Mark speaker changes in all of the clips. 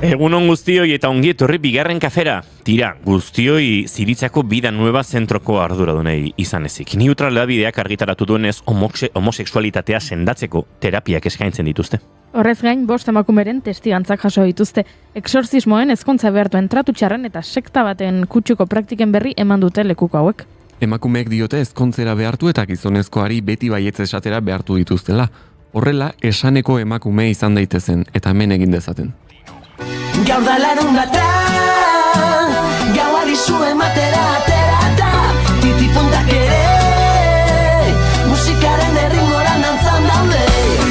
Speaker 1: Egunon guztioi eta ongi etorri bigarren kafera. Tira, guztioi Ziritzako Vida Nueva zentroko arduradunei izan ezik. Neutrala bideak argitaratu duenez homosexualitatea sendatzeko terapiak eskaintzen dituzte.
Speaker 2: Horrez gain, 5 emakumeren testigantzak jaso dituzte. Exorcismoen ezkontza behartuen tratu txarren eta sekta baten kutsuko praktiken berri eman dute lekuko hauek.
Speaker 3: Emakumeek diote ezkontzera behartu eta gizonezkoari beti baietz esatera behartu dituztela. Horrela, esaneko emakume izan daitezen eta hemen egin dezaten.
Speaker 4: Gaur da larun bata, gauari zu ematera aterata, titipuntak ere, musikaren erringoran dantzan daude.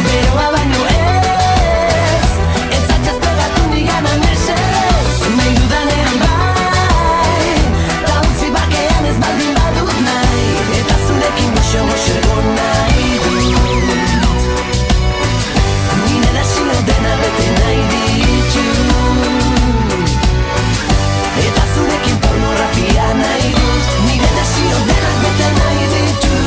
Speaker 4: Beroa baino ez atxaz pegatu nigana mesedez, nahi dudanean bai, ta utzi bakean ez baldin badut nahi, eta zurekin goxo egon nahi dut. Nire desio dena bete nahi ditut. Eta zurekin pornografia nahi dut, nire desio denak bete nahi ditut.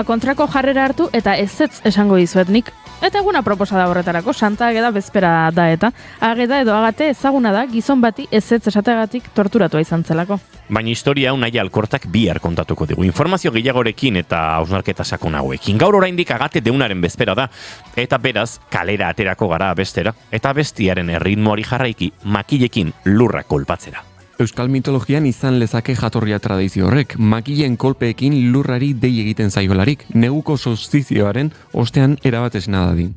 Speaker 2: Kontrako jarrera hartu eta ezetz esango dizuet nik. Eta eguna proposa da horretarako, Santa Ageda bezpera da eta. Ageda edo Agate ezaguna da gizon bati ezetz esategatik torturatua izan zelako.
Speaker 1: Baina historia hau Naia Alkortak bihar kontatuko dugu. Informazio gehiagorekin eta hausnarketa sakon hauekin. Gaur oraindik Agate deunaren bezpera da, eta beraz kalera aterako gara bestera, eta bestiaren erritmoari jarraiki makilekin lurra kolpatzera.
Speaker 3: Euskal mitologian izan lezake jatorria tradizio horrek, makilen kolpeekin lurrari dei egiten zaiolarik, neguko solstizioaren ostean erabatesna dadin.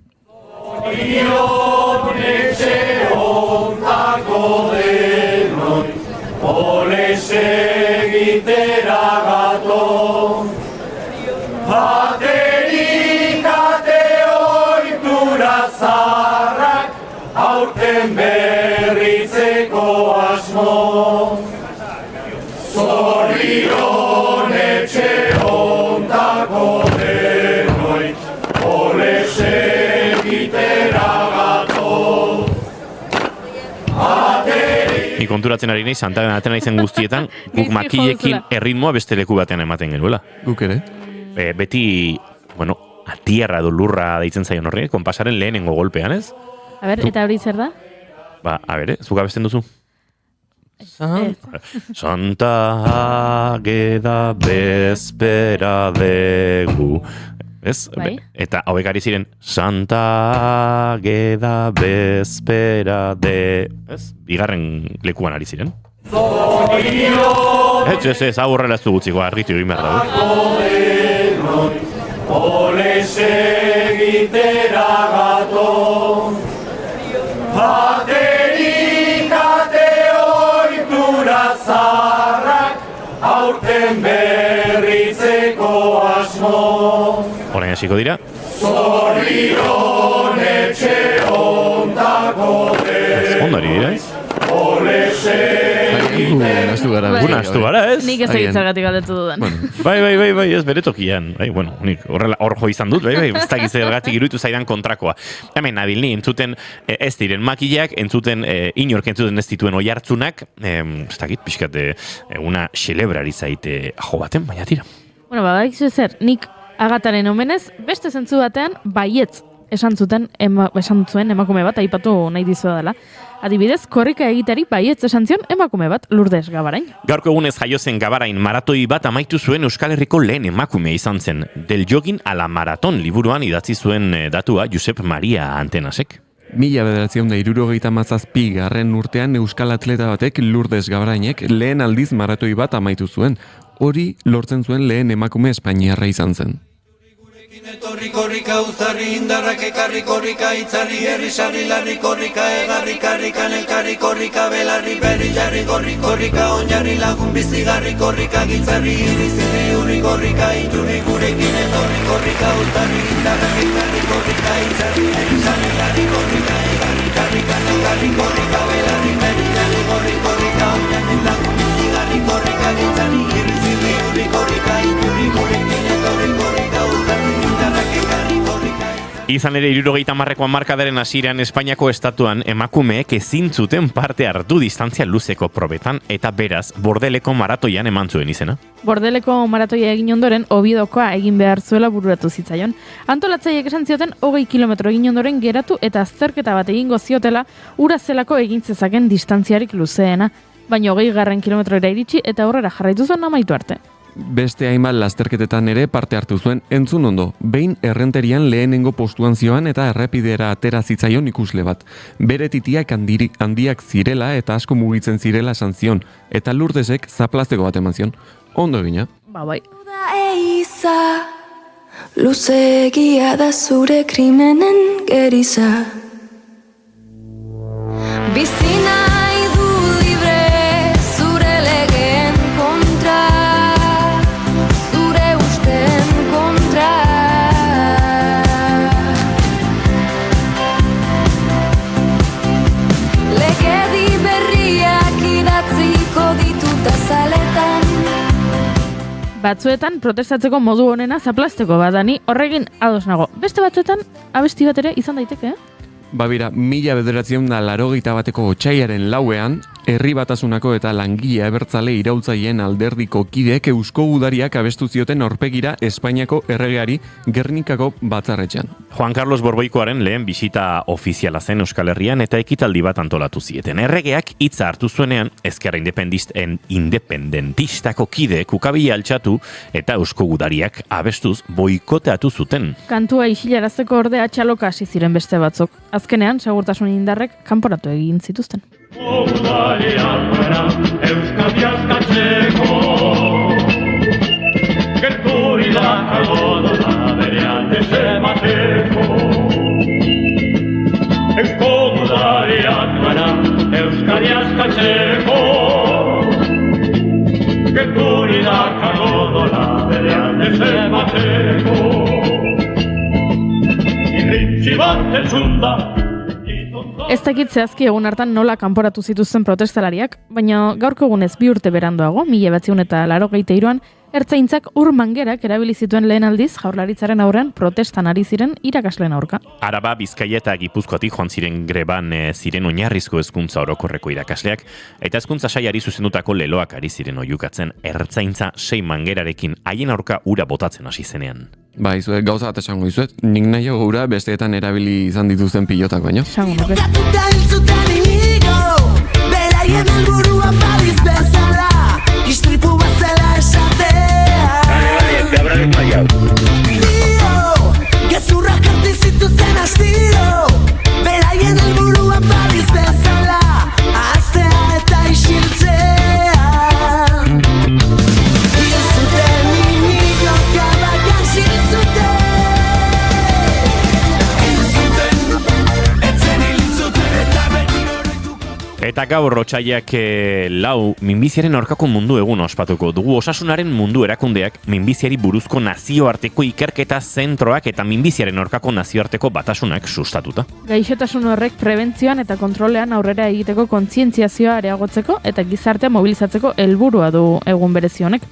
Speaker 5: Aurten berritzeko asmo, zorion etxe ontako denoi, oles egitera gato.
Speaker 1: Ni konturatzen ari nahi, Santa Ageda atena izen guztietan, guk makilekin erritmoa beste leku batean ematen genuela.
Speaker 3: Guk ere?
Speaker 1: Beti, atierra edo lurra deitzen zaion horri, konpasaren lehenengo golpean, ez?
Speaker 2: A ber, eta hori zer da?
Speaker 1: Zuk abesten duzu? Santa Ageda bezpera degu. Ez?
Speaker 2: Bai.
Speaker 1: Eta hauek ari ziren Santa Ageda bezpera de... Ez? Bigarren lekuan ari ziren. Ez, hau horrela ez du gutziko, argitu egin behar dago.
Speaker 5: Oles egitera gato. Baterik ate oitura zarrak, aurten berritzeko asmo.
Speaker 1: Horain hasiko dira.
Speaker 5: Zorion etxe ontako denoi.
Speaker 1: Ondari dira, ez?
Speaker 5: Oles
Speaker 3: Nastu gara.
Speaker 1: Nastu gara, ez?
Speaker 2: Nik ez egin zergatik galdetu dudan.
Speaker 1: Bai, ez bere tokian. Nik horrela hor jo izan dut, ez dakiz zergatik iruditu zaidan kontrakoa. Hemen nabil ni entzuten ez diren makileak, entzuten inork entzuten ez dituen oihartzunak, ez dakit, pixkat eguna xelebrari zaite jo baten, baina tira.
Speaker 2: Badakizu zer, nik Agataren omenez, beste zentzu batean baietz esan zuen emakume bat, aipatu nahi dizu dela. Adibidez, korrika egitari baietz esan zion emakume bat, Lourdes Gabarain.
Speaker 1: Gaurko egunez jaio zen Gabarain maratoi bat amaitu zuen Euskal Herriko lehen emakume izan zen. Del jogging a la maraton liburuan idatzi zuen datua Josep Maria Antenasek.
Speaker 3: 1977 garren urtean Euskal atleta batek Lourdes Gabarainek lehen aldiz maratoi bat amaitu zuen. Hori lortzen zuen lehen emakume espainiarra izan zen.
Speaker 6: Etorri korrika uztarri indarrak ekarri korrika itzarri herri sarri larri korrika egarri karrikan elkarri korrika belarri berri jarri gorri korrika onjarri lagun bizigarri korrika gitzarri irizirri urri korrika injurri gurekin etorri korrika uztarri indarrak ekarri korrika itzarri herri sarri larri korrika egarri karrikan elkarri korrika belarri berri jarri gorri korrika onjarri lagun bizigarri korrika gitzarri irizirri urri korrika injurri gurekin etorri korrika uztarri indarrak ekarri korrika itzarri
Speaker 1: Izan ere 70ko hamarkadaren hasieran Espainiako estatuan emakumeek ezin zuten parte hartu distantzia luzeko probetan eta beraz Bordeleko maratoian eman zuen izena.
Speaker 2: Bordeleko maratoia egin ondoren Ovidokoa egin behar zuela bururatu zitzaion. Antolatzaileek esan zioten 20 kilometro egin ondoren geratu eta azterketa bat egingo ziotela ura zelako egin zezaken distantziarik luzeena. Baina 20 kilometroera iritsi eta aurrera jarraitu zuen amaitu arte.
Speaker 3: Beste hainbat lasterketetan ere parte hartu zuen, entzun ondo, behin errenterian lehenengo postuan zioan eta errepidera atera zitzaion ikusle bat. Bere titiak handiak zirela eta asko mugitzen zirela esan zion, eta Lurdesek zaplazteko bat eman zion. Ondo egina.
Speaker 2: Bai.
Speaker 7: Eiza, luzegia da zure krimenen geriza. Bizi nahi du libre zure legeen kontra, zure usten kontra. Legedi berriak idatziko dituta zaletan.
Speaker 2: Batzuetan protestatzeko modu honena zaplasteko badani, horregin ados nago. Beste batzuetan abesti bat ere izan daiteke,
Speaker 3: Babira, 1981ko otsailaren 4ean, Herri Batasunako eta Langile Abertzale iraultzaileen alderdiko kideek Eusko Udariak abestu zioten aurpegira Espainiako erregeari Gernikako batzarretxean.
Speaker 1: Juan Carlos Borboikoaren lehen bisita ofiziala zen Euskal Herrian eta ekitaldi bat antolatu zieten. Erregeak hitza hartu zuenean, ezkerra independentistako kideek ukabila altxatu eta Eusko Udariak abestuz boikoteatu zuten.
Speaker 2: Kantua isilarazteko ordea txaloka hasi ziren beste batzuk. Azkenean, segurtasun indarrek kanporatu egin zituzten.
Speaker 5: Udariak gara Euskadi askatzeko, gerturi dakargo dola berean desemateko. Eusko udariak gara Euskadi askatzeko, gerturi dakargo dola berean desemateko. Irritsi bat entzunda,
Speaker 2: Ez dakit zehazki egun hartan nola kanporatu zituzten protestalariak, baina gaurko egunez 2 urte beranduago, 1983an, ertzaintzak ur mangerak erabili zituen lehen aldiz Jaurlaritzaren aurrean protestan ari ziren irakasleen aurka.
Speaker 1: Araba, Bizkaia eta Gipuzkoatik joan ziren greban ziren oinarrizko hezkuntza orokorreko irakasleak, eta hezkuntza sailari zuzendutako leloak ari ziren oihukatzen ertzaintza 6 mangerarekin haien aurka ura botatzen hasi zenean.
Speaker 3: Ba, izuet, gauza bat esango izuet, nik nahiago ura besteetan erabili izan dituzten pilotak baino.
Speaker 2: Esango nuke.
Speaker 4: Katuta hiltzuten inigo, beraien helburua baliz bezala, istripu bat zela esatea. Gezurrak hartu zituzten astiro, beraien helburua baliz bezala, ahaztea eta isiltzea. Hilzuten inigo, kabaka hilzuten.
Speaker 1: Eta gaur otsailak 4 minbiziaren aurkako mundu egun ospatuko dugu. Osasunaren mundu erakundeak minbiziari buruzko nazioarteko ikerketa zentroak eta minbiziaren aurkako nazioarteko batasunak sustatuta.
Speaker 2: Gaixotasun horrek prebentzioan eta kontrolean aurrera egiteko kontzientziazioa areagotzeko eta gizartea mobilizatzeko helburua du egun berezi honek.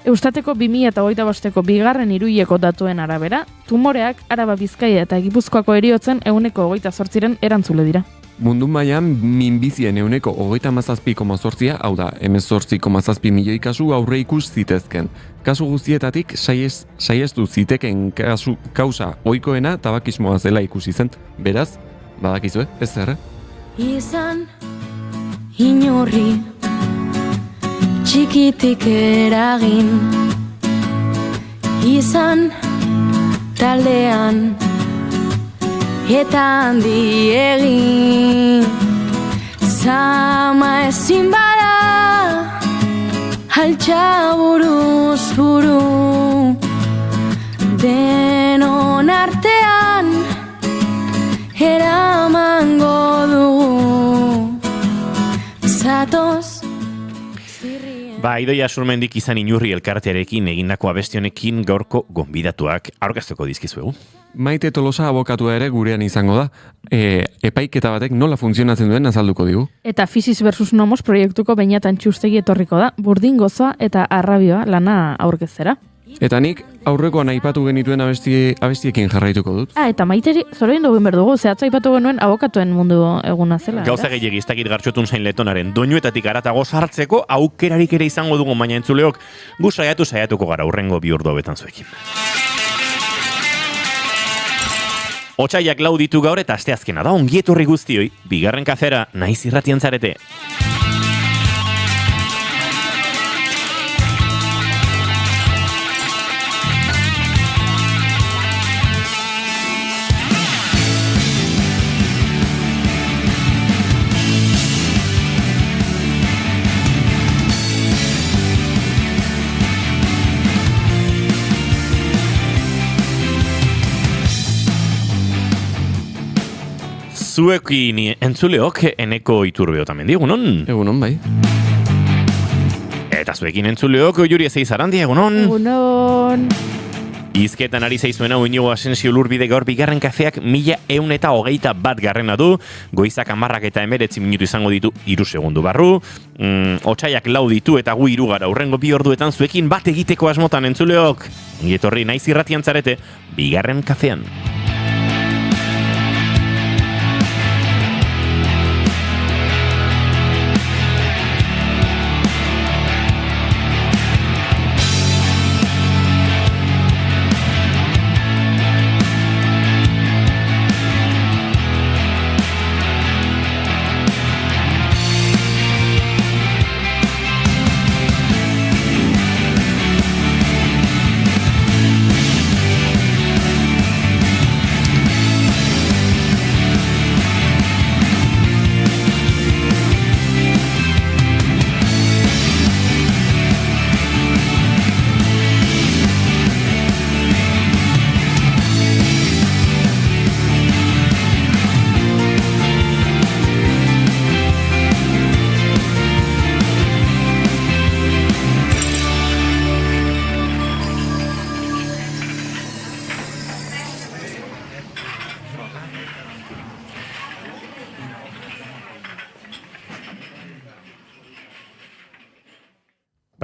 Speaker 2: Eustateko 2025ko 2. hiruileko datuen arabera, tumoreak Araba, Bizkaia eta Gipuzkoako heriotzen 28%-ren erantzule dira.
Speaker 3: Mundu mailan minbizien 37,8%, hau da, 18,7 milioi kasu aurre ikus zitezken. Kasu guztietatik saiestu ziteken kausa ohikoena tabakismoa zela ikusi zen. Beraz, badakizue, ez zer?
Speaker 7: Izan inorri txikitik eragin, izan taldean eta handi egin, zama ezin bada altxa buruz buru, denon artean eramango dugu, zatoz.
Speaker 1: Ba, Idoia Surmendik izan Inurri elkartearekin egindako abestionekin gaurko gonbidatuak aurkeztuko dizkizuegu.
Speaker 3: Maite Tolosa abokatua ere gurean izango da. Epaiketa batek nola funtzionatzen duen azalduko digu.
Speaker 2: Eta Fisis versus Nomos proiektuko Beñat Antxustegi etorriko da, burdin gozoa eta arrabioa lana aurkeztera.
Speaker 3: Eta nik aurrekoan aipatu genituen abestiekin jarraituko dut.
Speaker 2: Eta maiteri, zoroin dugu berdugu, zehatza aipatu genuen abokatuen mundu eguna zela.
Speaker 1: Gauza gehiagi ez dakit gartxotun zain letonaren doinuetatik aratago sartzeko aukerarik ere izango dugu, baina entzuleok gu saiatuko gara urrengo bi ordu hauetan zuekin. Otsaiak lau ditu gaur eta asteazkena da, ongietorri guztioi, bigarren kafera naiz irratian zarete. Zuekin entzuleok Eneko Iturbe Otamendi, egunon?
Speaker 3: Egunon, bai.
Speaker 1: Eta zuekin entzuleok Juri Ezeiz Arandi, egunon?
Speaker 2: Egunon.
Speaker 1: Izketan ari zaizuena Iñigo Asensio Lurbide gaur bigarren kafeak 1121 garrena du, goizak 10:19 minutu izango ditu 3 segundu barru, otsaiak lau ditu eta gu 3 gara urrengo bi orduetan zuekin bat egiteko asmotan entzuleok. Ongietorri naiz irratian zarete, bigarren kafean.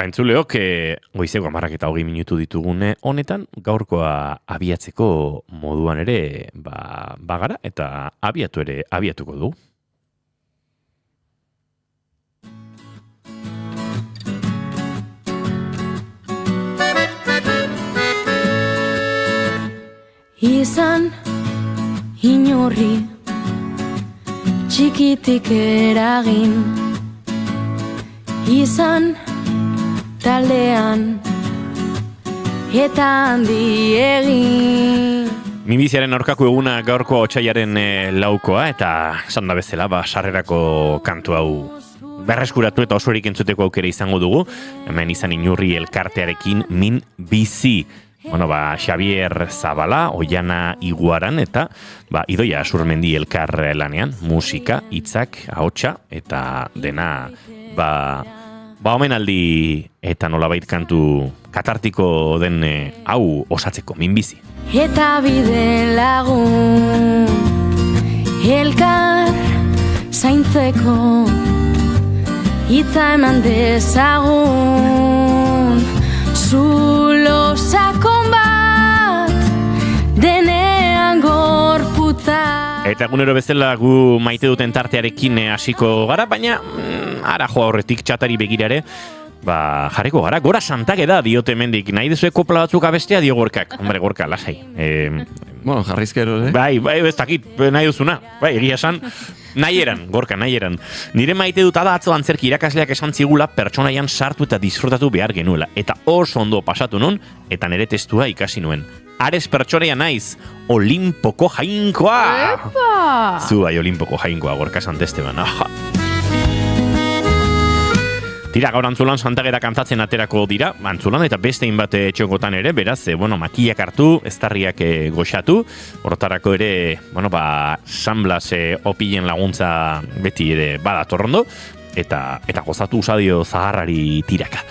Speaker 1: Entzuleok, goizeko 10:20 minutu ditugune honetan, gaurkoa abiatzeko moduan ere bagara eta abiatuko du.
Speaker 7: Izan inurri txikitik eragin, izan taldean eta handi egin.
Speaker 1: Minbiziaren aurkako eguna gaurko otsaiaren laukoa eta esan da bezala sarrerako kantu hau berreskuratu eta osorik entzuteko aukera izango dugu. Hemen izan inurri elkartearekin min bizi. Xavier Zabala, Oiana Iguaran eta Idoia Asurmendi elkar lanean, musika, hitzak, ahotsa eta dena omenaldi eta nolabait kantu katartiko den hau osatzeko, minbizi.
Speaker 7: Eta bide lagun elkar zaintzeko hitza eman dezagun zulo sakon bat denean gorputza.
Speaker 1: Eta egunero bezala gu maite duten tartearekin hasiko gara, baina ara joa horretik txatari begirare, jarriko gara, gora santak eda diote mendik, nahi dezue kopla batzuk abestea dio Gorkak. Hombre, Gorka, lasai.
Speaker 3: Jarrizkero,
Speaker 1: Bai, ez dakit, nahi duzuna. Bai, egia esan, nahi eran, Gorka, nahi eran. Nire maite dut atzo antzerki irakasleak esan zigula pertsonaian sartu eta disfrutatu behar genuela. Eta oso ondo pasatu nun, eta nire testua ikasi nuen. Ares pertsonaia naiz, Olimpoko jainkoa!
Speaker 2: Epa!
Speaker 1: Zu bai, Olimpoko jainkoa, Gorka Santesteban. Tira, gaur Antzulan Santagera kantatzen aterako dira, Antzulan eta beste inbat txokotan ere, beraz, makiak hartu, eztarriak goxatu, hortarako ere, San Blas opilen laguntza beti ere badatorrondo, eta gozatu usadio zaharrari tiraka.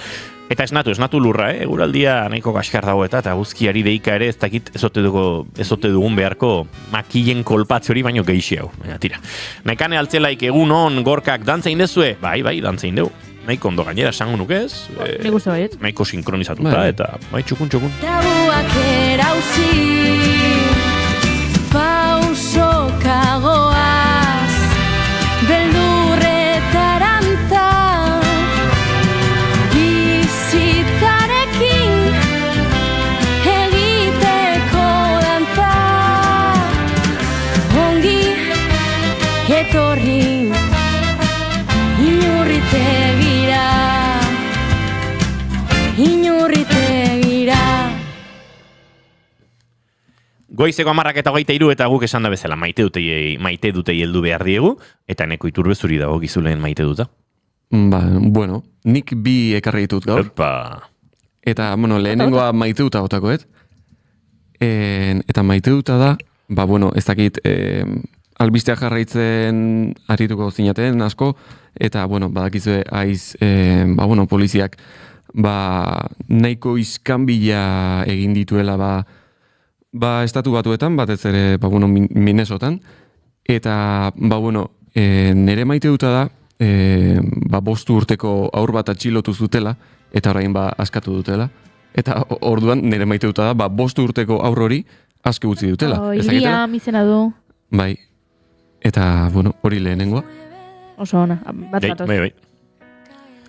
Speaker 1: Eta esnatu lurra, eguraldia nahiko kaskar dago eta guzkiari deika ere ez dakit ezote dugun beharko makilen kolpatze hori baino geixi hau. Tira, Nekane Altzelaik egun on Gorkak dantza indezue? Bai, dantza indeu. nahiko ondo gainera, esango nuke ez.
Speaker 2: Nik uste baiet.
Speaker 1: Nahiko sinkronizatuta,
Speaker 3: Bai.
Speaker 1: eta bai, txukun.
Speaker 7: Tabuak erauzi pausoka goaz beldurretarantza bizitzarekin egiteko dantza ongi etorri inurritegira
Speaker 1: Goizeko 10:23 eta guk esan da bezala maite dutei heldu behar diegu, eta Eneko Iturbe zuri dago gizuleen maite duta.
Speaker 3: Ba, bueno, nik bi ekarri ditut gaur.
Speaker 1: Opa.
Speaker 3: Eta, bueno, lehenengoa maite duta gotakoet. Eta maite duta da, ba, bueno, ez dakit, albistea jarraitzen arituko zinaten asko, eta, bueno, badakizue aiz, ba, bueno, poliziak, ba, nahiko iskanbila egin dituela, ba, estatu batuetan, batez ere, ba, bueno, Minnesotan, eta, ba, bueno, nere maite duta da, ba, 5 urteko aur bat atxilotu zutela, eta orain ba askatu dutela. Eta orduan nere maite duta da, ba, 5 urteko aur hori aske utzi dutela.
Speaker 2: Iriam izena du.
Speaker 3: Bai. Eta, bueno, hori lehenengoa.
Speaker 2: Oso ona, bat gatoz.
Speaker 1: Bai.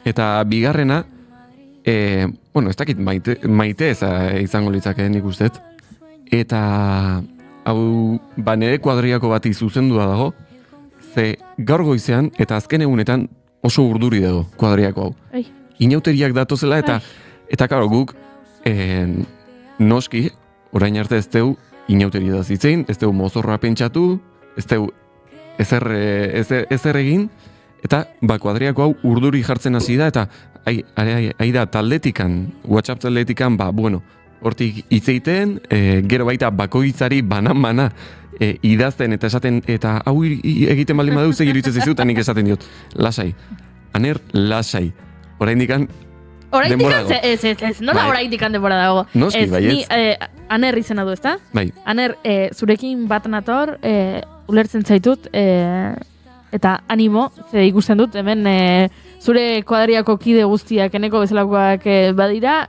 Speaker 3: Eta bigarrena, bueno, ez dakit maite izango litzake nik usteet. Eta, hau, ba, nere kuadriako bati zuzendua dago, ze gaur goizean eta azken egunetan oso urduri dago kuadriako hau.
Speaker 2: Ai.
Speaker 3: Inauteriak datozela eta karo guk noski orain arte ez teu inauteri da zitzein, ez teu mozorra pentsatu, ez teu ezer egin, eta ba kuadriako hau urduri jartzen hasi da, eta ai da taldetikan, WhatsApp taldetikan, ba, bueno, hortik hitz egiten, gero baita bakoitzari banan-bana idazten eta esaten, eta hau egiten baldin badu zegir iruditzen zizu, eta nik esaten diot, lasai, Aner, lasai, oraindikan denbora dago.
Speaker 2: Ez, nola
Speaker 3: Bai.
Speaker 2: oraindikan denbora dago.
Speaker 3: Noski, baietz.
Speaker 2: Aner izena du, ezta?
Speaker 3: Bai,
Speaker 2: Aner, zurekin bat nator, ulertzen zaitut, eta animo, ze ikusten dut, hemen zure kuadriako kide guztiak, Eneko bezalakoak badira,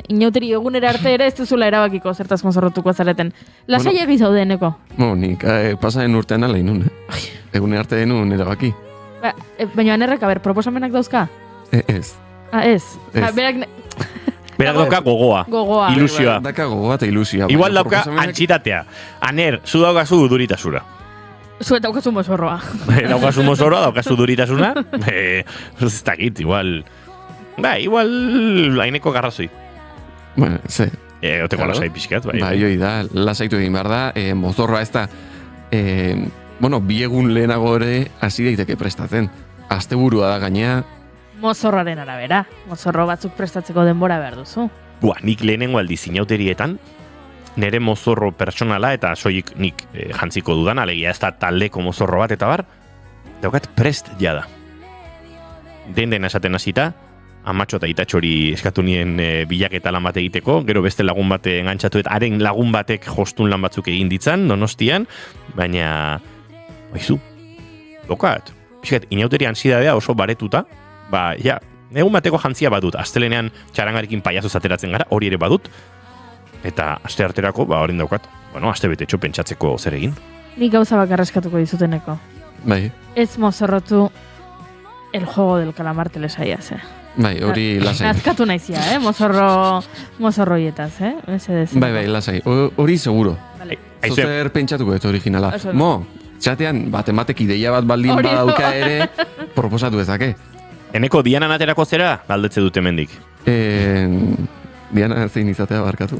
Speaker 2: inauteri egunera arte ere ez duzula erabakiko zertaz mozorrotuko zareten. Lasai egi zaude, Eneko?
Speaker 3: nik pasaren urtean ala inun, egun arte denun erabaki.
Speaker 2: Baina Anerrek, proposamenak dauzka?
Speaker 3: Ez.
Speaker 2: Ez.
Speaker 3: Ez.
Speaker 2: Berak
Speaker 1: Berak dauka gogoa.
Speaker 2: Gogoa.
Speaker 1: Ilusioa.
Speaker 3: Daka gogoa eta ilusioa.
Speaker 1: Igual
Speaker 3: baina
Speaker 1: dauka
Speaker 3: proposamenak-
Speaker 1: antxitatea. Aner, zu daukazu duritasura.
Speaker 2: Zuet daukazu mozorroa.
Speaker 1: Daukazu mozorroa, daukazu duritasuna. Ez dakit, igual... Ba, igual haineko garrazoi.
Speaker 3: Bueno, ze.
Speaker 1: Oteko
Speaker 3: Claro.
Speaker 1: lasai pixkat, bai.
Speaker 3: Bai, hoi da, lasaitu egin behar da, mozorroa ez da, bueno, 2 egun lehenago ere hasi daiteke prestatzen. Asteburua da gainea,
Speaker 2: Mozorraren arabera. Mozorro batzuk prestatzeko denbora behar duzu.
Speaker 1: Nik lehenengo aldi zinauterietan, nere mozorro pertsonala eta soilik nik jantziko dudan, alegia ez da taldeko mozorro bat eta bar, daukat prest jada. Den esaten hasita, amatxo eta itatxori eskatu nien bilaketa lan bat egiteko, gero beste lagun bate engantzatu, eta haren lagun batek jostun lan batzuk egin ditzan, Donostian, baina, baizu, dokat, pixkat, inauteri ansiedadea oso baretuta, ba, ja, egun bateko jantzia badut, astelenean txarangarekin paiazuz ateratzen gara, hori ere badut, eta aste arterako, ba, horien daukat, bueno, aste betetxo pentsatzeko zer egin.
Speaker 2: Nik gauza bakarra eskatuko dizuteneko.
Speaker 3: bai,
Speaker 2: Ez mozorrotu el juego del calamar telesaiaz,
Speaker 3: bai, hori lasai.
Speaker 2: Azkatu naizia, mozorroietaz, Mesedez.
Speaker 3: Bai, lasai, hori seguro.
Speaker 2: Vale.
Speaker 1: Aizu,
Speaker 3: Zozer pentsatuko dut originala.
Speaker 2: Oso.
Speaker 3: Mo, txatean, batematek ideia bat baldin
Speaker 2: Hori da.
Speaker 3: badauka ere, proposatu ezake.
Speaker 1: Eneko Dianan aterako zera, galdetze dute mendik.
Speaker 3: Diana zein izatea barkatu.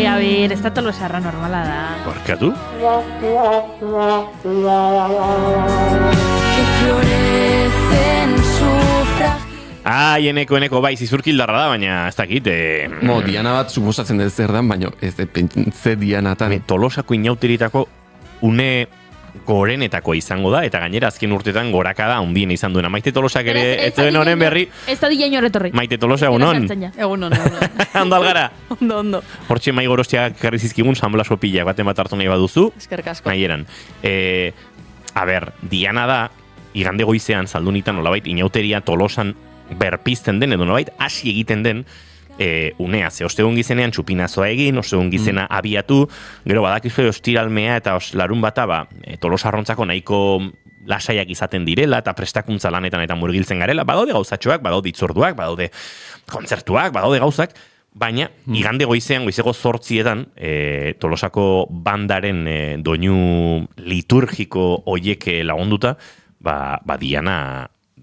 Speaker 2: A ver, ez da tolosarra normala da.
Speaker 1: Barkatu?
Speaker 7: que florecen su
Speaker 1: Ai, eneko, bai, zizurkildarra da, baina ez dakit,
Speaker 3: Mo, Diana bat suposatzen dut zer dan, baina ez de pentsa Dianatan.
Speaker 1: Tolosako inauteritako une gorenetako izango da, eta gainera azken urtetan gorakada handien izan duena. Maite Tolosak ere, ez duen honen berri,
Speaker 2: Ez da diaino retorri.
Speaker 1: Maite Tolosa egunon.
Speaker 7: Egun
Speaker 1: Ondo algara.
Speaker 7: Ondo.
Speaker 1: Hortxe mai gorostiak karri zizkigun sanblaso pilak baten bat hartu nahi baduzu,
Speaker 7: Eskerrik asko.
Speaker 1: nahi eran. A ber, Diana da, igande goizean Zaldunitan nolabait inauteria Tolosan berpizten den, edo nolabait hasi egiten den, unea, ze ostegun gizenean txupinazoa egin, ostegun gizena abiatu, gero badakizu ostiralmea eta larun bata, Tolosa arrontzako nahiko lasaiak izaten direla, eta prestakuntza lanetan eta murgiltzen garela, badaude gauzatxoak, badaude itzorduak, badaude kontzertuak, badaude gauzak, baina igande goizean, goizeko 8etan, Tolosako bandaren doinu liturgiko hoiek lagunduta,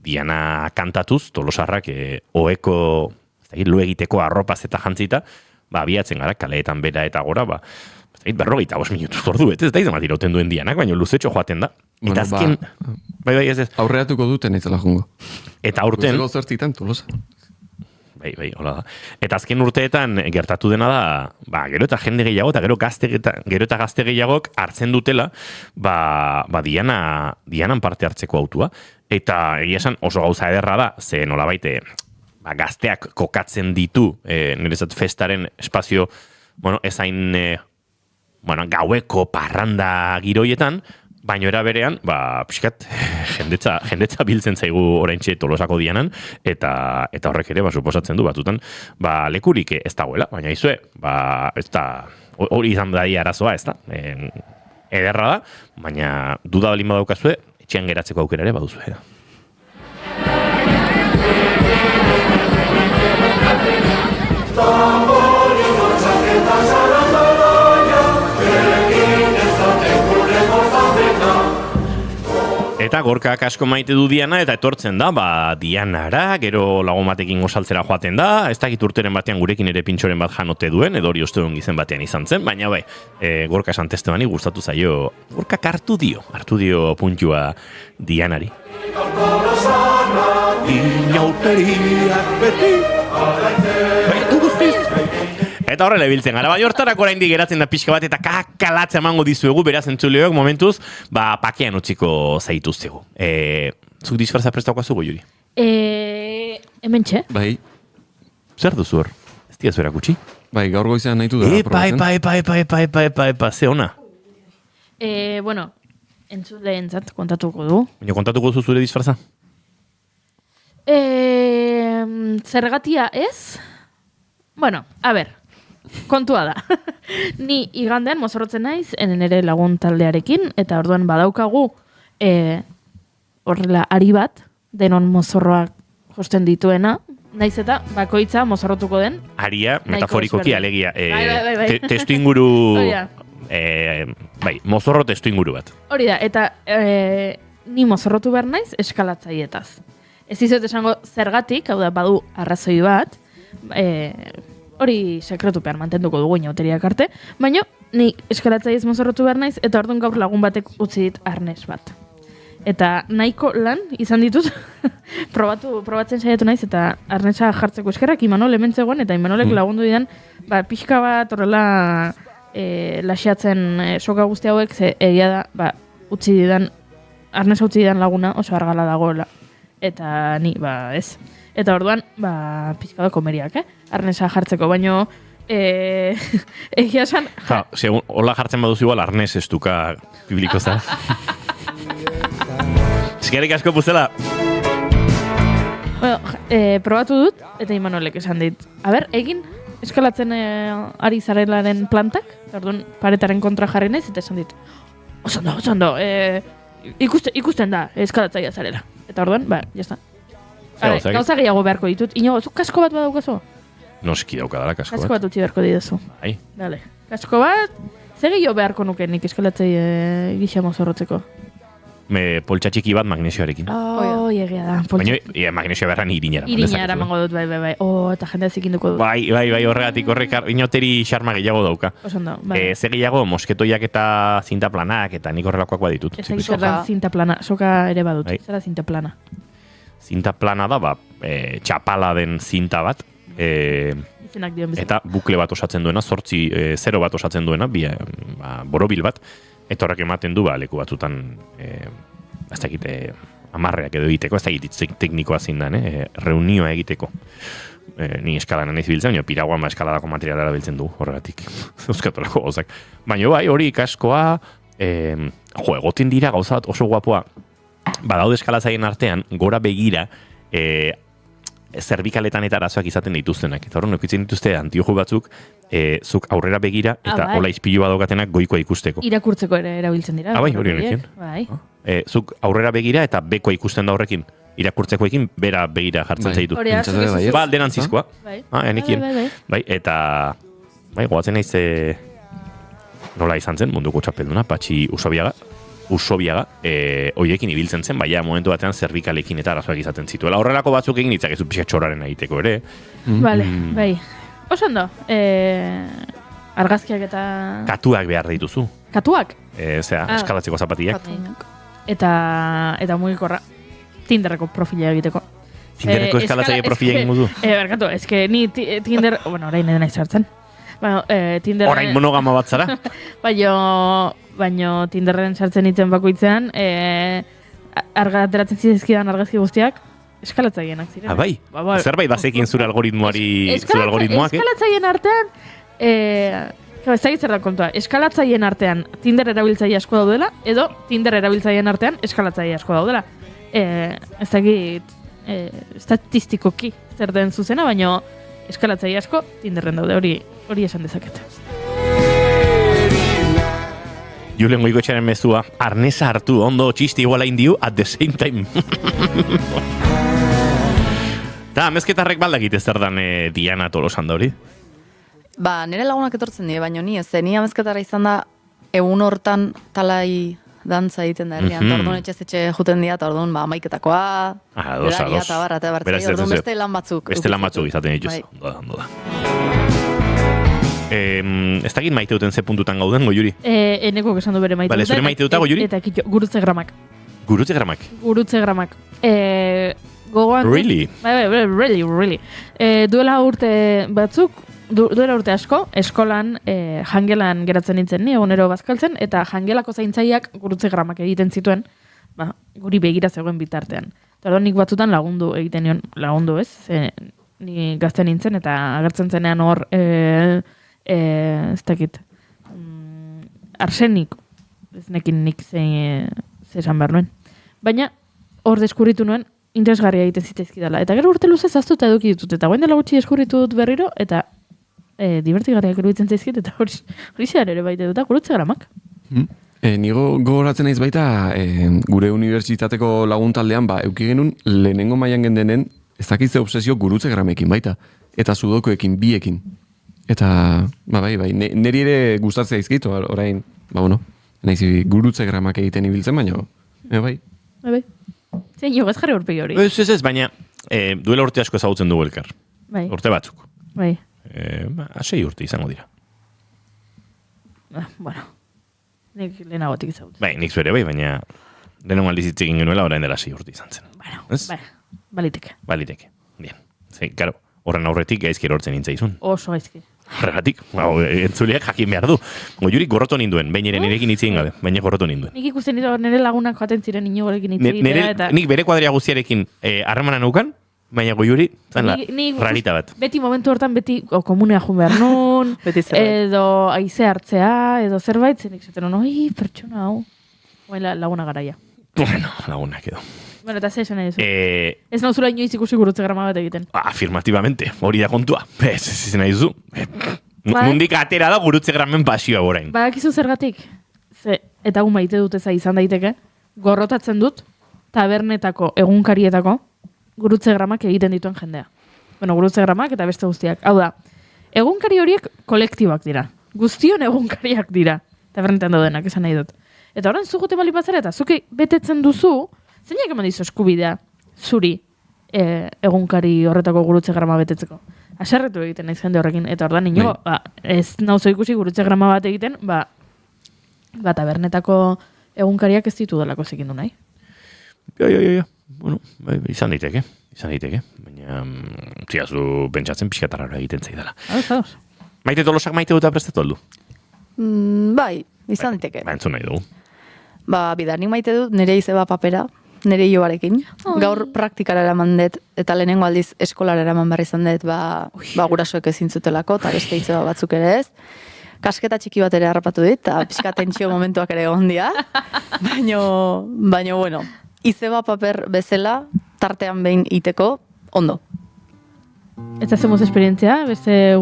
Speaker 1: Diana kantatuz, Tolosarrak oeko lu egiteko arropaz eta jantzita, abiatzen gara, kaleetan bera eta gora, 45 minutuz ordu, ez da izan irauten duen Dianak, baina luzetxo joaten da. Eta azken... ez.
Speaker 3: Aurreatuko duten itzela jungo.
Speaker 1: Eta aurten...
Speaker 3: Goizeko 8etan, Tolosa.
Speaker 1: Hola da. Eta azken urteetan gertatu dena da, gero eta jende gehiago, eta gero eta gazte gehiagok hartzen dutela, Dianan parte hartzeko autua. Eta egia esan oso gauza ederra da, ze nolabaite, gazteak kokatzen ditu, nirezat festaren espazio, ezain, gaueko parranda giroietan, baino era berean, pixkat, jendetza biltzen zaigu oraintxe Tolosako Dianan, eta horrek ere, suposatzen du batutan, lekurik ez dagoela, baina izue, ez da, hori izan da arazoa, ez da, ederra da, baina duda balin badaukazue, etxean geratzeko aukera ere baduzue. Eta Gorkak asko maite du Diana, eta etortzen da, Dianara, gero lagun batekin gosaltzera joaten da, ez dakit urteren batean gurekin ere pintxoren bat janote duen, edo hori ostegun gizen batean izan zen, baina Gorka Santestebani gustatu zaio, Gorkak hartu dio puntua Dianari. Inauteriak beti, baitu guztiz. Eta horrela biltzen gara, hortarako oraindik geratzen da pixka bat, eta kakalatzen emango dizuegu, beraz entzuleok momentuz, pakean utziko zaituztegu. Zuk disfraza prestauko zugu, Juri?
Speaker 2: Hemen txe.
Speaker 3: Bai.
Speaker 1: Zer duzu hor? Ez diaz berak utxi?
Speaker 3: Bai, gaur goizean nahitu da.
Speaker 1: Epa, ze ona?
Speaker 2: Bueno, entzuleentzat kontatuko du.
Speaker 1: Baina kontatuko zu zure disfraza?
Speaker 2: Zergatia ez? Bueno, a ber, kontua da. Ni igandean mozorrotzen naiz, nire lagun taldearekin, eta orduan badaukagu horrela ari bat, denon mozorroak josten dituena, naiz eta bakoitza mozorrotuko den.
Speaker 1: Aria, metaforikoki alegia.
Speaker 2: Bai.
Speaker 1: Testu inguru... mozorro testu inguru bat.
Speaker 2: Hori da, eta ni mozorrotu behar naiz eskalatzaietaz. Ez dizut esango zergatik, hau da, badu arrazoi bat, hori sekretupean mantenduko dugu inauteriak arte, baina ni eskalatzaiez mozorrotu behar naiz, eta orduan gaur lagun batek utzi dit arnes bat. Eta nahiko lan izan ditut, probatzen saiatu naiz, eta arnesa jartzeko eskerrak Imanol hemen zegoen, eta Imanolek lagundu didan, pixka bat horrela laxatzen soka guzti hauek, ze egia da, utzi didan, arnesa utzi didan laguna oso argala dagoela. Eta ni, ez. Eta orduan, pixka da komeriak, arnesa jartzeko, baino egia esan...
Speaker 1: Hola jartzen baduzu igual, arnes estuka publiko za. Eskerrik asko puzela.
Speaker 2: Bueno, probatu dut, eta Imanolek esan dit. A ber, egin, eskalatzen ari zarelaren plantak, orduan paretaren kontra jarri naiz, eta esan dit. Osondo, ikusten da, eskalatzaia zarela. Eta orduan, jazta. Gauza gehiago beharko ditut. Ino, zu kasko bat badaukazu?
Speaker 1: Noski daukadala kasko bat.
Speaker 2: Kasko bat utzi beharko didezu.
Speaker 1: Bai.
Speaker 2: Dale. Kasko bat, zer gehiago beharko nuke nik eskalatzei gisa mozorrotzeko?
Speaker 1: Poltsa txiki bat magnesioarekin.
Speaker 2: Egia da.
Speaker 1: Baina magnesioa beharran irinara.
Speaker 2: Irinara mango dut, bai. Eta jendea zikinduko dut.
Speaker 1: Bai, horregatik inauteri xarma gehiago dauka.
Speaker 2: Osondo, bai.
Speaker 1: Zer gehiago, mosketoiak eta zinta planak, eta nik horrelakoak baditut.
Speaker 2: Ez egin da zinta plana, soka ere badut. Zer da zinta plana?
Speaker 1: Zinta plana da, txapala den zinta bat, eta bukle bat osatzen duena, 0 bat osatzen duena, borobil bat, eta horrek ematen du, leku batzutan, ez dakit, amarreak edo egiteko, ez dakit teknikoa zindan, reunioa egiteko. Ni eskalan nahiz biltzen, baina piraguan eskaladako materialara biltzen du, horregatik. Euskatolako gauzak. Baina hori kaskoa, egoten dira gauzat oso guapoa, badaude eskalatzaileen artean, gora begira, zerbikaletan eta arazoak izaten dituztenak. Eta horren, eukitzen dituzte antioju batzuk, zuk aurrera begira, eta
Speaker 2: bai.
Speaker 1: hola izpilu badaukatenak goikoa ikusteko.
Speaker 2: Irakurtzeko ere erabiltzen dira.
Speaker 1: Bai, hori honekin.
Speaker 2: Bai.
Speaker 1: Zuk aurrera begira eta bekoa ikusten da horrekin. Irakurtzekoekin bera begira jartzen zaitu.
Speaker 2: Hori
Speaker 3: Pentsatu ere baietz.
Speaker 1: Ba, alderantzizkoa.
Speaker 2: Bai.
Speaker 1: Enekien.
Speaker 2: Bai.
Speaker 1: Bai, eta goatzen naiz nola izan zen munduko txapelduna, Patxi Usobiaga, hoiekin ibiltzen zen, baina momentu batean zerbikalekin eta arazoak izaten zituela. Horrelako batzuk egin ditzakezu pixka txorraren egiteko ere.
Speaker 2: Vale, bai. Oso ondo. Argazkiak eta...
Speaker 1: Katuak behar dituzu.
Speaker 2: Katuak?
Speaker 1: Eskalatzeko zapatiak.
Speaker 2: Eta mugikorra. Tinderreko profila egiteko.
Speaker 1: Tinderreko eskalatzaile profila egin mudu?
Speaker 2: Barkatu, eske ni Tinder... Bueno, orain edo nahi sartzen. Bueno, Tinder...
Speaker 1: Orain monogama bat zara?
Speaker 2: Baino Tinderren sartzen nintzen bakoitzean, ateratzen zizkidan argazki guztiak, eskalatzaienak ziren.
Speaker 1: Bai? Zerbait bazekin zure algoritmoari, zure algoritmoak,
Speaker 2: Eskalatzaien artean, ez da zer da kontua, eskalatzaien artean Tinder erabiltzaile asko daudela, edo Tinder erabiltzaileen artean eskalatzaile asko daudela. Ez dakit estatistikoki zer den zuzena, baino eskalatzaile asko Tinderren daude, hori esan dezaket.
Speaker 1: Julen Goikoetxearen mezua, arnesa hartu, ondo txisti iguala indiu, at the same time. Ta, mezketarrek baldakit ez zer dan Diana Tolosanda hori?
Speaker 8: Ba, nire lagunak etortzen die, baina ni ez, ni amezketarra izan da, egun hortan talai dantza egiten da herrian. Orduan etxe juten dira, eta orduan amaiketakoa, beraria eta barra, eta bartzai, orduan beste lan batzuk.
Speaker 1: Beste lan batzuk izaten dituz. Ondo da. Ez dakit maite duten ze puntutan gauden, Goiuri?
Speaker 2: Eneko esan du bere maite duten.
Speaker 1: Bale, zure maite duta, Goiuri?
Speaker 2: Eta gurutze gramak.
Speaker 1: Gurutze gramak?
Speaker 2: Gurutze gramak. Gogoan...
Speaker 1: Really?
Speaker 2: Bai, really. Duela urte batzuk, duela urte asko, eskolan jangelan geratzen nintzen ni, egunero bazkaltzen, eta jangelako zaintzaileak gurutze gramak egiten zituen, guri begira zegoen bitartean. Eta nik batzutan lagundu egiten nion, lagundu ez, ni gazte nintzen, eta agertzen zenean hor, ez dakit, arsenik, ez nekin nik zesan behar nuen. Baina, hor deskurritu nuen, interesgarria egiten zitzaizkidala. Eta gero urte luzez aztuta eduki ditut, eta guen dela gutxi deskurritu dut berriro, eta divertigarriak eruditzen zaizkit, eta hori zehar ere baite dut, gurutze gramak.
Speaker 3: Nigo gogoratzen naiz baita, gure unibertsitateko laguntaldean, euki genuen lehenengo mailan gendenen, ez dakitze obsesio gurutze gramekin baita, eta sudokuekin, biekin. Eta, bai, niri ere gustatzea izkitu, orain, naiz gurutze gramak egiten ibiltzen, baina, bai.
Speaker 2: Bai. Zein jo, ez jarri urpegi hori.
Speaker 1: Ez, baina duela urte asko ezagutzen dugu elkar.
Speaker 2: Bai.
Speaker 1: Urte batzuk.
Speaker 2: Bai.
Speaker 1: 6 urte izango dira.
Speaker 2: Bueno, nik lehenagotik ezagutzen.
Speaker 1: Bai, nik zuere bai, baina lehenengo aldiz hitz egin genuela orain dela 6 urte izan zen.
Speaker 2: Bueno,
Speaker 1: ez?
Speaker 2: Baliteke.
Speaker 1: Bien. Karo, horren aurretik gaizki erortzen nintzaizun.
Speaker 2: Oso gaizki.
Speaker 1: Horregatik, entzuleak jakin behar du. Goiuri gorroto ninduen, baina nirekin hitz egin gabe, baina gorroto ninduen.
Speaker 2: Nik ikusten ditu nire lagunak joaten ziren inogorekin hitz egitea, eta...
Speaker 1: Nik bere kuadria guztiarekin harremanan neukan, baina Goiuri, zan rarita bat.
Speaker 2: Beti momentu hortan, beti komunea jun behar nun, edo aize hartzea, edo zerbait, zenik zaten oi, pertsona hau. Oain laguna garaia.
Speaker 1: Bueno, lagunak edo.
Speaker 2: Bueno, eta ze esan nahi duzu. Ez nauzula inoiz ikusi gurutze grama bat egiten.
Speaker 1: Afirmativamente, hori da kontua. Ez nahi duzu. Mundik atera da gurutze gramen pasioa orain.
Speaker 2: Badakizu zergatik. Eta gu maite dut eza izan daiteke. Gorrotatzen dut, tabernetako, egunkarietako, gurutze gramak egiten dituen jendea. Bueno, gurutze gramak eta beste guztiak. Hau da, egunkari horiek kolektibak dira. Guztion egunkariak dira. Tabernetan daudenak, esan nahi dut. Eta orain zugute bali bazara eta zuki betetzen duzu, zeinak eman dizu eskubidea zuri egunkari horretako gurutze grama betetzeko. Aserretu egiten naiz jende horrekin, eta ordan nino, ez nauzo ikusi gurutze grama bat egiten, tabernetako egunkariak ez ditu delako zekin du nahi.
Speaker 1: Ja. Bueno, izan daiteke. Baina, ziazu pentsatzen pixkatarra egiten zaidala.
Speaker 2: Hauz.
Speaker 1: Maite Tolosak maite duta prestatu aldu?
Speaker 8: Bai, izan daiteke.
Speaker 1: Entzun nahi dugu.
Speaker 8: Bidarnik maite dut, nire izeba papera, nire joarekin. Gaur praktikara eraman dut, eta lehenengo aldiz eskolara eraman behar izan dut, gurasoek ezin zutelako, eta beste izeba batzuk ere ez. Kasketa txiki bat ere harrapatu dit, eta pixka tentsio momentuak ere egon dira. Baina, bueno, izeba paper bezala, tartean behin iteko, ondo.
Speaker 2: Eta zemuz esperientzia, beste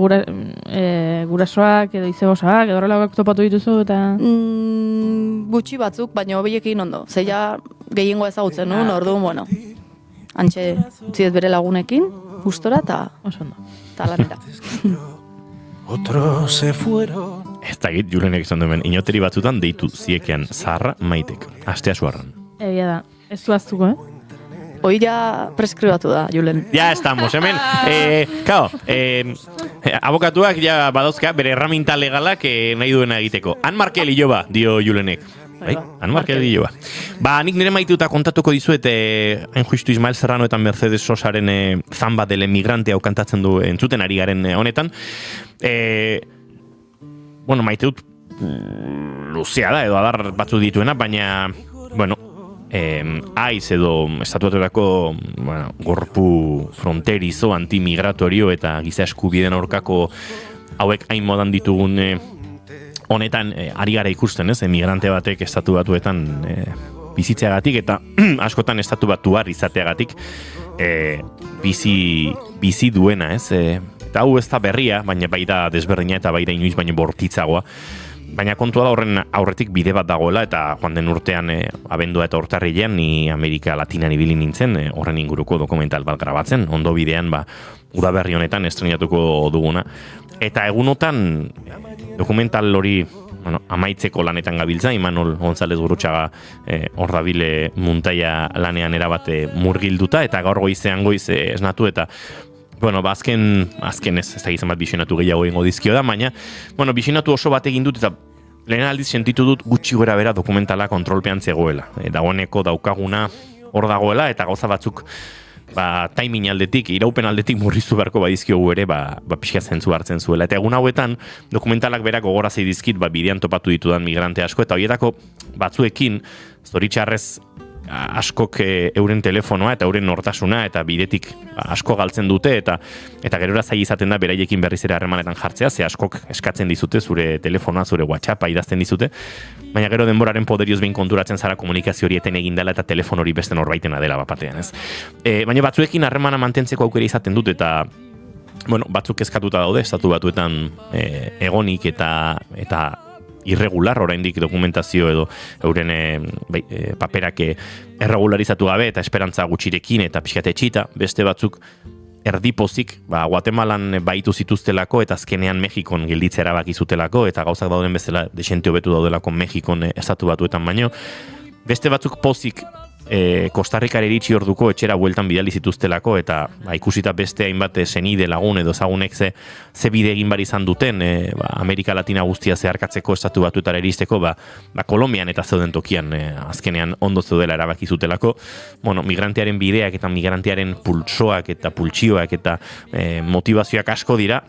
Speaker 2: gurasoak edo izebosak, edo horrelakak topatu dituzu, eta...
Speaker 8: Gutxi batzuk, baina hobiekin ondo. Zeia gehiengo ezagutzen nuen, orduan, bueno, antxe utzi ez bere lagunekin, gustora, eta
Speaker 2: Oso ondo.
Speaker 8: lanera.
Speaker 6: Otros se fueron.
Speaker 1: Ez dakit, Julenek izan duen, inoteri batzutan deitu ziekean zaharra maitek, astea suarran.
Speaker 2: Egia da, ez du aztuko,
Speaker 8: Hoi ja preskribatu da, Julen.
Speaker 1: Ja estamos, hemen, abokatuak ja badauzka, bere erraminta legalak nahi duena egiteko. Han Markel iloba, dio Julenek. Bai, Han Markel iloba. Ba, nik nire maituta kontatuko dizuet, hain justu Ismael Serrano eta Mercedes Sosaren Zamba del Emigrante hau kantatzen du entzuten ari garen honetan. Bueno, maite dut luzea da, edo adar batzu dituena, baina, bueno, aiz edo estatuaturako gorpu fronterizo, antimigratorio eta giza eskubideen aurkako hauek hain modan ditugun honetan ari gara ikusten, ez? Emigrante batek estatu batuetan bizitzeagatik eta askotan estatu batuar izateagatik bizi duena, ez? Eta hau ez da berria, baina bai da desberdina eta bai da inoiz baino bortitzagoa. Baina kontua da horren aurretik bide bat dagoela eta joan den urtean abendua eta urtarrilean ni Amerika Latinan ibili nintzen horren inguruko dokumental bat grabatzen, ondo bidean udaberri honetan estrenatuko duguna. Eta egunotan dokumental hori amaitzeko lanetan gabiltza, Imanol González Gurrutxaga hor dabile muntaia lanean erabate murgilduta eta gaur goizean goiz esnatu eta azken ez da gizan bat bisionatu gehiago ingo dizkio da, baina, bisionatu oso bat egin dut eta lehen aldiz sentitu dut gutxi gora bera dokumentala kontrolpean zegoela. Dagoeneko daukaguna hor dagoela eta gauza batzuk timing aldetik, iraupen aldetik murriztu beharko badizkiogu ere, pixka zentzu hartzen zuela. Eta egun hauetan dokumentalak berak gogorazei dizkit, bidean topatu ditudan migrante asko, eta horietako batzuekin, zoritxarrez, askok euren telefonoa eta euren nortasuna eta bidetik asko galtzen dute eta gerora zai izaten da beraiekin berriz ere harremanetan jartzea, ze askok eskatzen dizute zure telefonoa, zure WhatsAppa idazten dizute, baina gero denboraren poderioz behin konturatzen zara komunikazio horieten egin dela eta telefon hori beste norbaitena dela bapatean, ez? Baina batzuekin harremana mantentzeko aukera izaten dut eta batzuk eskatuta daude, estatu batuetan egonik eta irregular, oraindik dokumentazio edo euren paperak erregularizatu gabe eta esperantza gutxirekin eta pixkat etxita, beste batzuk erdipozik, Guatemalan baitu zituztelako eta azkenean Mexikon gelditzea erabaki zutelako eta gauzak dauden bezala desente hobetu daudelako Mexikon estatu batuetan baino. Beste batzuk pozik Kostarrikara iritsi orduko etxera bueltan bidali zituztelako eta ikusita beste hainbat senide lagun edo zagunek ze bide egin bar izan duten Amerika Latina guztia zeharkatzeko estatu batuetara iristeko Kolombian eta zeuden tokian azkenean ondo zeudela erabaki zutelako. Migrantearen bideak eta migrantearen pultsoak eta pultsioak eta motivazioak asko dira.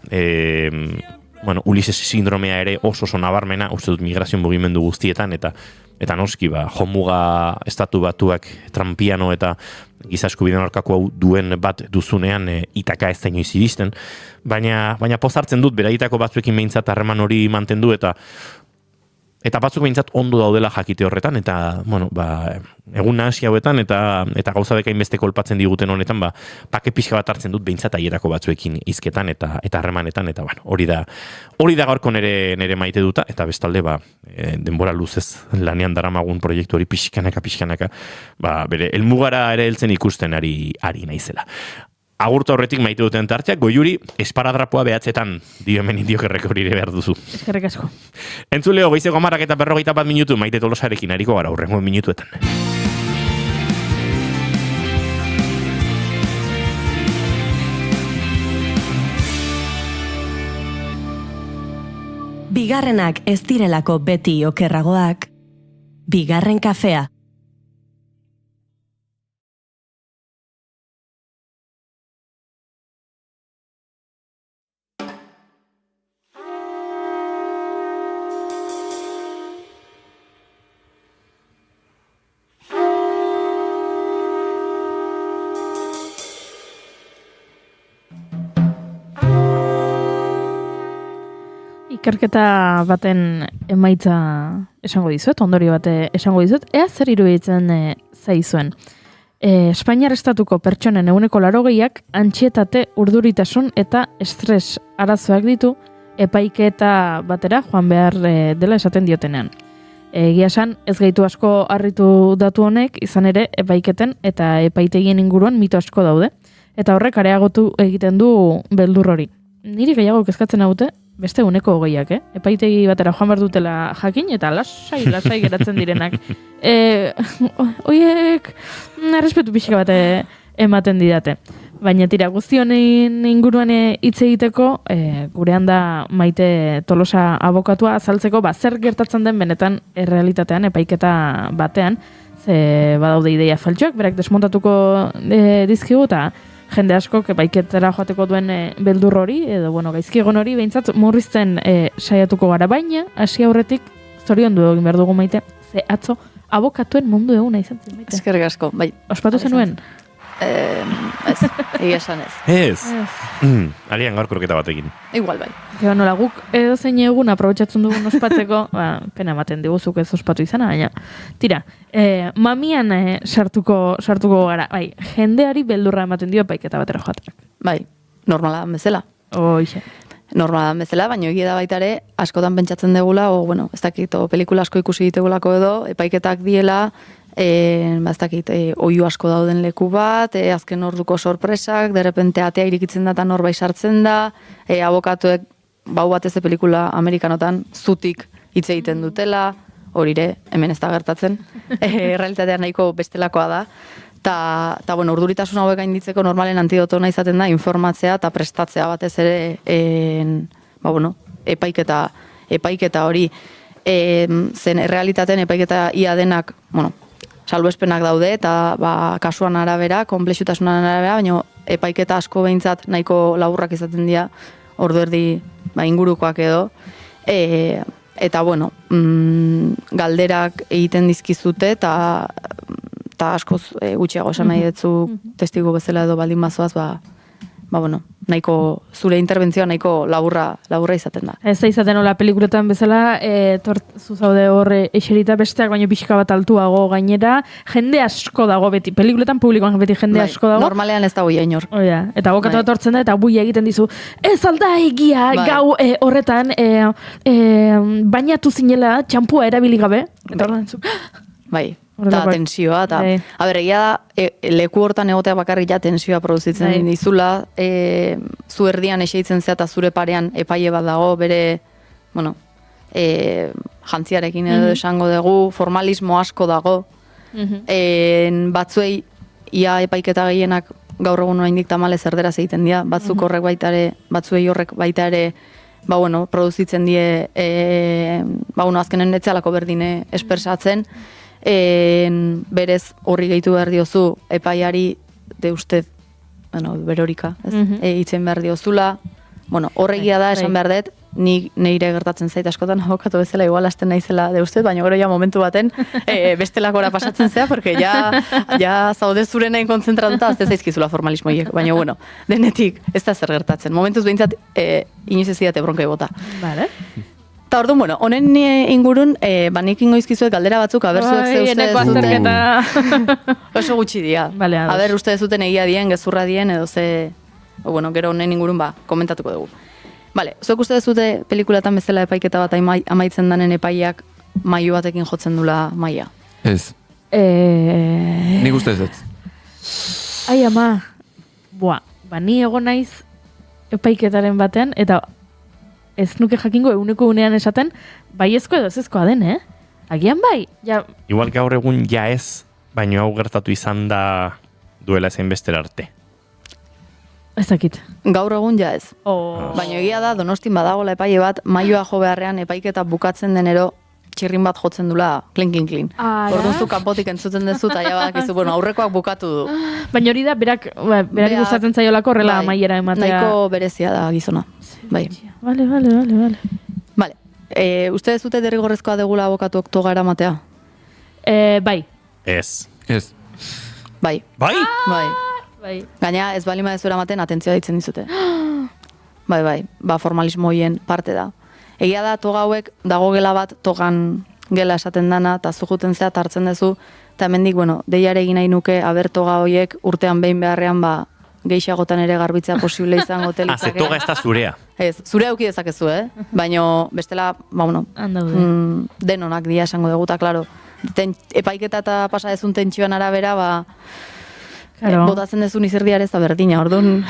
Speaker 1: Ulises sindromea ere oso nabarmena, uste dut migrazio mugimendu guztietan eta noski jomuga estatu batuak trampiano eta giza eskubideen aurkako hau duen bat duzunean itaka ez da inoiz iristen, baina pozartzen dut beraietako batzuekin behintzat harreman hori mantendu eta batzuk behintzat ondo daudela jakite horretan eta egun nahasi hauetan eta gauza bekain beste kolpatzen diguten honetan pake pixka bat hartzen dut behintzat aierako batzuekin hizketan eta harremanetan eta hori da gaurko nere maite duta eta bestalde denbora luzez lanean daramagun proiektu hori pixkanaka bere helmugara ere heltzen ikusten ari naizela. Agurtu horretik maite duten tarteak, Goiuri, esparadrapoa behatzetan dio hemen indiok errekorire behar duzu.
Speaker 2: Eskerrik asko.
Speaker 1: Entzuleo, goizeko 10 eta 51 minutu, Maite Tolosarekin hariko gara hurrengo minutuetan.
Speaker 9: Bigarrenak ez direlako beti okerragoak, bigarren kafea.
Speaker 2: Ikerketa baten emaitza esango dizuet, ondorio bate esango dizuet, ea zer iruditzen zaizuen. Espainiar estatuko pertsonen 80%ak antsietate, urduritasun eta estres arazoak ditu epaiketa batera joan behar dela esaten diotenean. Egia esan, ez gaitu asko harritu datu honek, izan ere epaiketen eta epaitegien inguruan mito asko daude. Eta horrek areagotu egiten du beldur hori. Niri gehiago kezkatzen haute, beste 20%ak, epaitegi batera joan behar dutela jakin, eta lasai geratzen direnak. Oiek, errespetu pixka bat ematen didate. Baina tira, guzti honen inguruan hitz egiteko, gurean da Maite Tolosa abokatua azaltzeko, zer gertatzen den benetan errealitatean, epaiketa batean, ze badaude ideia faltsuak, berak desmontatuko dizkigu, eta jende askok epaiketara joateko duen beldur hori, edo gaizkiegon hori, behintzat murrizten saiatuko gara, baina hasi aurretik zorion du egin behar dugu Maite, ze atzo abokatuen mundu eguna izan zen, Maite.
Speaker 8: Eskerrik asko, bai.
Speaker 2: Ospatu zenuen?
Speaker 8: Ez, egia esan ez.
Speaker 1: Ez. Arian gaur kroketa batekin.
Speaker 8: Igual bai.
Speaker 2: Gero nola guk edo zein egun aprobetxatzen dugun ospatzeko, pena ematen diguzuk ez ospatu izana, baina tira, mamian sartuko gara, bai, jendeari beldurra ematen dio epaiketa batera joateak.
Speaker 8: Bai, normala dan bezala.
Speaker 2: Oixe.
Speaker 8: Normala dan bezala, baina egia da baita ere, askotan pentsatzen degula, ez dakit, pelikula asko ikusi ditugulako edo, epaiketak diela, ez dakit, oiu asko dauden leku bat, azken orduko sorpresak, derrepente atea irikitzen da eta norbait sartzen da, abokatuek, bau batez pelikula amerikanotan, zutik hitz egiten dutela, horire, hemen ez da gertatzen, realitatea nahiko bestelakoa da, eta urduritasun hauek gainditzeko normalen antidotona izaten da informatzea eta prestatzea batez ere epaiketa hori zen realitateen epaiketa ia denak, salbuespenak daude eta kasuan arabera, konplexutasunan arabera, baina epaiketa asko behintzat nahiko laburrak izaten dira ordu erdi ingurukoak edo eta galderak egiten dizkizute eta askoz gutxiago esan nahi detzu testigo bezala edo baldin bazoaz, nahiko zure interbentzioa nahiko laburra izaten da.
Speaker 2: Ez da izaten hola pelikuletan bezala, zuzaude hor eserita besteak baino pixka bat altuago gainera, jende asko dago beti, pelikuletan publikoan beti jende asko dago.
Speaker 8: Normalean ez dago inor.
Speaker 2: Oia, eta abokatu bat hortzen da, eta buia egiten dizu, ez alda egia gau horretan bainatu zinela txampua erabili gabe. Eta horren zu.
Speaker 8: Bai. Eta tensioa, eta egia da, leku hortan egotea bakarrik ja tensioa produzitzen dizula, zu erdian eseitzen zea eta zure parean epaile bat dago, bere, jantziarekin edo esango dugu, formalismo asko dago, batzuei, ia epaiketa gehienak gaur egun oraindik tamalez erderaz egiten dira, batzuk horrek baita ere, batzuei horrek baita ere, produzitzen die, azkenen netzealako berdine espersatzen, berez horri gehitu behar diozu epaiari de usted, berorika, hitzen behar diozula, horregia da, esan behar dut, nire gertatzen zait askotan abokatu bezala igual hasten naizela de usted, baina gero ja momentu baten bestelakora pasatzen zea, porque ja zaude zurenein kontzentratuta azte zaizkizula formalismoiek, baina denetik ez da zer gertatzen. Momentuz behintzat inoiz ez zidate bronkai bota.
Speaker 2: Vale.
Speaker 8: Eta orduan, honen ingurun, nik ingo izkizuet galdera batzuk, zuek ze uste zuten. Oso gutxi dira. Uste zuten egia dien, gezurra dien, edo ze, gero honen ingurun komentatuko dugu. Zuek uste zute pelikulatan bezala epaiketa bat amaitzen danen epaiak mailu batekin jotzen dula maia?
Speaker 3: Ez. Nik uste ez.
Speaker 2: Ai ama, ni egon naiz epaiketaren batean, eta ez nuke jakingo eguneko unean esaten, baiezko edo ezezkoa den, Agian bai?
Speaker 1: Igual gaur egun ja ez, baina hau gertatu izan da duela ezen bestera arte.
Speaker 2: Ez dakit.
Speaker 8: Gaur egun ja ez. Baina egia da, Donostin badagoela epaile bat, maioa jo beharrean epaiketa bukatzen denero txirrin bat jotzen dula, klin. Orduan zu kanpotik entzuten dezu, eta ja badakizu, aurrekoak bukatu du.
Speaker 2: Baina hori da, berak gustatzen zaiolako horrela amaiera ematea.
Speaker 8: Nahiko berezia da gizona. Bai.
Speaker 2: Vale.
Speaker 8: Uste ez dute derrigorrezkoa degula abokatuok toga eramatea?
Speaker 2: Bai.
Speaker 1: Ez.
Speaker 8: Bai.
Speaker 2: Bai.
Speaker 8: Gaina ez balima ez eramaten atentzioa ditzen dizute. Bai, formalismo hien parte da. Egia da toga hauek dago gela bat togan gela esaten dana, eta zu juten zea hartzen duzu, eta hemendik, bueno, deiare egin nahi nuke, aber toga hoiek urtean behin beharrean, gehiagotan ere garbitzea posible izango
Speaker 1: Ze toga ez da zurea.
Speaker 8: Ez, zure auki dezakezu, Baina bestela, denonak dia esango dugu, eta klaro, epaiketa eta pasa dezun tentsioan arabera,
Speaker 2: Claro.
Speaker 8: Botatzen dezun izerdiare ez da berdina, orduan.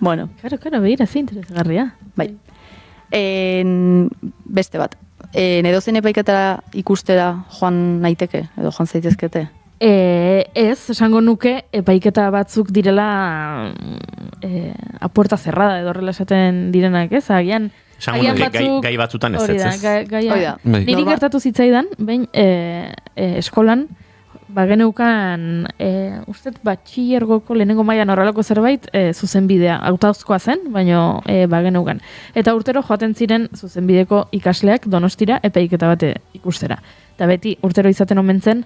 Speaker 8: Bueno.
Speaker 2: Claro, behira, ze interesgarria.
Speaker 8: Bai. Beste bat. Edozein epaiketara ikustera joan naiteke, edo joan zaitezkete?
Speaker 2: Ez, esango nuke, epaiketa batzuk direla a puerta cerrada, edo horrela esaten direnak, ez? Agian
Speaker 1: gai batzutan ez ez.
Speaker 2: Niri gertatu zitzaidan, behin eskolan, geneukan, ustez batxillergoko lehenengo mailan horrelako zerbait, zuzenbidea, hautauzkoa zen, baino geneukan. Eta urtero joaten ziren zuzenbideko ikasleak Donostira epaiketa bate ikustera. Eta beti urtero izaten omen zen,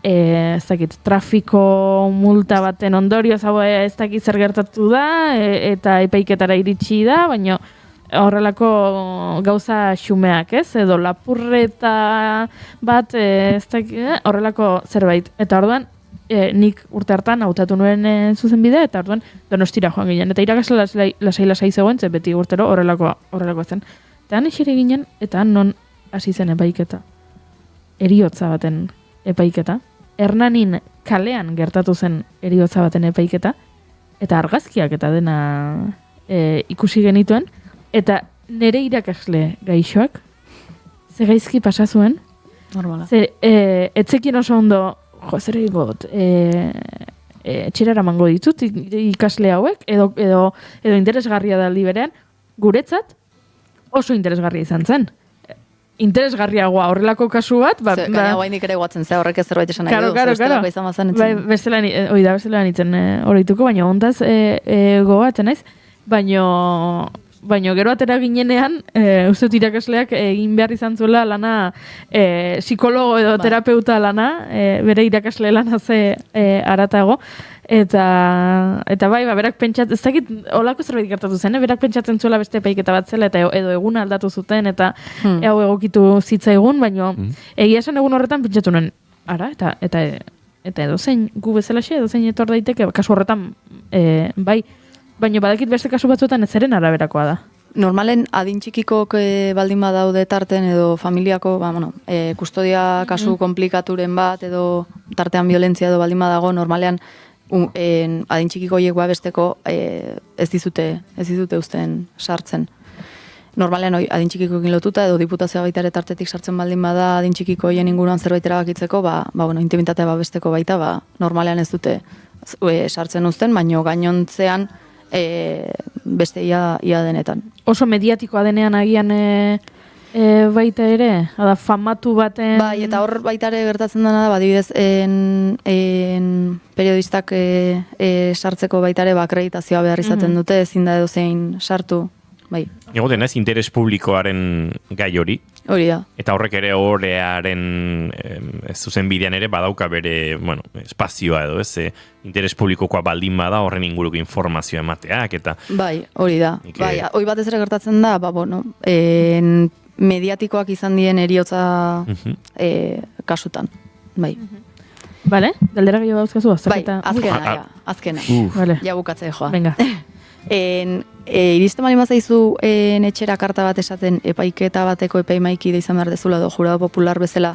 Speaker 2: ez dakit, trafiko multa baten ondorioz, ez dakit zer gertatu da, eta epaiketara iritsi da, baino horrelako gauza xumeak, ez? Edo lapurreta bat, ez dakit, horrelako zerbait. Eta orduan, nik urte hartan hautatu nuen zuzenbidea, eta orduan Donostira joan ginen. Eta irakasle lasai zegoen, ze beti urtero horrelako zen. Eta han esire ginen, eta non hasi zen epaiketa. Eriotza baten epaiketa. Hernanin kalean gertatu zen eriotza baten epaiketa. Eta argazkiak eta dena ikusi genituen. Eta nire irakasle gaixoak, ze gaizki pasa zuen.
Speaker 8: Normala.
Speaker 2: Ze etzekin oso ondo, zer egingo dut, etxera eramango ditut ikasle hauek, edo interesgarria da aldi berean, guretzat oso interesgarria izan zen. Interesgarriagoa horrelako kasu bat.
Speaker 8: Gaina guainik ere guatzen zea horrek zerbait esan nahi du. Bestelako izan bazan etzen.
Speaker 2: Bestela nitzen horituko, baina ondaz gogatzen naiz. Baina gero atera ginenean, uste dut irakasleak egin behar izan zuela lana, psikologo edo terapeuta lana, bere irakasle lana ze aratago. Eta bai, berak pentsatzen, ez dakit, olako zerbait gertatu zen, berak pentsatzen zuela beste epaiketa bat zela, eta edo egun aldatu zuten, eta hau egokitu zitzaigun, baina egia esan egun horretan pentsatu nuen, eta edozein gu bezalaxe, edozein etor daiteke, kasu horretan, bai, baina badakit beste kasu batzuetan ez zeren araberakoa da.
Speaker 8: Normalen adin txikikok baldin badaude tarten edo familiako, kustodia kasu komplikaturen bat edo tartean violentzia edo baldin badago, normalean adin txikiko hiek besteko ez dizute uzten sartzen. Normalean adin txikikoekin lotuta edo diputazioa baita ere tartetik sartzen baldin bada adin txikiko hien inguruan zerbait erabakitzeko, intimitatea babesteko baita, normalean ez dute sartzen uzten, baino gainontzean beste ia denetan.
Speaker 2: Oso mediatikoa denean agian baita ere, famatu baten...
Speaker 8: Bai, eta hor baita ere gertatzen dena da, adibidez, periodistak sartzeko baita ere akreditazioa behar izaten dute, ezin da edozein sartu. Bai.
Speaker 1: Egoten ez, interes publikoaren gai hori.
Speaker 8: Hori da.
Speaker 1: Eta horrek ere horrearen zuzenbidean ere badauka bere, espazioa edo, ez? Interes publikokoa baldin bada horren inguruko informazioa emateak, eta...
Speaker 8: Bai, hori da. Bai, hori batez ere gertatzen da, mediatikoak izan dien eriotza kasutan. Bai.
Speaker 2: Bale, galdera gehiago dauzkazu,
Speaker 8: azterketa... Bai, azkena. Ja bukatzea joa.
Speaker 2: Venga.
Speaker 8: Iristen bali mazaizu etxera karta bat esaten epaiketa bateko epaimaikide izan behar dezula edo jurado popular bezala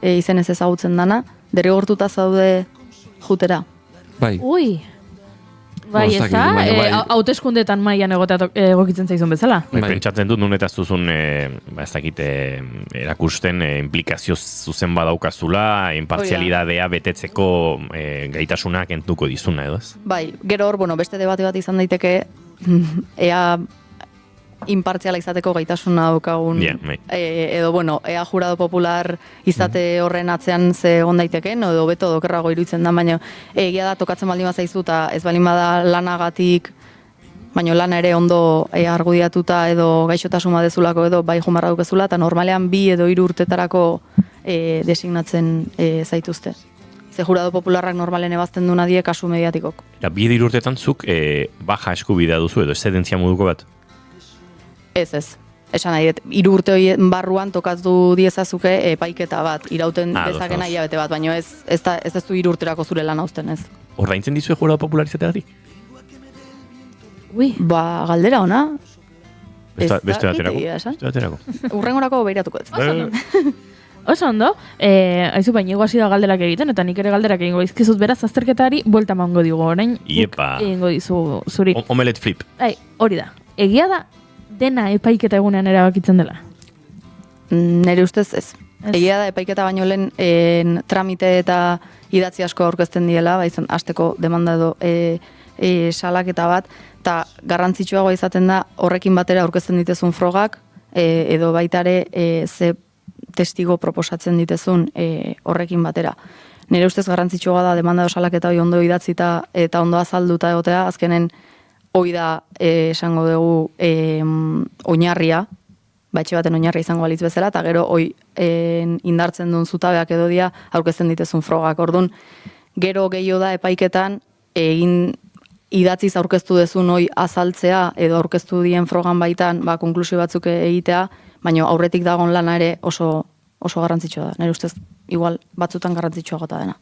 Speaker 8: izen ez ezagutzen dana, derrigortuta zaude jutera.
Speaker 3: Bai.
Speaker 2: Ui. Bai, ez da, hauteskundetan mailan egokitzen zaizun bezala.
Speaker 1: Pentsatzen dut, nun eta zuzun, ez dakite, erakusten implikazio zuzen badaukazula, impartzialidadea betetzeko gaitasunak entuko dizuna, edo ez?
Speaker 8: Bai, gero hor, beste debate bat izan daiteke, ea impartziala izateko gaitasuna daukagun, edo, ea jurado popular izate horren atzean ze egon daiteken, edo beto dokerrago iruditzen da, baina egia da tokatzen baldin bazaizu eta ez baldin bada lanagatik, baina lana ere ondo argudiatuta edo gaixotasuna dezulako edo bai jumarra dukezula, eta normalean 2 edo 3 urtetarako designatzen zaituzte. Ze jurado popularrak normalen ebazten duna die kasu mediatikok.
Speaker 1: Eta 2 edo 3 urtetan zuk baja eskubidea duzu edo excedentzia moduko bat?
Speaker 8: Ez. Esan nahi, 3 urte horien barruan tokatu diezazuke epaiketa bat, irauten dezakena hilabete bat, baina ez du 3 urterako zure lan hausten, ez.
Speaker 1: Ordaintzen dizue jurado popularizateagatik?
Speaker 8: Ui. Ba, galdera ona.
Speaker 1: Beste baterako.
Speaker 8: Urrengorako behiratuko ez.
Speaker 2: Oso ondo, haizu baina hasi da galderak egiten, eta nik ere galderak egingo izkizut beraz azterketari buelta emango digu, orain egingo dizu zuri.
Speaker 1: Omelet flip.
Speaker 2: Hori da, egia da dena epaiketa egunean erabakitzen dela?
Speaker 8: Nere ustez ez. Egia da epaiketa baino lehen tramite eta idatzi asko aurkezten diela, baizan hasteko demanda edo salaketa bat, eta garrantzitsuagoa izaten da horrekin batera aurkezten ditezun frogak, edo baitare ze testigo proposatzen ditezun horrekin batera. Nire ustez garrantzitsua da demanda edo salaketa hori ondo idatzita eta ondo azalduta egotea, azkenen hoi da esango dugu oinarria, etxe baten oinarria izango balitz bezala, eta gero hoi indartzen duen zutabeak edo dia aurkezten ditezun frogak. Orduan, gero gehiago da epaiketan egin idatziz aurkeztu dezun hoi azaltzea edo aurkeztu dien frogan baitan konklusio batzuk egitea, baina aurretik dagon lana ere oso garrantzitsua da. Nire ustez, igual batzutan garrantzitsua gota dena.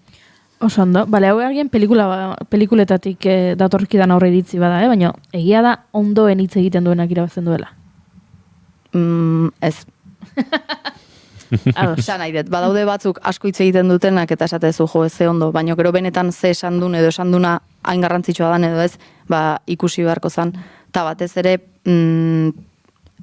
Speaker 2: Oso ondo. Bale, hau egin pelikuletatik datorkidan aurre iritzi bada, baina egia da ondoen hitz egiten duenak irabazten duela.
Speaker 8: Ez. Esan nahi dut, badaude batzuk asko hitz egiten dutenak eta esatezu jo ez ze ondo, baina gero benetan ze esan duen edo esan duna hain garrantzitsua dan edo ez, ikusi beharko zan. Ta batez ere,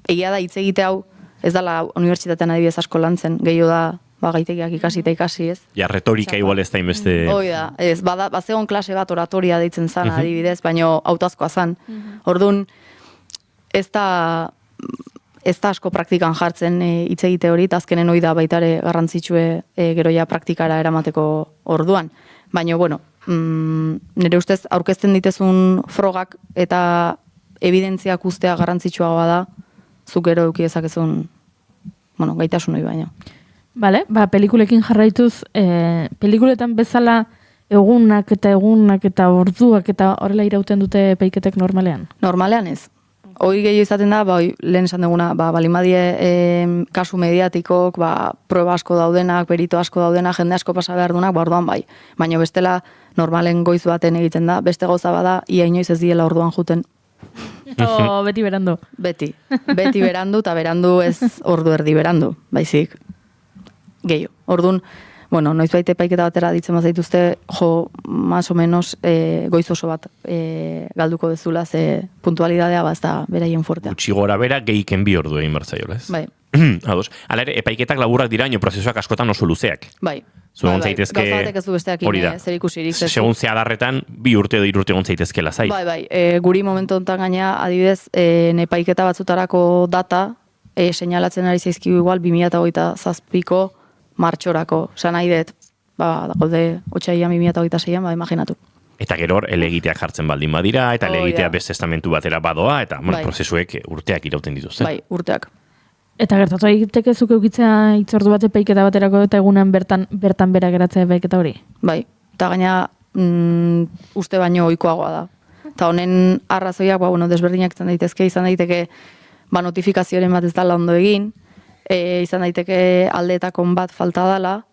Speaker 8: egia da hitz egite hau, ez dala unibertsitatean adibidez asko lantzen, gehiago da gaitegiak ikasi eta ikasi, ez?
Speaker 1: Ja, retorika igual ez da inbeste...
Speaker 8: Hoi da, ez, bazegon klase bat oratoria deitzen zan adibidez, baina autoazkoa zan. Orduan, ez da asko praktikan jartzen hitz egite hori, eta azkenen hoi da baitare garrantzitsue geroia praktikara eramateko orduan. Baina, bueno, nire ustez aurkezten ditezun frogak eta evidentziak ustea garrantzitsuagoa da, zuk gero eduki ezakezun, gaitasun hori baina.
Speaker 2: Bale, pelikulekin jarraituz, pelikuletan bezala egunak eta orduak eta horrela irauten dute epaiketek normalean?
Speaker 8: Normalean ez. Hoi gehiago izaten da, lehen esan duguna, balimadie kasu mediatikok, proba asko daudenak, perito asko daudenak, jende asko pasa behar dunak, orduan bai. Baina bestela normalen goiz baten egiten da, beste gauza bada, ia inoiz ez diela orduan juten.
Speaker 2: Beti berandu.
Speaker 8: Beti berandu, eta berandu ez ordu erdi berandu, baizik. Gehiago. Orduan, noiz baita epaiketa batera ditzen bazaituzte, más o menos goiz oso bat galduko dezula, ze puntualidadea ez da beraien fuertea.
Speaker 1: Gutxi gora bera, gehiken 2 ordu egin bertzaiola, ez?
Speaker 8: Bai.
Speaker 1: Ados. Hala ere, epaiketak laburrak dira, prozesuak askotan oso luzeak.
Speaker 8: Bai.
Speaker 1: Zuegon zaitezke...
Speaker 8: Gauza batek ez du besteakin zer ikusirik.
Speaker 1: Segun zehadarretan, 2 urte edo 3 urte egon zaitezkela zait.
Speaker 8: Bai. Guri momentu honetan gaina, adibidez, epaiketa batzutarako data, seinalatzen ari zaizkigu igual 2027ko martxorako. Osan nahi dut, dagode 8an 2026an, imaginatu. Eta
Speaker 1: gero elegiteak jartzen baldin badira, eta elegitea beste estamentu batera badoa, eta prozesuek urteak irauten dituzte.
Speaker 8: Bai, urteak.
Speaker 2: Eta gertatu egiteke zuk eukitzea hitzordu bat epaiketa baterako eta egunean bertan bera geratzea epaiketa hori?
Speaker 8: Bai, eta gaina uste baino ohikoagoa da. Eta honen arrazoiak, desberdinak izan daiteke notifikazioaren bat ez dala ondo egin, izan daiteke aldeetakon bat falta dala,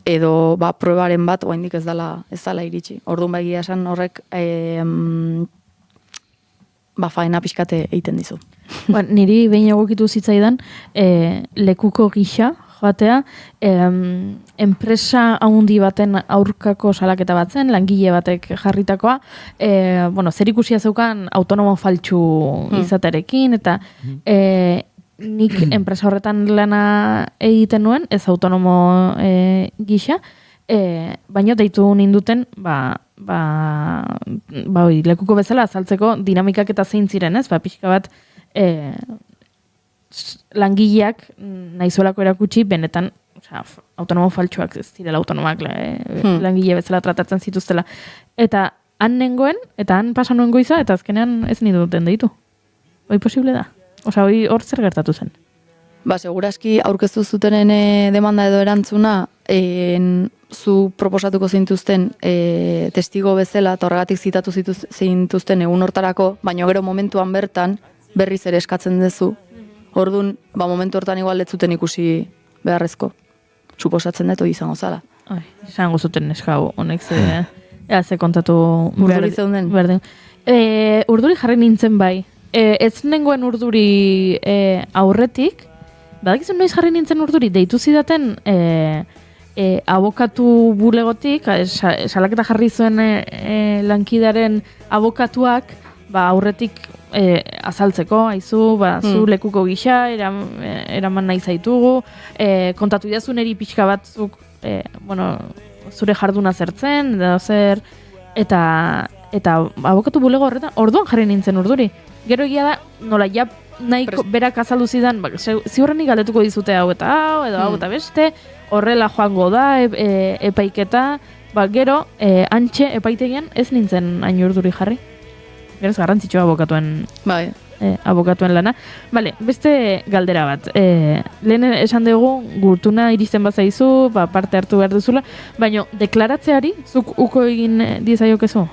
Speaker 8: edo probaren bat oraindik ez dala iritsi. Orduan egia esan horrek faena pixkate egiten dizu.
Speaker 2: Niri behin egokitu zitzaidan lekuko gisa joatea, enpresa haundi baten aurkako salaketa batzen, langile batek jarritakoa, zer ikusia zeukan autonomo faltsu izaterekin, eta nik enpresa horretan lana egiten nuen, ez autonomo gisa, baina deitu ninduten, lekuko bezala azaltzeko dinamikak eta zein ziren, ez? Pixka bat langileak nahizuelako erakutsi, benetan autonomo faltsuak ez direla autonomak langile bezala tratatzen zituztela. Eta han nengoen, eta han pasan nuen goiza, eta azkenean ez ninduten deitu. Hoi posible da? Hor zer gertatu zen?
Speaker 8: Segurazki aurkeztu zutenen demanda edo erantzuna, zu proposatuko zintuzten testigo bezala, eta horregatik zitatu zintuzten egun hortarako, baina gero momentuan bertan, berriz ere eskatzen duzu. Orduan, momentu hortan igual ez zuten ikusi beharrezko. Suposatzen dut hori izango zala.
Speaker 2: Izango zuten neskau, honek ze kontatu
Speaker 8: Urduri zeunden?
Speaker 2: berdin. Urduri jarri nintzen bai. Ez nengoen urduri aurretik, badakizun noiz jarri nintzen urduri, deitu zidaten abokatu bulegotik, salaketa jarri zuen lankidaren abokatuak, aurretik azaltzeko, haizu, zu lekuko gisa, eraman nahi zaitugu, kontatu idazu neri pixka batzuk, zure jarduna zertzen, edo zer, eta abokatu bulego horretan, orduan jarri nintzen urduri. Gero egia da, nola, ja nahi berak azaldu zidan, ziurrenik galdetuko dizute hau eta hau, edo hau eta beste, horrela joango da, epaiketa, gero, antxe epaitegian ez nintzen hain urduri jarri. Gero ez garrantzitsua abokatuen lana. Bale, beste galdera bat. Lehen esan dugu, gurtuna iristen bazaizu, parte hartu behar duzula, baina deklaratzeari, zuk uko egin diezaiokezu?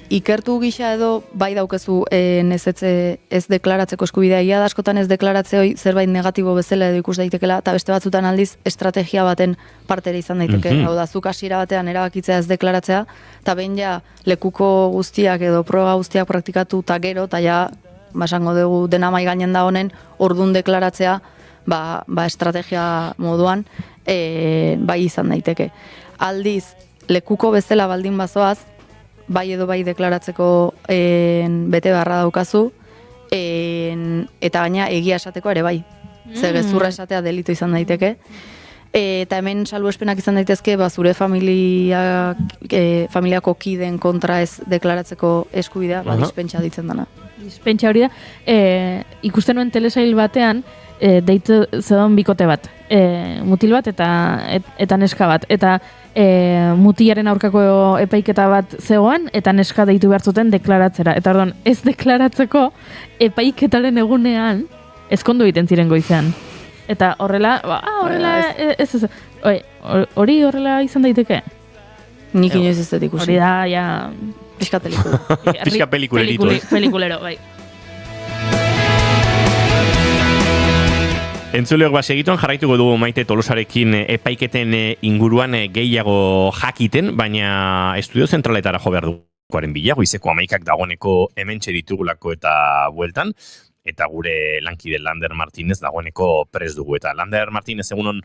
Speaker 8: Ikertu gisa edo bai daukezu ez deklaratzeko eskubidea. Ia da askotan ez deklaratze hori zerbait negatibo bezala edo ikus daitekela, eta beste batzutan aldiz estrategia baten partera izan daiteke. Hau da, zuk hasiera batean erabakitzea ez deklaratzea, eta behin ja lekuko guztiak edo proba guztiak praktikatu eta gero, eta ja, esango dugu dena mai gainen da honen, ordun deklaratzea, estrategia moduan, bai izan daiteke. Aldiz, lekuko bezala baldin bazoaz, bai edo bai deklaratzeko bete beharra daukazu, eta gaina egia esateko ere bai. Ze gezurra esatea delitu izan daiteke. Eta hemen salbuespenak izan daitezke, zure familiako kideen kontra ez deklaratzeko eskubidea, dispentsa ditzen dana.
Speaker 2: Dispentsa hori da, ikusten nuen telesail batean, deitu zedon bikote bat, mutil bat eta neska bat. Eta mutilaren aurkako epaiketa bat zegoen, eta neska deitu behar zuten deklaratzera. Eta orduan, ez deklaratzeko epaiketaren egunean, ezkondu egiten ziren goizean. Eta horrela, hori horrela izan daiteke?
Speaker 8: Nik inoiz ez dut ikusi.
Speaker 2: Hori da, ja...
Speaker 8: Pixka pelikula.
Speaker 1: Pixka pelikulerito.
Speaker 2: Pelikulero, bai.
Speaker 1: Entzuleok segituan jarraituko dugu Maite Tolosarekin epaiketen inguruan gehiago jakiten, baina estudio zentraletara jo behar duguaren bila, goizeko 11ak dagoeneko hementxe ditugulako eta bueltan, eta gure lankide Lander Martínez dagoeneko prest dugu. Eta Lander Martínez, egunon?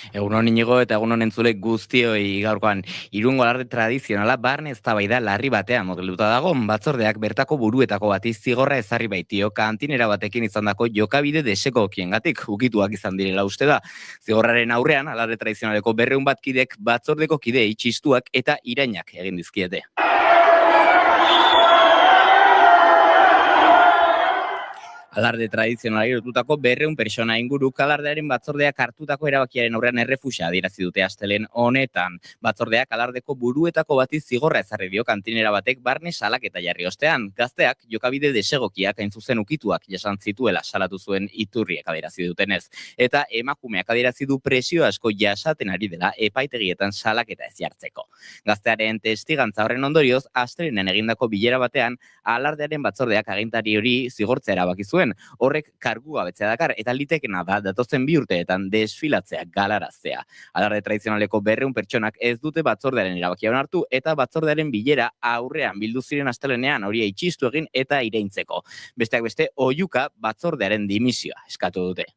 Speaker 10: Egunon Inigo eta egunon entzule guztioi gaurkoan. Irungo alarde tradizionala barne eztabaida larri batean modelduta dago. Batzordeak bertako buruetako bati zigorra ezarri baitio kantinera batekin izandako jokabide desegokiengatik ukituak izan direla uste da. Zigorraren aurrean alarde tradizionaleko 200 bat kidek batzordeko kidei txistuak eta irainak egin dizkiete. Alarde tradizionalari lotutako 200 pertsona inguruk alardearen batzordeak hartutako erabakiaren aurrean errefusa adierazi dute astelen honetan. Batzordeak alardeko buruetako bati zigorra ezarri dio kantinera batek barne salaketa jarri ostean. Gazteak jokabide desegokiak hain zuzen ukituak jasan zituela salatu zuen iturriek adierazi dutenez. Eta emakumeak adierazi du presio asko jasaten ari dela epaitegietan salaketa ez jartzeko. Gaztearen testigantza horren ondorioz, astelenen egindako bilera batean alardearen batzordeak agintari hori zigortzea erabaki zuen. Horrek kargua betzea dakar eta litekena da datozen 2 urteetan desfilatzea galaraztea. Alarde tradizionaleko 200 pertsonak ez dute batzordearen erabakia onartu eta batzordearen bilera aurrean bildu ziren astelenean hori itxistu egin eta iraintzeko. Besteak beste, oihuka batzordearen dimisioa eskatu dute.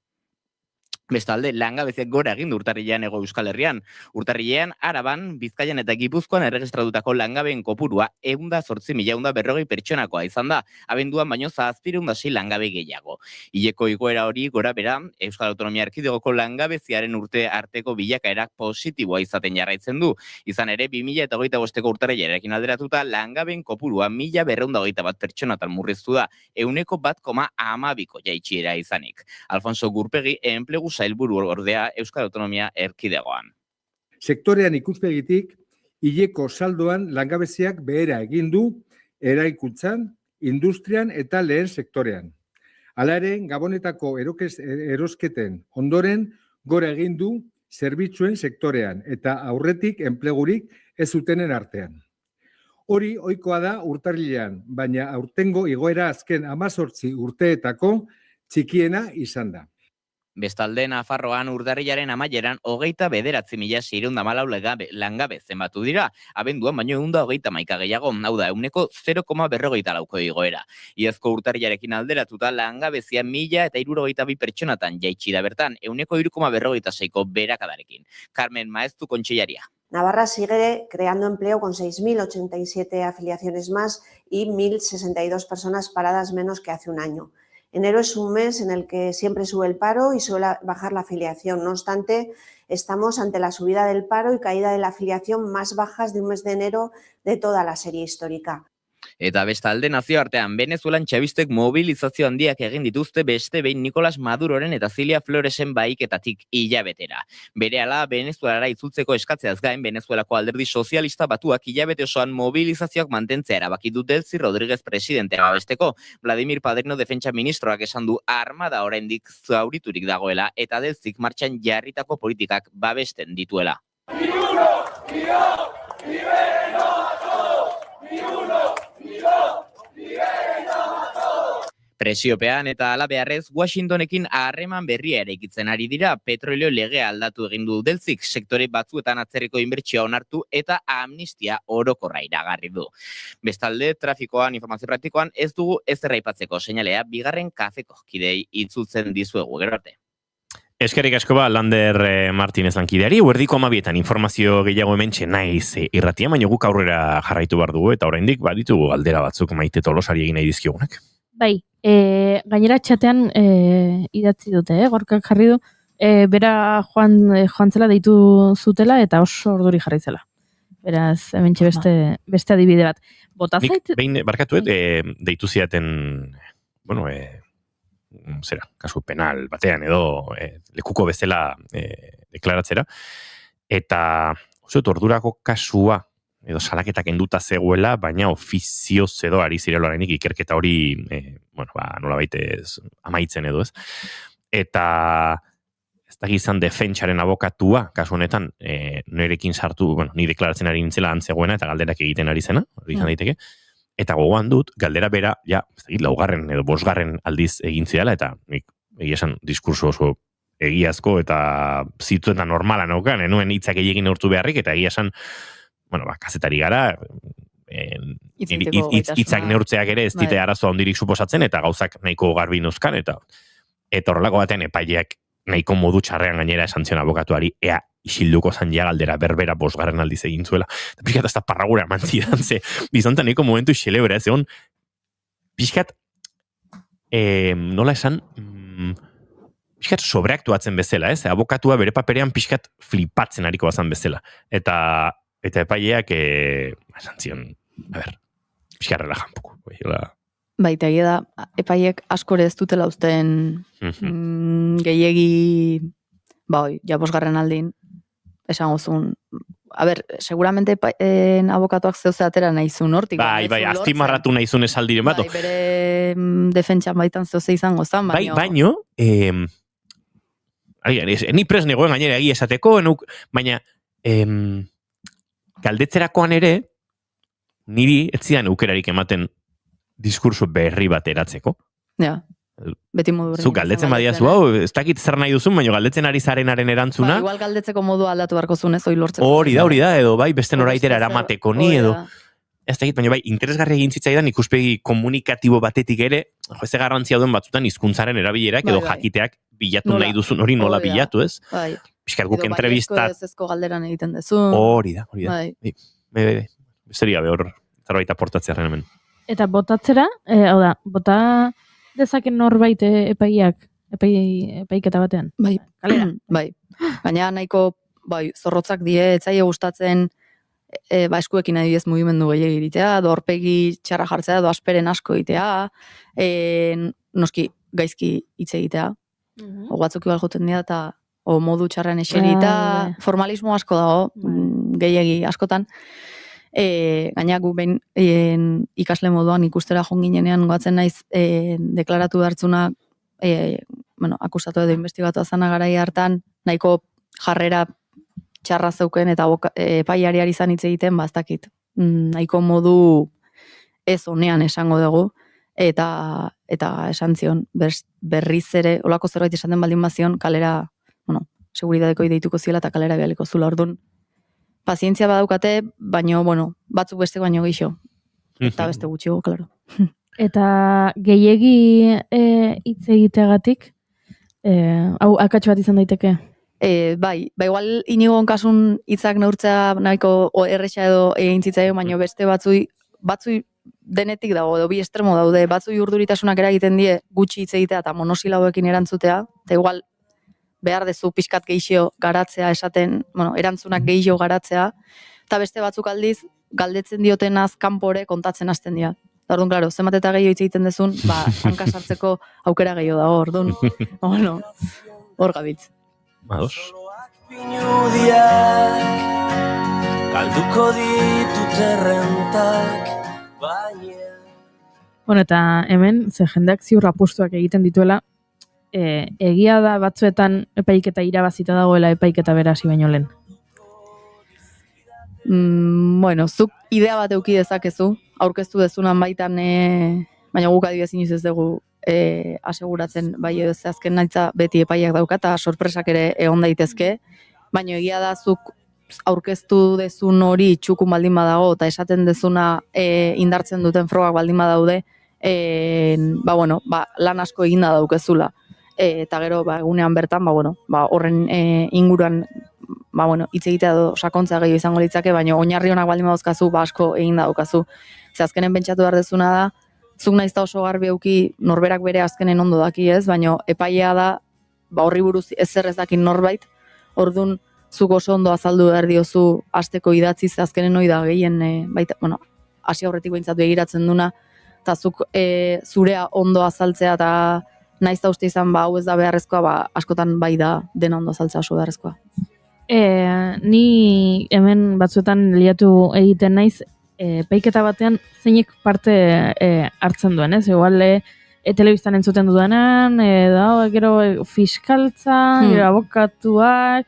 Speaker 10: Bestalde, langabeziak gora egin du urtarrilean Hego Euskal Herrian. Urtarrilean, Araban, Bizkaian eta Gipuzkoan erregistratutako langabeen kopurua 108.140 pertsonakoa izan da. Abenduan baino 706 langabe gehiago. Hileko igoera hori gora bera, Euskal Autonomia Erkidegoko langabeziaren urte arteko bilakaerak positiboa izaten jarraitzen du. Izan ere, 2025ko urtarrilearekin alderatuta langabeen kopurua 1.221 pertsonatan murriztu da, 1,1,12ko jaitsiera izanik. Alfonso Gurpegi, enplegu sailburu ordea Euskal Autonomia Erkidegoan.
Speaker 11: Sektorean ikuspegitik, hileko saldoan langabeziak behera egin du eraikuntzan, industrian eta lehen sektorean. Hala ere, Gabonetako erosketen ondoren gora egin du zerbitzuen sektorean eta aurretik enplegurik ez zutenen artean. Hori ohikoa da urtarrilean, baina aurtengo igoera azken 18 urteetako txikiena izan da.
Speaker 10: Bestalde, Nafarroan urtarrilaren amaieran 29.614 langabe zenbatu dira, abenduan baino 131 gehiago, hau da, 0,44ko igoera. Iazko urtarrilarekin alderatuta langabezia 1.062 pertsonatan jaitsi da bertan, 3,46ko berakadarekin. Carmen Maeztu kontseilaria.
Speaker 12: Navarra sigue creando empleo con 6.087 afiliaciones más y 1.062 personas paradas menos que hace un año. Enero es un mes en el que siempre sube el paro y suele bajar la afiliación. No obstante, estamos ante la subida del paro y caída de la afiliación más bajas de un mes de enero de toda la serie histórica.
Speaker 10: Eta bestalde nazioartean Venezuelan txabistek mobilizazio handiak egin dituzte beste behin Nicolas Maduroren eta Cilia Floresen bahiketatik hilabetera. Berehala Venezuelara itzultzeko eskatzeaz gain Venezuelako alderdi sozialista batuak hilabete osoan mobilizazioak mantentzea erabaki du Delcy Rodríguez presidentea babesteko. Vladimir Padrino defentsa ministroak esan du armada oraindik zauriturik dagoela eta Delcyk martxan jarritako politikak babesten dituela. Presiopean eta halabeharrez Washingtonekin harreman berria eraikitzen ari dira. Petrolio legea aldatu egin du Delcyk, sektore batzuetan atzerriko inbertsioa onartu eta amnistia orokorra iragarri du. Bestalde, trafikoan, informazio praktikoan ez dugu ezer aipatzeko seinalea bigarren kafeko kidei itzultzen dizuegu gero arte.
Speaker 1: Eskerrik asko ba, Lander Martinez lankideari, huerdiko 12etan informazio gehiago hementxe naiz irratia, baina guk aurrera jarraitu behar dugu, eta oraindik baditugu galdera batzuk Maite Tolosari egin nahi dizkigunak.
Speaker 2: Bai, gainera txatean idatzi dute, gorkak jarri du, bera joan zela deitu zutela eta oso orduri jarri zela. Beraz, hementxe beste adibide bat. Botazait?
Speaker 1: Nik behin, barkatuet, deitu ziaten, bueno, zera, kasu penal batean edo lekuko bezala deklaratzera, eta oso ordurako kasua edo salaketak enduta zegoela, baina ofizioz edo ari zireloarenik ikerketa hori, bueno, nola baitez amaitzen edo ez. Eta ez da gizan defentsaren abokatua, kasu honetan, nirekin sartu, bueno, ni deklaratzen ari nintzela antzegoena eta galderak egiten ari zena, hori izan daiteke. Eta gogoan dut, galdera bera, ja, laugarren edo bosgarren aldiz egin zidala, eta nik egia esan diskurso oso egiazko eta zituetan normala naukan, enuen hitzak egin neurtu beharrik, eta egia esan, bueno, kazetari gara, hitzak neurtzeak ere ez dite arazoa ondirik suposatzen, eta gauzak nahiko garbi nuzkan, eta horrelako batean epaileak nahiko modu txarrean gainera esan zion abokatuari, ea isilduko zan ja galdera berbera bosgarren aldiz egin zuela. Eta pixkat ez da parragura mantzidan, ze bizontan nahiko momentu xeleura, ez egon, pixkat, nola esan, pixkat sobreaktuatzen bezala, ez? Abokatua bere paperean pixkat flipatzen hariko bazan bezala. Eta epaileak, esan zion, a ber, pixkat relajan poku.
Speaker 8: Baita egia da, epaiek askore ez dutela uzten gehiegi, ja bosgarren aldin, esan gozun, a ber, seguramente abokatuak zehuze atera nahizun hortik.
Speaker 1: Bai, aztimarratu nahizun esaldiren bat.
Speaker 8: Bai, bere defentsan baitan zehuze izango zan,
Speaker 1: baino, ni pres negoen gainera egia esateko, baina galdetzerakoan ere, niri ez zidan eukerarik ematen diskurso berri bat eratzeko.
Speaker 8: Ja, beti modu berri.
Speaker 1: Zu galdetzen badiazu, ez dakit zer nahi duzun, baina galdetzen ari zarenaren erantzuna.
Speaker 8: Igual galdetzeko modu aldatu beharko zunez, hoi lortzeko.
Speaker 1: Hori da, edo bai, beste noraitera eramateko ni, edo. Ez dakit, baina bai, interesgarria egin zitzaidan ikuspegi komunikatibo batetik ere, ez garrantzia duen batzutan hizkuntzaren erabilerak, edo jakiteak bilatu nahi duzun, hori nola bilatu, ez?
Speaker 8: Bai.
Speaker 1: Piskat guk entrevistat.
Speaker 8: Edo ezko galderan egiten dezun.
Speaker 1: Hori da. Besteria behor, zerbait aportatzearen hemen.
Speaker 2: Eta botatzera, bota dezaken norbait epaiketa batean.
Speaker 8: Bai, bai. Baina nahiko zorrotzak die, etzaile gustatzen eskuekin adibidez mugimendu gehiago egitea, edo aurpegi txarra jartzea, edo asperen asko egitea, noski gaizki hitz egitea. O batzuk igual joten dira, eta modu txarrean eserita, formalismo asko dago, gehiagi askotan. Gaina gu behin ikasle moduan ikustera jonginenean goatzen naiz deklaratu hartzuna akusatu edo investigatu azana garai hartan nahiko jarrera txarra zeuken eta epaiari izan hitz egiten, ez dakit. nahiko modu ez honean esango dugu, eta esan zion, berriz ere, olako zerbait esan den baldin bazion, kalera, seguridadeko deituko ziela eta kalera bialiko zula, orduan. Pazientzia badaukate, baino, batzuk beste baino gehiago. Eta beste gutxiago, klaro.
Speaker 2: Eta gehiegi hitz egiteagatik, hau akatxo bat izan daiteke?
Speaker 8: Bai, igual inigon kasun hitzak neurtzea nahiko erresa edo egin zitzaio, baino beste batzui denetik dago, edo bi estremo daude, batzui urduritasunak eragiten die gutxi hitz egitea eta monosilauekin erantzutea, eta igual behar dezu pixkat gehiago garatzea esaten, erantzunak gehiago garatzea, eta beste batzuk aldiz, galdetzen diotenaz kanpore kontatzen hasten dira. Orduan, klaro, zenbat eta gehiago hitz egiten dezun, hanka sartzeko aukera gehiago dago, orduan, hor gabiltz.
Speaker 1: Bados.
Speaker 6: Galduko ditut errentak, baina...
Speaker 2: Bueno, eta hemen, ze jendeak ziur apustuak egiten dituela, egia da batzuetan epaiketa irabazita dagoela epaiketa berasi baino lehen.
Speaker 8: Zuk idea bat euki dezakezu, aurkeztu dezunan baitan, baina guk adibidez inoiz ez dugu aseguratzen, bai edo ze azken naitza beti epaiak dauka eta sorpresak ere egon daitezke, baina egia da zuk aurkeztu dezun hori txukun baldin badago eta esaten dezuna indartzen duten frogak baldin badaude, lan asko eginda daukezula. Eta gero, egunean bertan, horren inguruan, hitz egitea edo sakontzea gehiago izango litzake, baina oinarri honak baldin badauzkazu, asko eginda daukazu. Ze azkenen pentsatu behar dezuna da, zuk naizta oso garbi euki norberak bere azkenen ondo daki ez, baina epailea da, horri buruz ezer ez dakin norbait, orduan zuk oso ondo azaldu behar diozu hasteko idatziz azkenen hori da gehien, hasi aurretik behintzat begiratzen duna, eta zuk zurea ondo azaltzea eta naizta uste izan, hau ez da beharrezkoa, askotan bai da dena ondo azaltzea oso beharrezkoa.
Speaker 2: Ni hemen batzuetan liatu egiten naiz, peiketa batean zeinek parte hartzen duen, ez? Igual telebistan entzuten dudanan, gero fiskaltza, gero abokatuak,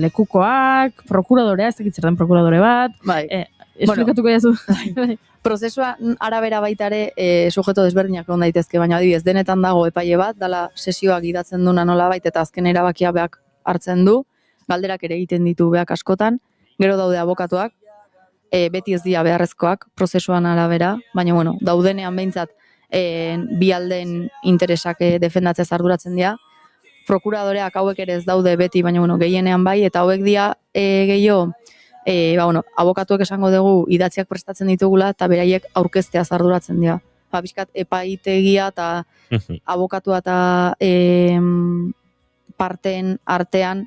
Speaker 2: lekukoak, prokuradorea, ez dakit zertan prokuradore bat, esplikatuko jazu.
Speaker 8: Prozesua arabera baitare sujeto desberdinak egon daitezke, baina adibidez denetan dago epaile bat, dala sesioak gidatzen duna nolabait eta azken erabakia beak hartzen du, galderak ere egiten ditu beak askotan, gero daude abokatuak, beti ez dira beharrezkoak prozesuan arabera, baina daudenean behintzat bi aldeen interesak defendatzez arduratzen dira, prokuradoreak hauek ere ez daude beti, baina gehienean bai, eta hauek dira gehiago, abokatuek esango dugu idatziak prestatzen ditugula eta beraiek aurkezteaz arduratzen dira. Bizkat epaitegia eta abokatua eta parteen artean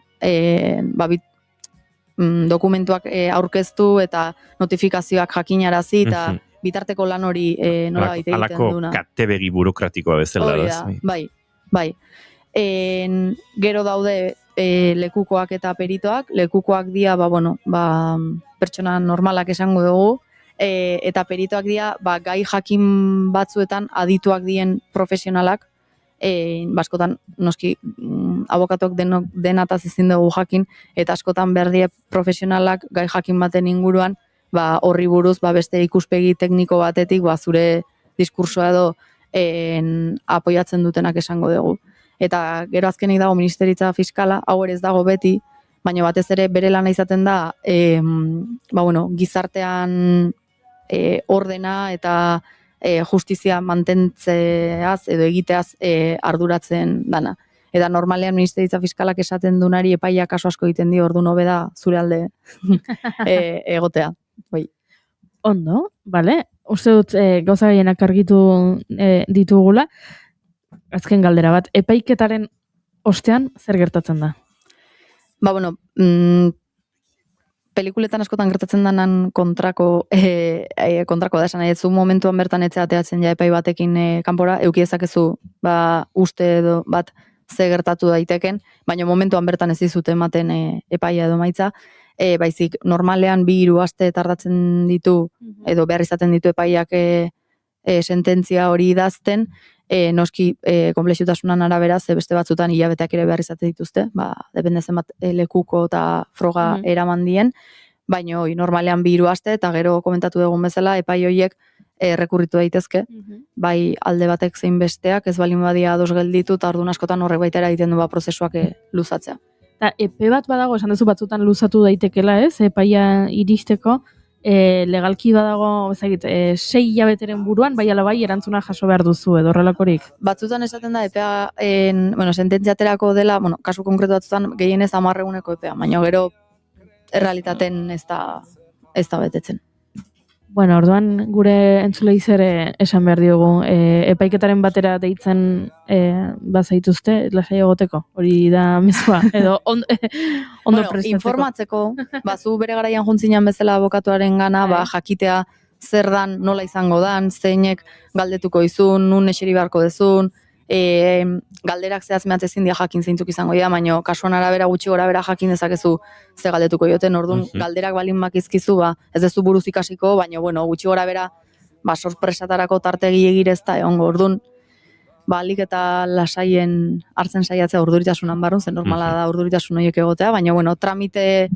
Speaker 8: dokumentuak aurkeztu eta notifikazioak jakinarazi eta bitarteko lan hori nola baita egiten duna.
Speaker 1: Alako katebegi burokratikoa bezala.
Speaker 8: Bai. Gero daude lekukoak eta peritoak, lekukoak dira pertsona normalak esango dugu, eta peritoak dira gai jakin batzuetan adituak dien profesionalak, askotan noski abokatuak denataz ezin dugu jakin, eta askotan behar die profesionalak gai jakin baten inguruan, horri buruz beste ikuspegi tekniko batetik zure diskursoa edo apoiatzen dutenak esango dugu. Eta gero azkenik dago ministeritza fiskala, hau ere ez dago beti, baina batez ere bere lana izaten da, gizartean ordena eta justizia mantentzeaz edo egiteaz arduratzen dana. Eta normalean ministeritza fiskalak esaten dunari epaia kaso asko egiten dio, orduan hobe da zure alde egotea. Bai.
Speaker 2: Ondo, bale? Uste dut gauza gehienak argitu ditugula. Azken galdera bat, epaiketaren ostean zer gertatzen da?
Speaker 8: Pelikuletan askotan gertatzen denan kontrako da esan nahi, zu momentuan bertan etzeateatzen ja epai batekin kanpora, euki ezakezu uste edo bat ze gertatu daiteken, baina momentuan bertan ez dizute ematen epaia edo maitza, baizik normalean 2-3 aste tardatzen ditu edo behar izaten ditu epaiak sententzia hori idazten, noski konplexutasunan arabera, ze beste batzutan hilabeteak ere behar izaten dituzte, depende zenbat lekuko eta froga eraman dien, baina normalean 2 aste eta gero komentatu dugun bezala epai horiek errekurritu daitezke, bai alde batek zein besteak ez balin badia ados gelditu eta orduan askotan horrek baita egiten du prozesuak luzatzea.
Speaker 2: Eta epe bat badago, esan duzu batzutan luzatu daitekela, ez? Epaia iristeko, legalki badago, ezagit, 6 hilabeteren buruan, bai ala bai erantzuna jaso behar duzu edo horrelakorik.
Speaker 8: Batzutan esaten da epea, sententziaterako dela, kasu konkretu batzutan gehienez 10 eguneko epea, baina gero errealitaten ez da betetzen.
Speaker 2: Bueno, orduan gure entzulei zer esan behar diogu, epaiketaren batera deitzen bazaituzte, lasai egoteko, hori da mezua, edo ondo prestatzeko.
Speaker 8: Informatzeko, zu bere garaian juntzinan bezala abokatuaren gana, jakitea zer dan, nola izango dan, zeinek galdetuko izun, nun eseri beharko dezun, galderak zehaz mehatz ezin dia jakin zeintzuk izango dira, baina kasuan arabera gutxi gora bera jakin dezakezu ze galdetuko dioten, orduan galderak balin bakizkizu, ez dezu buruz ikasiko, baina gutxi gora bera sorpresatarako tartegi egirez da egongo, orduan alik eta lasaien hartzen saiatzea urduritasunan barrun, zen normala da urduritasun horiek egotea, baina tramite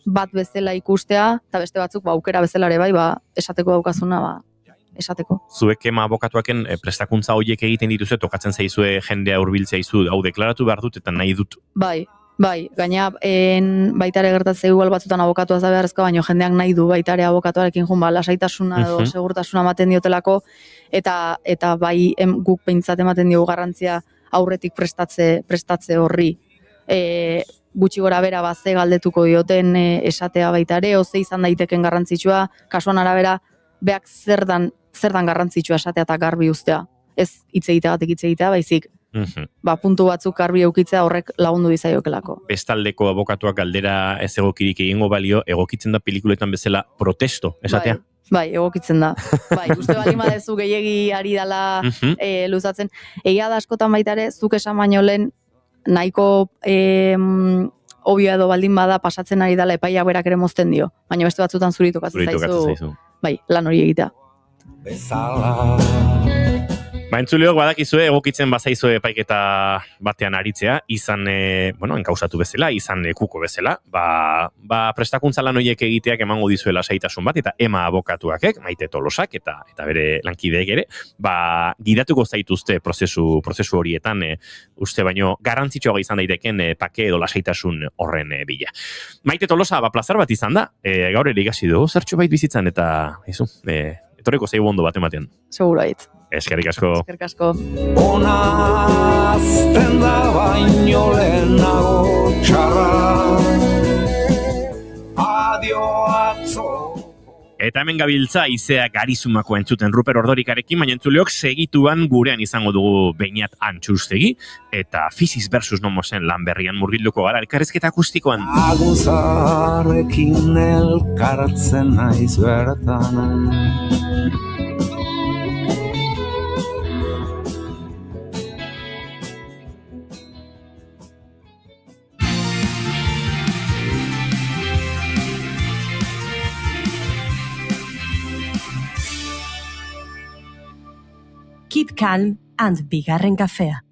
Speaker 8: bat bezala ikustea, eta beste batzuk aukera bezala ere bai, esateko daukazuna, esateko.
Speaker 1: Zuek abokatuaken prestakuntza horiek egiten dituzue, tokatzen zaizue jendea hurbiltzea izu, hau deklaratu behar dut eta nahi dut.
Speaker 8: Bai, gaina baitare gertatzea igual batzutan abokatua da beharrezko, baina jendeak nahi du baitare abokatuarekin lasaitasuna edo segurtasuna ematen diotelako, eta bai guk behintzat ematen diogu garrantzia aurretik prestatze horri. Gutxi gora bera ze galdetuko dioten esatea baitare, oze izan daiteken garrantzitsua, kasuan arabera beak zer dan garrantzitsua esatea eta garbi uztea. Ez hitz egiteagatik hitz egitea, baizik puntu batzuk garbi eukitzea horrek lagundu dizaiokelako.
Speaker 1: Bestaldeko abokatuak galdera ez egokirik egingo balio, egokitzen da pelikuletan bezala protesto, esatea?
Speaker 8: Bai, egokitzen da. Uste bali madezu gehiegi ari dela luzatzen. Egia da askotan baita ere, zuk esan baino lehen nahiko obioa edo baldin bada pasatzen ari dela epaiak berak ere mozten dio. Baina beste batzutan zuritokatzen zaizu. Bai, lan hori egitea.
Speaker 1: Entzuleok badakizue egokitzen bazaizue epaiketa batean aritzea, izan, enkausatu bezala, izan kuko bezala, prestakuntza lan horiek egiteak emango dizuela saitasun bat, eta ema abokatuakek, Maite Tolosak, eta bere lankideek ere, gidatuko zaituzte prozesu horietan, uste baino garrantzitsua izan daiteken pake edo lasaitasun horren bila. Maite Tolosa, plazar bat izan da, gaur ere ikasi dugu, zertxo bait bizitzan, eta etorreko zaigu ondo bat ematen.
Speaker 8: Segurait.
Speaker 1: Eskerrik asko.
Speaker 8: Eskerrik asko.
Speaker 6: Onazten da baino lehenago txarra. Adio atzo.
Speaker 1: Eta hemen gabiltza izea garizumako entzuten Ruper Ordorikarekin, baina entzuleok segituan gurean izango dugu Beñat Antxustegi, eta Fisis versus Nomosen lan berrian murgilduko gara elkarrizketa akustikoan.
Speaker 6: Aguzarrekin elkartzen naiz bertan.
Speaker 9: Keep calm and bigarren kafea.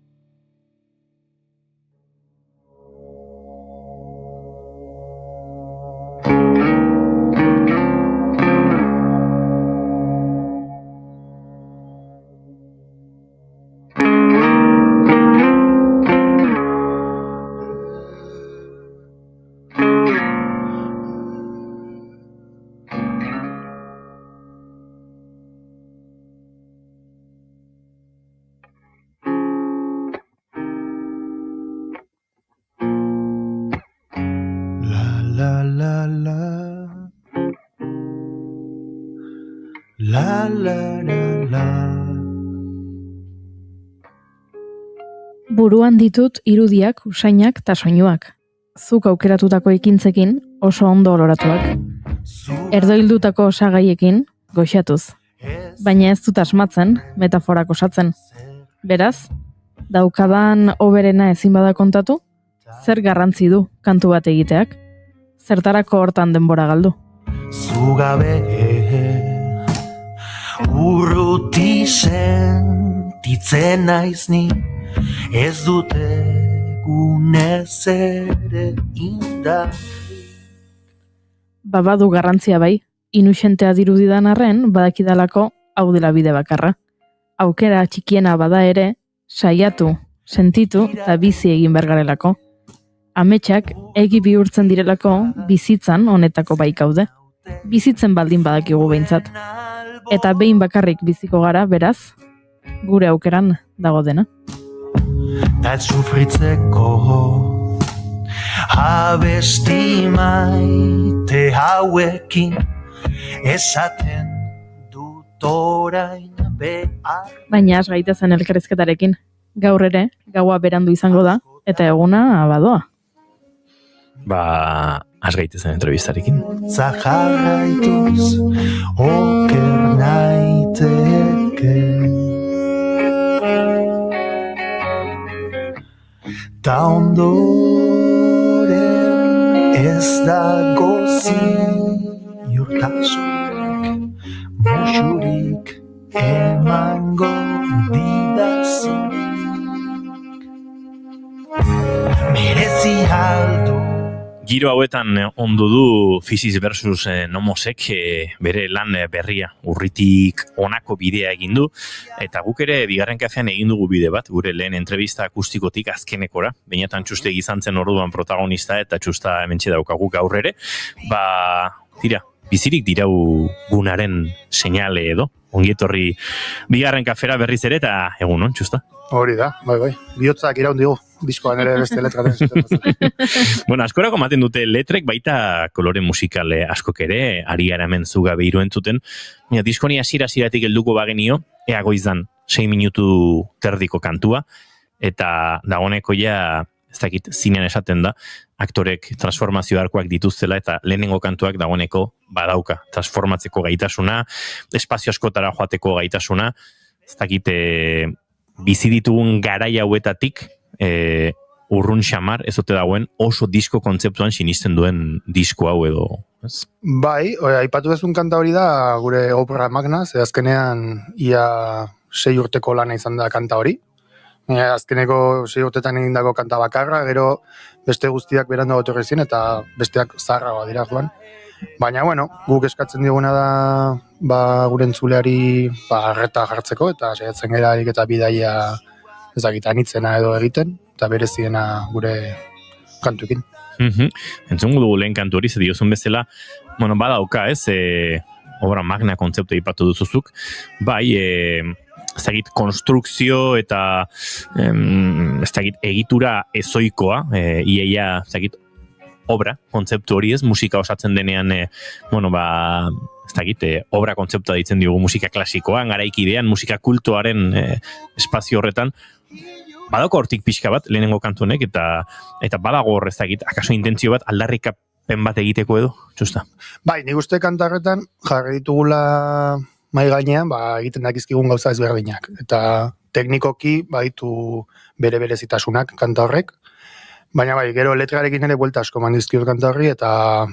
Speaker 2: Buruan ditut irudiak, usainak eta soinuak. Zuk aukeratutako ekintzekin oso ondo oloratuak. Erdoildutako osagaiekin goxatuz. Baina ez dut asmatzen, metaforak osatzen. Beraz, daukadan oberena ezin bada kontatu, zer garrantzi du kantu bat egiteak? Zertarako hortan denbora galdu?
Speaker 6: Zugabe urruti sentitzen naiz ni, ez dute gunez ere indar.
Speaker 2: babadu garrantzia bai, inuxentea dirudidan arren, badakidalako hau dela bide bakarra. Aukera txikiena bada ere, saiatu, sentitu eta bizi egin bergarelako. Ametsak egi bihurtzen direlako bizitzan honetako baikaude. Bizitzen baldin badakigu behintzat. Eta behin bakarrik biziko gara, beraz, gure aukeran dago dena.
Speaker 13: Ez sufritzeko abesti maite hauekin esaten dut orain behar.
Speaker 2: Baina has gaitezen elkarrizketarekin. Gaur ere, gaua berandu izango da, eta eguna badoa.
Speaker 1: Has gaitezen entrevistarekin.
Speaker 13: Zaharraituz oker naiteke ta ondoren ez dago ziurtasunik musurik emango didazunik merezi aldu.
Speaker 1: Giro hauetan ondu du Physis versus Nomosek bere lan berria urritik honako bidea egin du, eta guk ere bigarren kafean egin dugu bide bat, gure lehen entrevista akustikotik azkenekora, benetan Txustegi izan zen orduan protagonista eta Txusta hementxe daukagu gaur ere, bizirik dirau gunaren seinale edo, ongietorri bigarren kafera berriz ere eta egun on, Txusta?
Speaker 14: Hori da, bai, bihotzak iraun digu, diskoan ere beste letraten zuten.
Speaker 1: Bueno, askorako ematen dute letrek, baita kolore musikale askok ere, ari gara hemen zuga behiru entzuten. Diskoni hasieratik helduko bagenio, ea goizdan 6 minutu terdiko kantua, eta dagoneko ja, ez dakit, zinean esaten da, aktorek transformazio arkoak dituztela, eta lehenengo kantuak dagoneko badauka, transformatzeko gaitasuna, espazio askotara joateko gaitasuna, ez dakit, bizi ditugun garai hauetatik, urrun xamar, ez ote dagoen, oso disko kontzeptuan sinisten duen disko hau edo, ez?
Speaker 14: Bai, aipatu dezun kanta hori da gure opera magna, ze azkenean ia 6 urteko lana izan da kanta hori. Azkeneko 6 urtetan egindako kanta bakarra, gero beste guztiak berandu etorri ziren eta besteak zaharragoa dira joan. Baina, bueno, guk eskatzen diguna da gure entzuleari arreta jartzeko eta saiatzen gara harik eta bidaia anitzena edo egiten, eta bereziena gure kantuekin.
Speaker 1: Entzungu dugu lehen kantu hori, diozun bezala, bueno, badauka, ez, obra magna kontzeptu ipatu duzuzuk, bai, ez dakit, konstrukzio eta ez dakit, egitura ezoikoa, iaia, ez dakit, obra, kontzeptu hori ez, musika osatzen denean, bueno, ez dakit, obra kontzeptua ditzen diogu musika klasikoan, garaikidean, musika kultuaren espazio horretan, badako hortik pixka bat, lehenengo kantunek, eta badago hor ez dakit, akaso intentzio bat, aldarrikapen bat egiteko edo, Txusta?
Speaker 14: Bai, nik uste kanta horretan, jarri ditugula mai gainean, egiten dakizkigun gauza ezberdinak, eta teknikoki baditu berezitasunak kanta horrek, baina bai, gero letrarekin ere buelta asko mandizkiot kanta horri, eta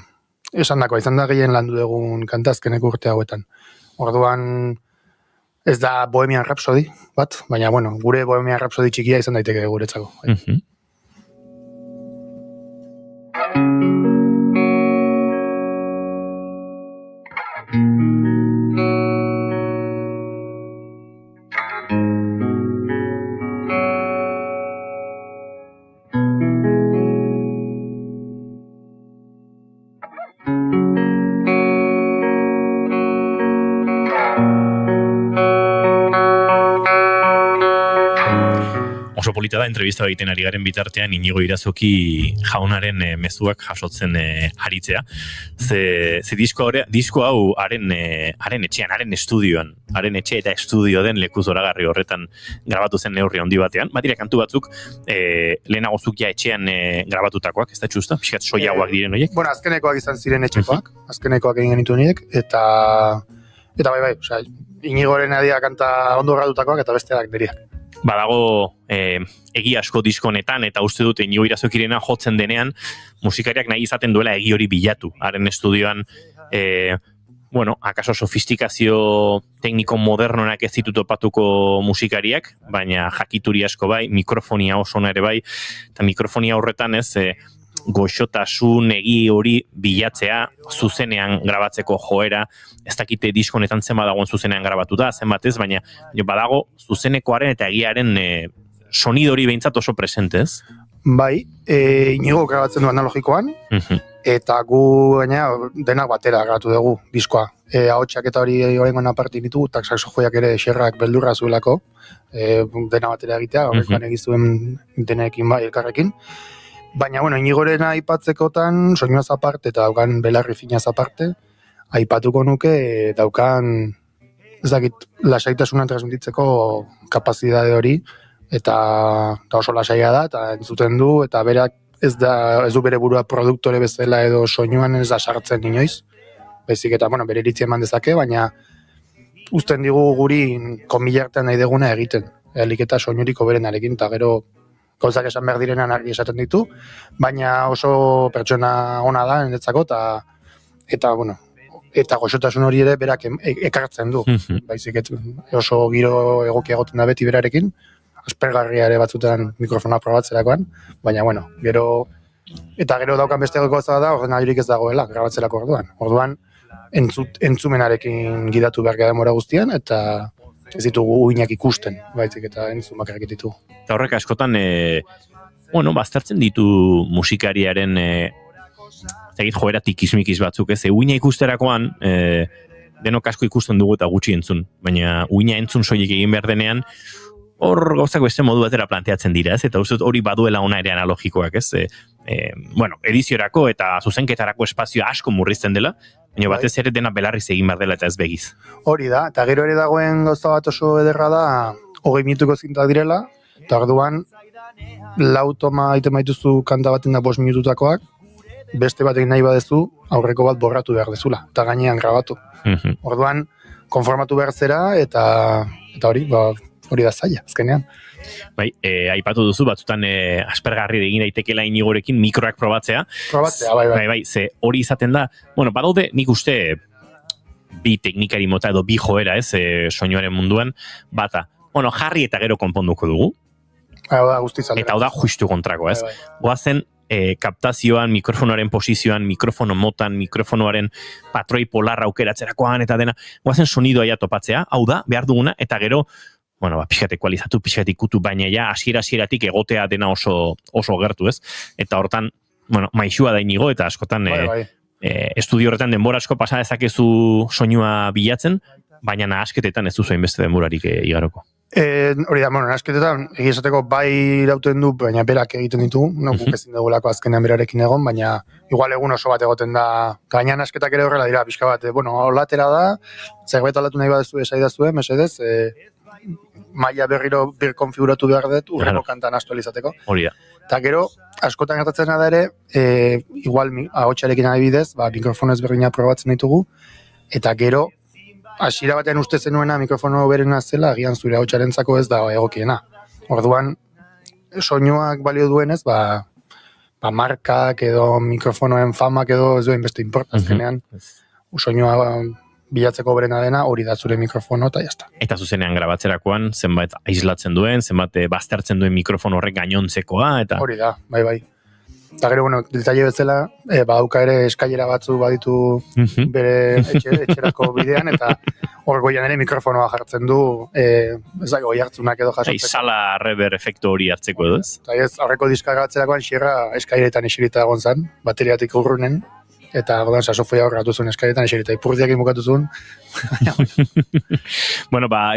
Speaker 14: izan da gehien landu dugun kanta azkeneko urte hauetan. Orduan, ez da Bohemian Rhapsody bat, baina, bueno, gure Bohemian Rhapsody txikia izan daiteke guretzako.
Speaker 1: Oso polita da, entrevista egiten ari garen bitartean Inigo Irazoki jaunaren mezuak jasotzen aritzea. Ze disko hau haren etxean, haren estudioan, haren etxe eta estudio den leku zoragarri horretan grabatu zen neurri handi batean. Batira kantu batzuk lehenago zukia etxean grabatutakoak, ez da Txusta? Pixkat soiagoak diren horiek?
Speaker 14: Bueno, azkenekoak izan ziren etxekoak, azkenekoak egin genitu niek, eta bai, osea, Inigoren adia kanta ondo gradutakoak eta besteak deriak.
Speaker 1: Badago egi asko diskonetan eta uste dut Inigo Irazokirena jotzen denean musikariak nahi izaten duela egi hori bilatu. Haren estudioan, bueno, akaso sofistikazio tekniko modernonak ez ditu topatuko musikariak, baina jakituri asko bai, mikrofonia oso ere bai, eta mikrofonia horretan ez, goxotasun egi hori bilatzea, zuzenean grabatzeko joera, ez dakite diskonetan zenbat dagoen zuzenean grabatuta, zenbat ez, baina badago zuzenekoaren eta egiaren sonido hori behintzat oso presente, ez?
Speaker 14: Bai, Inigo grabatzen du analogikoan, eta gu gaina denak batera grabatu dugu diskoa. Ahotsak eta hori oraingoan aparte ditugu, eta saxofoiak ere xerrak beldurra zuelako, dena batera egitea, horrekoan egizuen denekin bai elkarrekin. Baina, bueno, Inigoren aipatzekotan, soinuaz aparte eta daukan belarri finaz aparte, aipatuko nuke daukan, ez dakit, lasaitasunan transmititzeko kapazidade hori, eta oso lasaia da, eta entzuten du, eta berak ez du bere burua produktore bezala edo soinuan ez da sartzen inoiz, baizik eta, bueno, bere iritzia eman dezake, baina uzten digu guri konbilartean nahi deguna egiten, elik eta soinurik hoberenarekin, eta gero gauzak esan behar direnan argi esaten ditu, baina oso pertsona ona da niretzako, eta bueno, eta goxotasun hori ere berak ekartzen du, baizik oso giro egokia egoten da beti berarekin, aspergarria ere batzutan mikrofona probatzerakoan, baina bueno, gero daukan beste gauza da, ordenagailurik ez dagoela grabatzerako orduan. Orduan, entzumenarekin gidatu behar denbora guztian, eta ez ditugu uinak ikusten, baizik eta entzun bakarrik ditugu.
Speaker 1: Eta horrek askotan, baztertzen ditu musikariaren joera tikismikiz batzuk, ez? Uina ikusterakoan, denok asko ikusten dugu eta gutxi entzun, baina uina entzun soilik egin behar denean, hor gauzak beste modu batera planteatzen dira, ez? Eta uste hori baduela ona ere analogikoak, ez? Ediziorako eta zuzenketarako espazioa asko murrizten dela, baina batez ere dena belarriz egin behar dela eta ez begiz.
Speaker 14: Hori da, eta gero ere dagoen gauza bat oso ederra da, 20 minutuko zintak direla, eta orduan, lau toma egiten baituzu kanta baten da 5 minututakoak, beste batek nahi badezu, aurreko bat borratu behar dezula, eta gainean grabatu. Orduan, konformatu behar zera, eta hori da zaila, azkenean.
Speaker 1: Bai, aipatu duzu, batzutan aspergarri egin daitekela Inigorekin mikroak probatzea. Bai, ze hori izaten da, badaude nik uste bi teknikari mota edo bi joera, ez, soinuaren munduan, bata, jarri eta gero konponduko dugu. Eta hau da justu kontrako, ez? Goazen, kaptazioan, mikrofonoaren posizioan, mikrofono motan, mikrofonoaren patroi polarra aukeratzerakoan, eta dena, goazen sonidoa topatzea, hau da, behar duguna, eta gero, pixkat ekualizatu, pixkat ikutu, baina ja, hasieratik egotea dena oso gertu, ez? Eta hortan, maixua da Inigo, eta askotan, estudio horretan denbora asko pasa dezakezu soinua bilatzen, baina nahasketetan ez duzu hainbeste denborarik igaroko.
Speaker 14: Hori da, nahasketetan, egizateko bai irauten du, baina berak egiten ditugu, guk ezin dugulako azkenean berarekin egon, baina igual egun oso bat egoten da, gaina nahasketak ere horrela dira, pixka bat, holatera da, zerbait aldatu nahi badezu esaidazue, mesedez, maila berriro birkonfiguratu behar dut, urreko kantan aktualizateko.
Speaker 1: Hori da.
Speaker 14: Eta gero, askotan gertatzen da ere, igual ahotsarekin adibidez, mikrofono ezberdina probatzen ditugu, eta gero, hasiera batean uste zenuena mikrofono berena zela, agian zure ahotsarentzako ez da egokiena. Orduan, soinuak balio duenez, markak edo mikrofonoen famak edo ez duen beste importanzkenean, soinua bilatzeko berena dena, hori da zure mikrofono eta jazta.
Speaker 1: Eta zuzenean grabatzerakoan, zenbait aislatzen duen, zenbait baztertzen duen mikrofono horrek gainontzekoa, eta...
Speaker 14: Hori da, bai. Eta gero, detalle bezala, badauka ere eskailera batzu baditu bere etxerako bidean, eta hor goian ere mikrofonoa jartzen du, ez da, goi hartzunak edo jasotzeko.
Speaker 1: Sala rever efektu hori hartzeko edo ez?
Speaker 14: Eta ez, horreko diskagatzerakoan xierra eskailetan eserita egon zen, bateriatik urrunen, eta godan sasofoia horratu zuen eskailetan eserita, ipurdiak inbukatu zuen.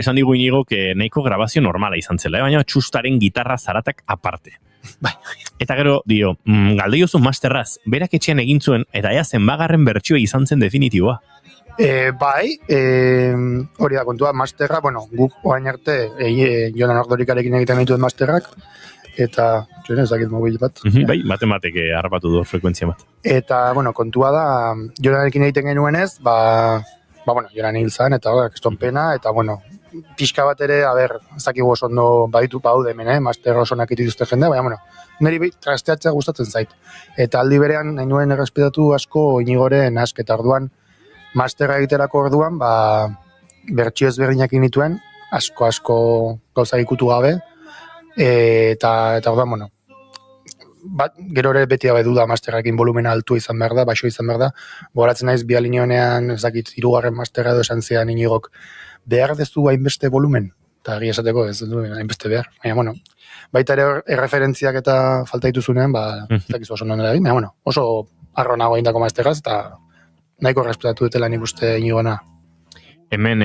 Speaker 1: Esan digu Inigo, nahiko grabazio normala izan zela, baina txustaren gitarra zaratak aparte. Eta gero, galdeiozu masterraz, berak etxean egin zuen, eta ea zenbagarren bertsioa izan zen definitiboa.
Speaker 14: Hori da kontua, masterra, guk oain arte, Jonan Ordorikarekin egiten dituen masterrak, eta, ez dakit mobil bat.
Speaker 1: Bai, matematek harrapatu du frekuentzia bat.
Speaker 14: Eta, kontua da, Jonarekin egiten genuenez, Jonan hil zan, eta keston pena, eta, pixka bat ere, ez dakigu oso ondo baditu paude hemen, master oso nakit dituzte jende, baina, niri trasteatzea gustatzen zait. Eta aldi berean, nahi nuen errespetatu asko Inigoren asketa orduan, masterra egiterako orduan, bertsio ezberdinak inituen, asko gauza ikutu gabe, eta orduan, gero ere beti habe duda masterrakin volumena altua izan behar da, baixo izan behar da. Goratzen naiz bialinionean, ez dakit, 3. masterra edo esan zian Inigok, behar dezu hainbeste volumen? Eta egia esateko ez du hainbeste behar. Baina, bueno, baita ere erreferentziak eta falta dituzunean, ez dakizu oso non egin, baina, oso arro nago egindako masterraz, eta nahiko respetatu dutela nik uste Inigona.
Speaker 1: Hemen,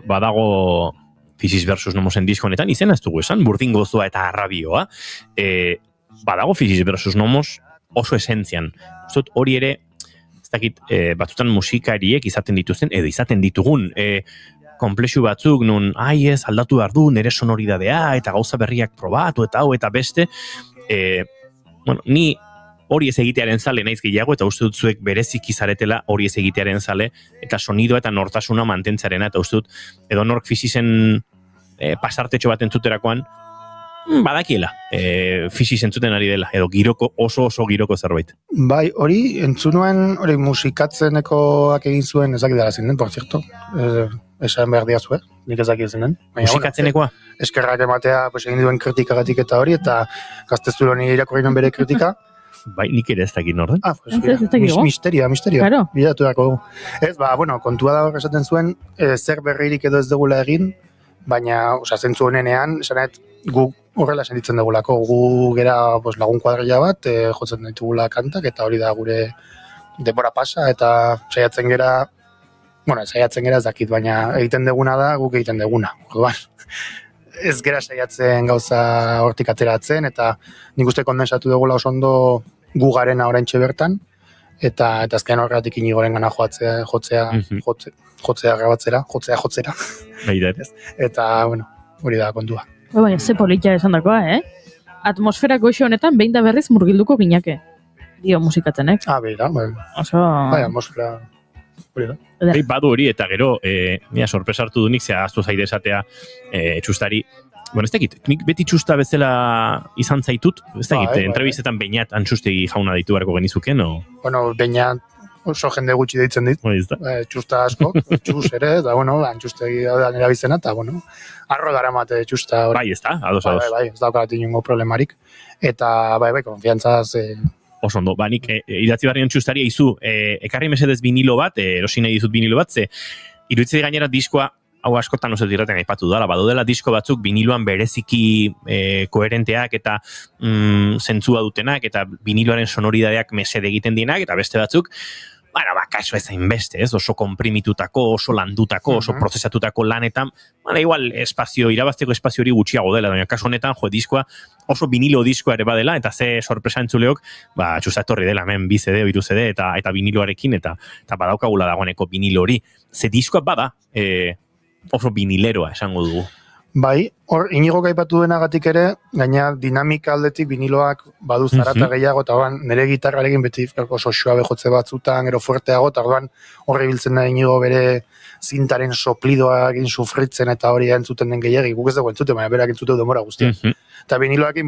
Speaker 1: badago Physis versus Nomosen disko honetan, izena ez dugu esan, burdin gozoa eta arrabioa, badago Physis versus Nomos oso esentzian. Uztot, hori ere, ez dakit, batzutan musikariek izaten dituzten, edo izaten ditugun, komplexu batzuk, nun, aldatu behar du, nire sonoridadea, eta gauza berriak probatu, eta hau, eta beste, ni hori ez egitearen zale naiz gehiago, eta uste dut zuek bereziki zaretela hori ez egitearen zale, eta sonidoa eta nortasuna mantentzarena, eta uste dut, edo nork Physisen pasartetxo bat entzuterakoan, badakiela, Physis entzuten ari dela, edo oso giroko zerbait.
Speaker 14: Bai, hori entzunuen, hori musikatzenekoak egin zuen, ezakit dara zinen, por cierto, esan behar diazu, nik ezakit zinen.
Speaker 1: Musikatzenekoa?
Speaker 14: Eskerrak ematea, egin duen kritikagatik eta hori, eta gaztezulo nire irakurri non bere kritika.
Speaker 1: Bai, nik ere ez dakit norden.
Speaker 14: Misterio.
Speaker 2: Claro.
Speaker 14: Bidatu dako. Ez, kontua da esaten zuen, zer berririk edo ez dugula egin, baina, zentzu honenean, esanet, gu horrela sentitzen dugulako, gu gera lagun kuadrilla bat, jotzen ditugula kantak, eta hori da gure denbora pasa, eta saiatzen gera ez dakit, baina egiten duguna da, guk egiten duguna. Orduan, ez gera saiatzen gauza hortik ateratzen, eta nik uste kondensatu dugula oso ondo gu garena oraintxe bertan, eta azken horregatik Inigoren gana jotzea grabatzera. Eta, hori da kontua.
Speaker 2: Baina, ze politia esan dakoa, Atmosfera goxo honetan behin da berriz murgilduko ginake. Dio musikatzenek.
Speaker 14: Beira,
Speaker 2: Oso...
Speaker 14: atmosfera... Hori da.
Speaker 1: Badu hori, eta gero, sorpresa hartu du nik, zehaztu zaide esatea txustari. Ez dakit, nik beti txusta bezala izan zaitut, ez dakit, entrebistetan Beñat Antxustegi jauna ditu beharko genizuken, o?
Speaker 14: Beñat oso jende gutxi deitzen dit, txusta asko, txus ere, eta Antxustegi da nera bizena, eta arro dara mate txusta hori.
Speaker 1: Bai, ez da, ados.
Speaker 14: Bai, ez daukarat inongo problemarik, eta konfiantzaz...
Speaker 1: Oso ondo, nik idatzi barrion txustari eizu, ekarri mesedez vinilo bat, erosin nahi dizut vinilo bat, ze iruditzei gainera diskoa, hau askotan oso dirraten aipatu dala, badudela disko batzuk viniloan bereziki koherenteak eta zentzua dutenak, eta viniloaren sonoridadeak mesede egiten dienak, eta beste batzuk, kaso ezain beste, oso komprimitutako, oso landutako, oso prozesatutako lanetan, igual irabazteko espazio hori gutxiago dela, baina kaso honetan, diskoa, oso vinilo diskoa ere badela, eta ze sorpresa entzuleok, txusta etorri dela, hemen 2 CD, 3 CD, eta viniloarekin, eta badaukagula dagoeneko vinilo hori. Ze diskoa bada, oso vinileroa esango dugu.
Speaker 14: Bai, hor, Inigok aipatu denagatik ere, gaina dinamika aldetik viniloak badu zarata gehiago, eta nire gitarrarekin beti oso suabe jotze batzutan, gero fuerteago, eta horre biltzen da Inigo bere zintaren soplidoa egin sufritzen eta hori entzuten den gehiagi, guk ez dugu entzuten, baina berak entzuten denbora guztia. Eta viniloakin,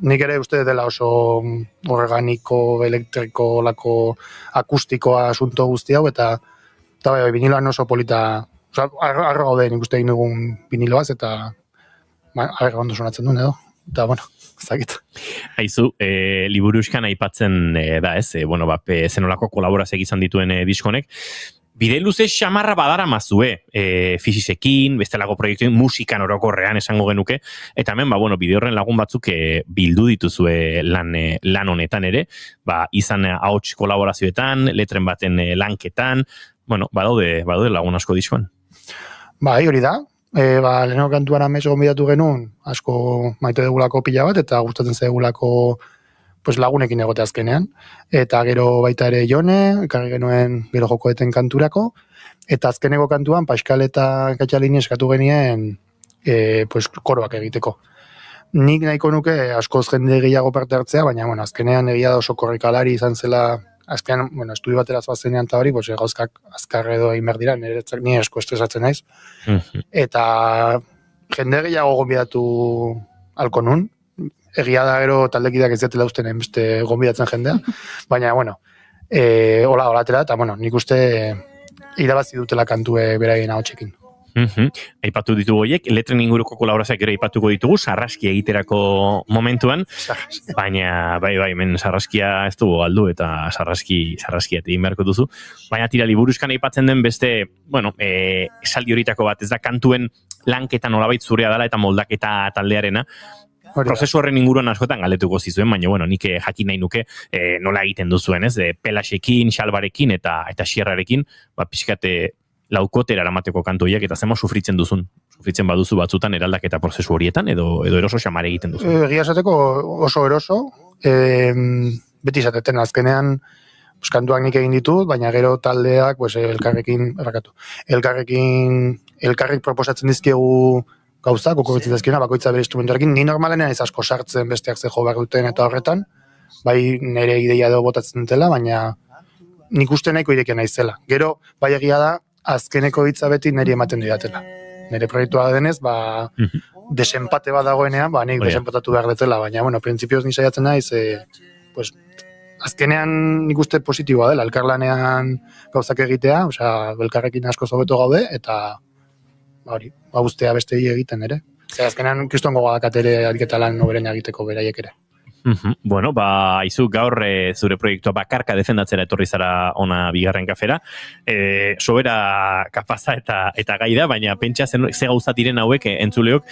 Speaker 14: nik ere uste dela oso organiko, elektriko, lako akustikoa asunto guzti hau, eta viniloan oso polita, arro gaude nik uste egin dugun viniloaz, eta arra ondo sonatzen duen edo, eta ezagit.
Speaker 1: Aizu, liburuzkan aipatzen da ez, zenolako kolaborazioak izan dituen diskonek, bide luze xamarra badara mazue, Physisekin, bestelako proiektuen musikan orokorrean esango genuke, eta hemen, bide horren lagun batzuk bildu dituzue lan honetan ere, izan ahots kolaborazioetan, letren baten lanketan, badaude lagun asko diskoan.
Speaker 14: Bai, hori da. Lehenko kantuan amez gonbidatu genuen, asko maite dugulako pila bat, eta gustatzen zaigulako lagunekin egote azkenean. Eta gero baita ere Jone, ekarri genuen gero jokoeten kanturako, eta azkeneko kantuan Pascal eta Katxalini eskatu genien koroak egiteko. Nik nahiko nuke askoz jende gehiago parte hartzea, baina azkenean egia da oso korrikalari izan zela, azkenean, estudio batera zoazenean eta hori, gauzkak azkar edo egin behar dira, ni asko estresatzen naiz. Eta jende gehiago gonbidatu halko nun, egia da gero taldekideak ez dutela usten beste gonbidatzen jendea, baina, hola atera, eta nik uste irabazi dutela kantue beraien ahotsekin.
Speaker 1: Aipatu ditugu horiek, letren inguruko kolaborazioak ere aipatuko ditugu, sarraskia egiterako momentuan, baina, bai, hemen sarraskia ez dugu galdu, eta sarraskia egin beharko duzu. Baina tira, liburuzkan aipatzen den beste, bueno, esaldi horitako bat, ez da kantuen lanketa nolabait zurea dela eta moldaketa taldearena. Prozesu horren inguruan askotan galdetuko zizuen, baina, bueno, nik jakin nahi nuke nola egiten duzuen, ez? Pelasekin, xalbarekin eta xierrarekin, pixkate laukotera eramateko kantoiak eta zema sufritzen duzun. Sufritzen baduzu batzutan eraldaketa prozesu horietan edo eroso xamare egiten duzu.
Speaker 14: Egia esateko oso eroso, beti izateten azkenean kantuak nik egin ditut, baina gero taldeak elkarrik proposatzen dizkiegu gauzak, okurritzen dizkiena, bakoitza bere instrumentuarekin, ni normalenean ez asko sartzen besteak ze jo behar duten eta horretan, bai nire ideia edo botatzen dutela, baina nik uste nahiko irekia naizela. Gero, bai egia da, azkeneko hitza beti niri ematen didatela. Nire proiektua denez, desempate bat dagoenean, nik desempatatu behar dutela, baina, bueno, printzipioz ni saiatzen naiz, azkenean nik uste positiboa dela, elkarlanean gauzak egitea, elkarrekin asko zobeto gaude, eta hori, ustea bestei egiten ere. Azkenean kristongo gadakat ere ariketa lan noberena egiteko beraiek ere.
Speaker 1: Bueno, izu gaur zure proiektua bakarka defendatzera etorri zara ona bigarren kafera. Sobera kapaza eta gai da, baina pentsa ze gauza diren hauek entzuleok,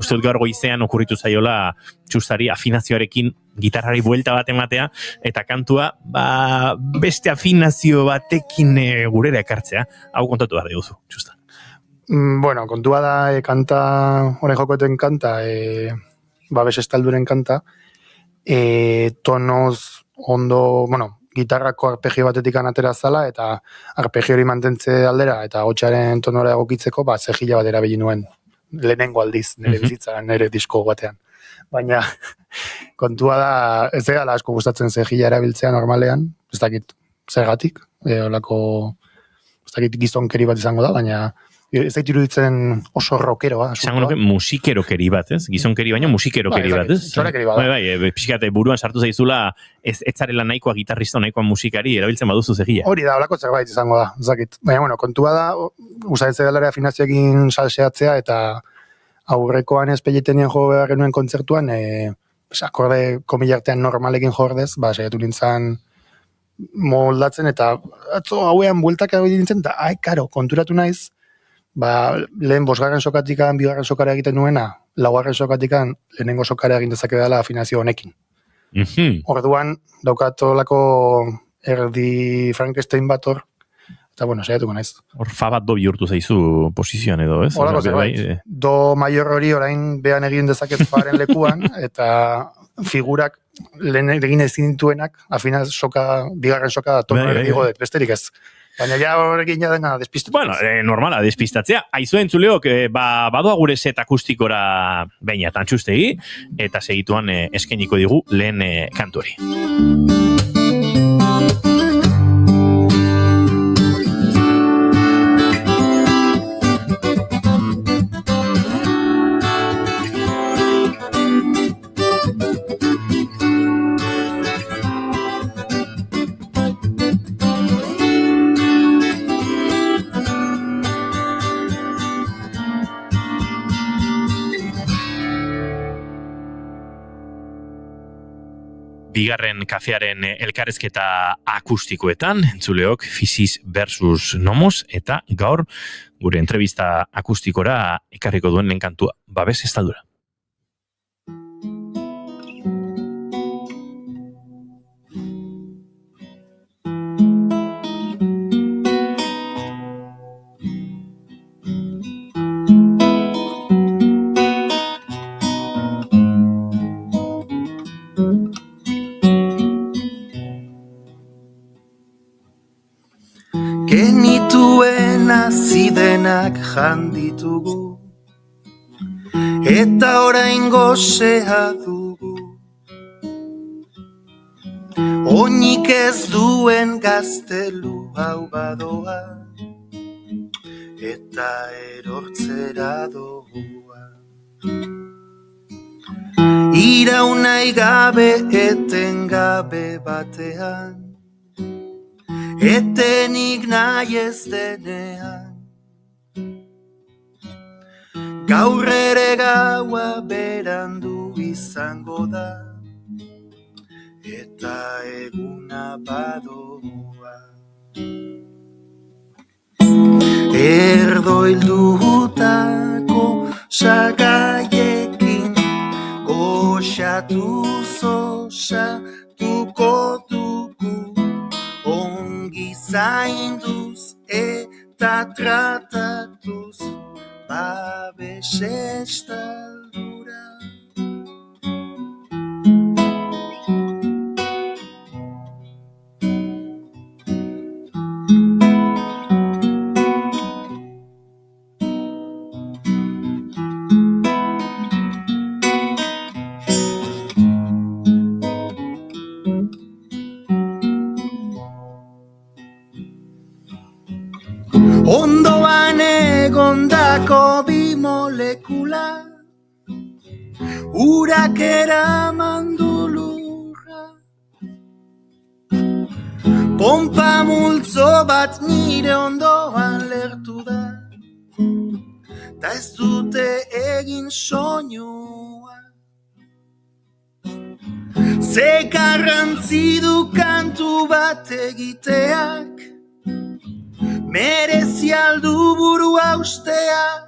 Speaker 1: uste dut gaur goizean okurritu zaiola txustari afinazioarekin gitarrari buelta bat ematea, eta kantua beste afinazio batekin gurera ekartzea. Hau kontatu behar diguzu, txusta.
Speaker 14: Bueno, kontua da kanta, orain jokoeten kanta, babes estalduren kanta, tonoz ondo, gitarrako arpegio batetik anatera zala, eta arpegio hori mantentze aldera, eta hotxaren tonora egokitzeko, zehila bat erabili nuen, lehenengo aldiz, nire bizitzan, nire disko batean. Baina, kontua da, ez dela asko gustatzen zehila erabiltzea normalean, ez dakit zergatik, ez dakit gizonkeri bat izango da, baina ez dait iruditzen oso rockeroa.
Speaker 1: Zango nuke musikerokeri bat, ez? Gizonkeri baina musikerokeri bat, ez?
Speaker 14: Txorakeri bat.
Speaker 1: Bai, pixkate buruan sartu zaizula ez zarela nahikoa gitarrista, nahikoa musikari, erabiltzen baduzu zehila.
Speaker 14: Hori da, holako zerbait izango da, zakit. Baina, kontua da, usaitze dela afinazioekin salseatzea, eta aurrekoan espelitenean jo behar genuen kontzertuan, akorde komilartean normalekin jordez, saiatu nintzen moldatzen, eta atzo hauean bueltak egin nintzen, eta karo, konturatu naiz, lehen 5. sokatikan, 2. sokara egiten nuena, 4. sokatikan, lehenengo sokara egin dezake dela afinazio honekin. Orduan, daukatolako erdi Frankenstein bat hor, eta saiatuko naiz.
Speaker 1: Hor fa bat do bihurtu zaizu posizioan edo, ez?
Speaker 14: Horako zerbait. Do maior hori orain behan egin dezaket faren lekuan, eta figurak lehen egin ezin dituenak, afinaz soka, 2. soka, tono erdigo dut, besterik ez. Baina ja horrekin ja dena despistatu.
Speaker 1: Bueno, normala, despistatzea. Aizu entzuleok, badoa gure set akustikora baina tantxustegi, eta segituan eskeniko digu lehen kantu hori. Bigarren kafearen elkarrezketa akustikoetan, entzuleok Physis versus Nomos, eta gaur gure entrevista akustikora ekarriko duen lehen kantua, babes estaldura.
Speaker 13: Genituen azidenak janditugu, eta orain gozea dugu. Oinik ez duen gaztelu hau badoa, eta erortzera doa. Iraunai gabe eten gabe batean, etenik nahi ez denean, Gaur ere gaua berandu izango da, eta eguna badoa. Erdoildutako sagaiekin goxatuz osatuko dugu, ongi zainduz eta tratatuz babes estaldura. Ondoan egondako bi molekula, urak eraman du lurra. Pompa multzo bat nire ondoan lertu da, ta ez dute egin soinua. Ze garrantzi du kantu bat egiteak, merezi aldu burua usteak.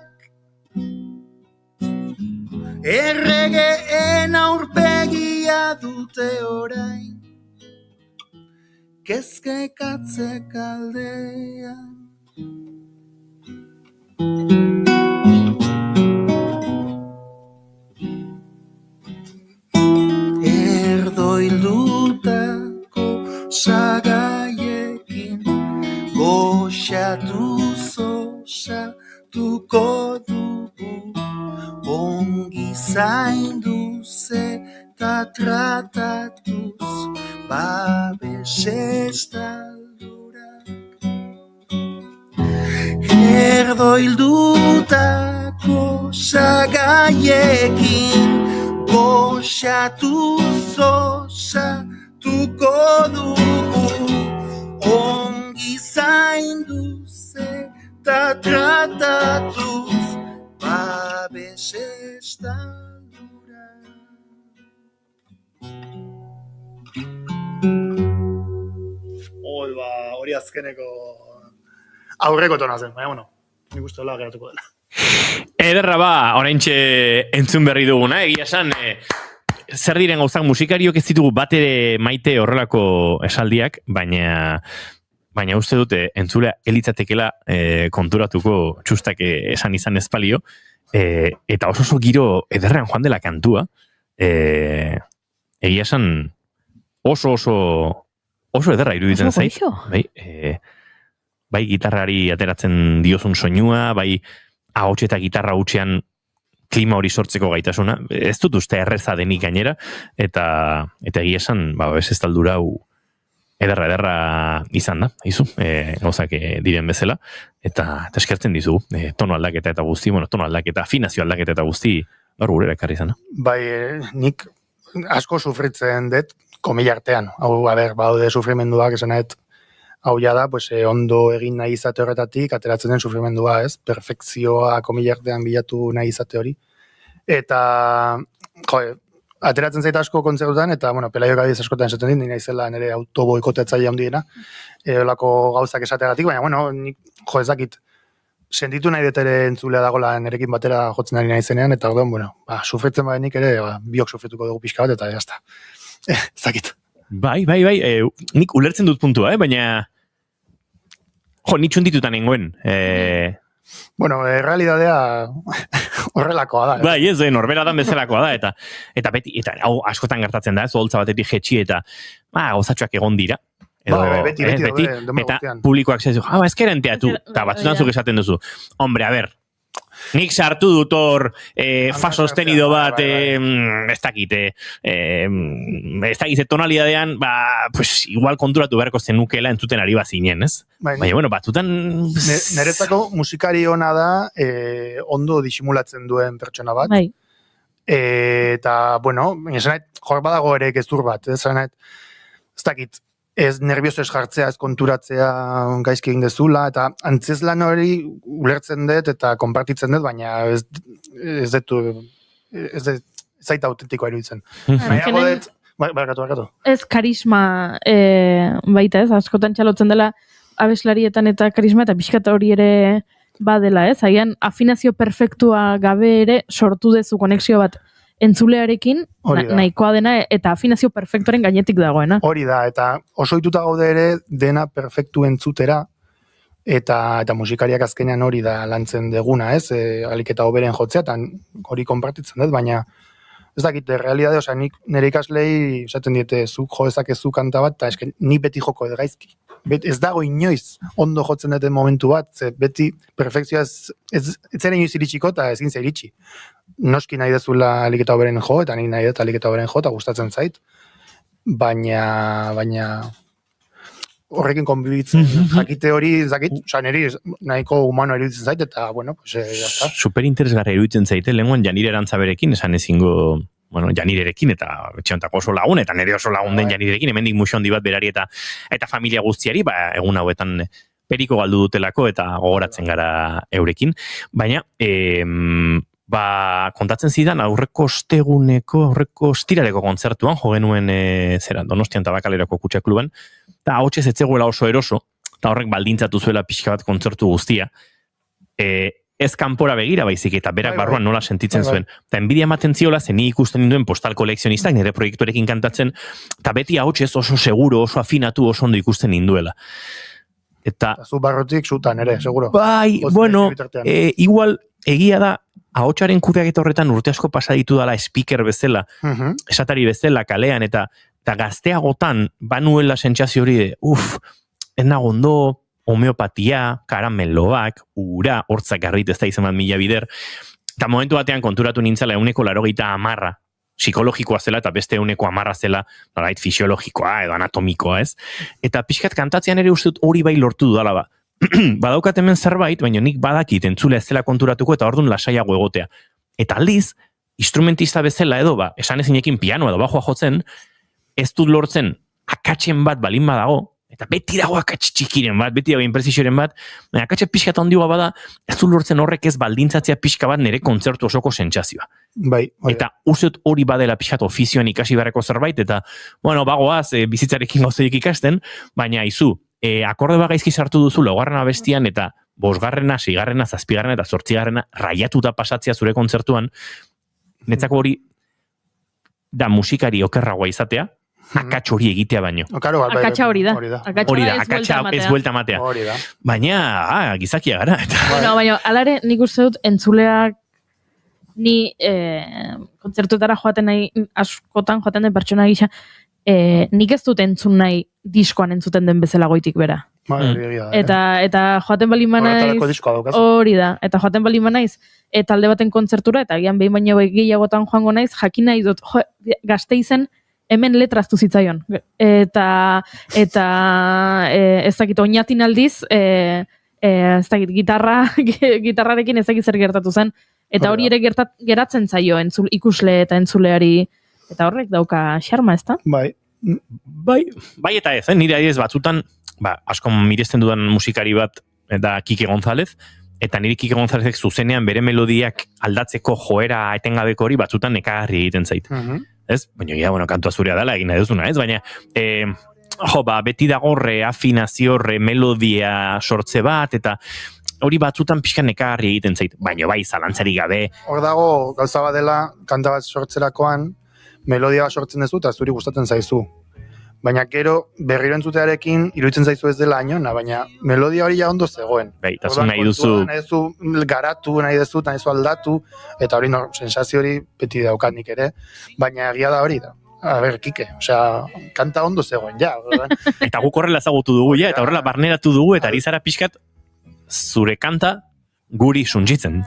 Speaker 13: Erregeen aurpegia dute orain, kezkekatzek aldean. Erdoildutako sagaiekin goxatuz osatuko dugu, ongi zainduz eta tratatuz babes estaldurak. Erdoildutako sagaiekin goxatuz osatuko dugu, ongi zainduz eta tratatuz babes estaldura.
Speaker 14: Hori azkeneko aurreko tona zen, baina, bueno, nik uste hola geratuko dela.
Speaker 1: Ederra ba, oraintxe entzun berri duguna, egia esan, zer diren gauzak musikariok ez ditugu bat ere maite horrelako esaldiak, baina uste dute entzulea elitzatekela konturatuko txustak esan izan ezpalio, eta oso giro ederrean joan dela kantua, egia esan oso ederra iruditzen zait. Bai gitarrari ateratzen diozun soinua, bai ahots eta gitarra hutsean klima hori sortzeko gaitasuna. Ez dut uste erreza denik gainera, eta egia esan, babes estaldura hau ederra izan da, izu, gauzak diren bezala, eta eskertzen dizugu, tono aldaketa eta guzti, tono aldaketa, afinazio aldaketa eta guzti, hor gurera ekarri izan.
Speaker 14: Bai, nik asko sufritzen dut, komila artean, hau, baude sufrimenduak, esan nahet, hau da, ondo egin nahi izate horretatik, ateratzen den sufrimendua, ez? Perfekzioa komila artean bilatu nahi izate hori. Eta, ateratzen zaita asko kontzertutan, eta, Pelaio Gabiz askotan esaten dit, nire izela nire autoboikotetzaile handiena, olako gauzak esateagatik, baina, nik, ezakit, sentitu nahi dut ere entzulea dagoela nerekin batera jotzen ari nahi zenean, eta orduan, sufritzen badenik ere, biok sufrituko dugu pixka bat, eta jazta. Ezakit.
Speaker 1: Bai, nik ulertzen dut puntua, baina nitxun ditutan nengoen.
Speaker 14: Realidadea horrelakoa da.
Speaker 1: Bai, ez, norberadan bezalakoa da, eta beti, eta hau askotan gertatzen da, ez, holtza batetik jetxi eta gauzatxoak egon dira.
Speaker 14: Beti,
Speaker 1: eta publikoak zezu, ezkeren teatu, eta batzutan zuk esaten duzu. Hombre, a ber, nik sartu dut hor fa sostenido bat, ez dakit tonalidadean, pues igual konturatu beharko zenukela entzuten ari bazinen, ez? Baina, batzutan...
Speaker 14: Neretzako musikari ona da, ondo disimulatzen duen pertsona bat. Eta, esan nahi, jor badago ere gezur bat, esan nahi, ez dakit, ez nervioso ez jartzea, ez konturatzea gaizki egin dezula, eta antzeslan hori ulertzen dut eta konpartitzen dut, baina ez zait autentikoa iruditzen. Nahiago dut, barkatu.
Speaker 2: Ez karisma baita ez, askotan txalotzen dela abeslarietan eta karisma, eta pixkat hori ere badela ez, agian afinazio perfektua gabe ere sortu dezu konexio bat entzulearekin, nahikoa dena, eta afinazio perfektuaren gainetik dagoena.
Speaker 14: Hori da, eta oso ohituta gaude ere dena perfektu entzutera, eta musikariak azkenean hori da lantzen deguna, ez? Alik eta hoberen jotzea, eta hori konpartitzen dut, baina ez dakit, realidade, osea, nik nire ikaslei esaten diete, zuk jo dezakezu kanta bat, eta eske ni beti joko edo gaizki. Ez dago inoiz ondo jotzen duten momentu bat, ze beti perfekzioa ez zera inoiz iritsiko eta ezin ze iritsi. Noski nahi dezula alik eta hoberen jo, eta nik nahi dut alik eta hoberen jo, eta gustatzen zait, baina horrekin konbibitzen, jakite hori, oza, niri nahiko humano iruditzen zait, eta, bueno, pues, jazta.
Speaker 1: Super interesgarra iruditzen zaite, lehenguan Janire Arantzaberekin, esan ezingo, bueno, Janirerekin, eta etxeontako oso lagun, eta nire oso lagun den Janirerekin, hemendik muxo handi bat berari eta familia guztiari, egun hauetan periko galdu dutelako, eta gogoratzen gara eurekin, baina, kontatzen zidan aurreko ostiraleko kontzertuan, jo genuen Donostian Tabakalerako Kutxakluban, eta ahotsez etzegoela oso eroso, eta horrek baldintzatu zuela pixka bat kontzertu guztia, ez kanpora begira baizik, eta berak barruan nola sentitzen zuen. Eta enbidia ematen ziola, zen ni ikusten ninduen postal kolekzionistak, nire proiektuarekin kantatzen, eta beti ahotsez oso seguro, oso afinatu, oso ondo ikusten ninduela. Eta
Speaker 14: zu barrotik zutan ere, seguro.
Speaker 1: Bai, bueno, igual egia da, ahotsaren kudeaketa horretan urte asko pasa ditu dela speaker bezala, esatari bezala kalean, eta gazteagotan banuela sentsazio hori de, ez nago ondo, homeopatia, karameloak, ura, hortzak garrit ez da izan bat mila bider, eta momentu batean konturatu nintzela 190 psikologikoa zela, eta beste 110 zela, nolait fisiologikoa edo anatomikoa, ez? Eta pixkat kantatzean ere uste dut hori bai lortu dudala ba. Badaukat hemen zerbait, baina nik badakit entzule ez zela konturatuko eta orduan lasaiago egotea. Eta aldiz, instrumentista bezala edo esan ezinekin piano edo bajoa jotzen, ez dut lortzen akatsen bat balin badago, eta beti dago akats txikiren bat, beti dago impresisioren bat, baina akatxe pixka eta ondiua bada, ez dut lortzen horrek ez baldintzatzea pixka bat nire kontzertu osoko sentsazioa.
Speaker 14: Bai.
Speaker 1: Eta uste hori badela pixkat ofizioan ikasi beharreko zerbait, eta, bueno, bagoaz, bizitzarekin gauzeik ikasten, baina izu, akorde bagaizki sartu duzu laugarrena bestian, eta 5., 6., 7. eta 8. raiatuta pasatzea zure kontzertuan, netzako hori da musikari okerragoa izatea, akats hori egitea baino.
Speaker 2: Akatsa hori da.
Speaker 1: Hori da, akatsa ez buelta matea. Baina, gizakia gara.
Speaker 2: Baina, alare nik uste dut entzuleak ni kontzertuetara joaten nahi, askotan joaten den pertsona gisa, nik ez dut entzun nahi diskoan entzuten den bezala goitik bera. Eta joaten bali manaiz, hori da, eta joaten bali manaiz, eta alde baten kontzertura, eta gian behin baino gehiagotan joango naiz, jakin nahi dut, Gasteizen hemen letraztu zitzaion. Eta ez dakit, oinatin aldiz, ez dakit, gitarrarekin ez dakit zer gertatu zen, eta hori ere geratzen zaio ikusle eta entzuleari, eta horrek dauka xarma, ez da?
Speaker 1: Bai eta ez, nire adibidez batzutan, asko miresten dudan musikari bat, eta Kike González, eta nire Kike Gonzálezek zuzenean bere melodiak aldatzeko joera etengabeko hori batzutan nekagarri egiten zait. Ez? Baina, bueno, kantua zurea dela egin nahi duzuna, ez? Baina, beti dago reafinazio, melodia sortze bat, eta hori batzutan pixka nekagarri egiten zait. Baina, bai, zalantzari gabe.
Speaker 14: Hor dago, gauza bat dela, kanta bat sortzerakoan, melodia bat sortzen duzu, eta zuri gustatzen zaizu. Baina gero berriro entzutearekin iruditzen zaizu ez dela ainona, baina melodia hori ja ondo zegoen.
Speaker 1: Bai, eta zu nahi duzu
Speaker 14: garatu, nahi duzu aldatu, eta hori sensazio hori beti daukanik ere, baina egia da hori da. A ber, Kike, kanta ondo zegoen, ja.
Speaker 1: Eta guk horrela ezagutu dugu, eta horrela barneratu dugu, eta ari zara pixkat zure kanta guri suntsitzen.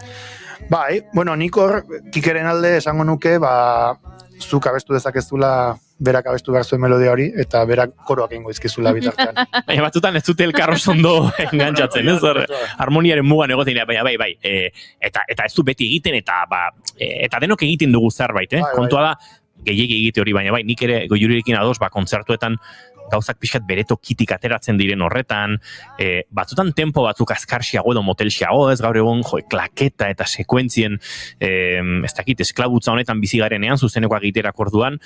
Speaker 14: Bai, bueno, nik hor Kikeren alde esango nuke, zuk abestu dezakezula berak abestu behar zuen melodia hori, eta berak koroak egingo izkizula bitartean.
Speaker 1: Baina batzutan ez dute elkarro ondo engantzatzen, ez? Harmoniaren mugan egoten, baina bai. Eta ez du beti egiten, eta denok egiten dugu zerbait, Kontua da, gehiegi egite hori, baina bai, nik ere goiurirekin ados, kontzertuetan gauzak pixkat bere tokitik ateratzen diren horretan, batzutan tempo batzuk azkarxiago edo motelxiago, ez gaur egun, klaketa eta sekuentzien, ez dakit, esklabutza honetan bizi garenean, zuzeneko agiterak orduan,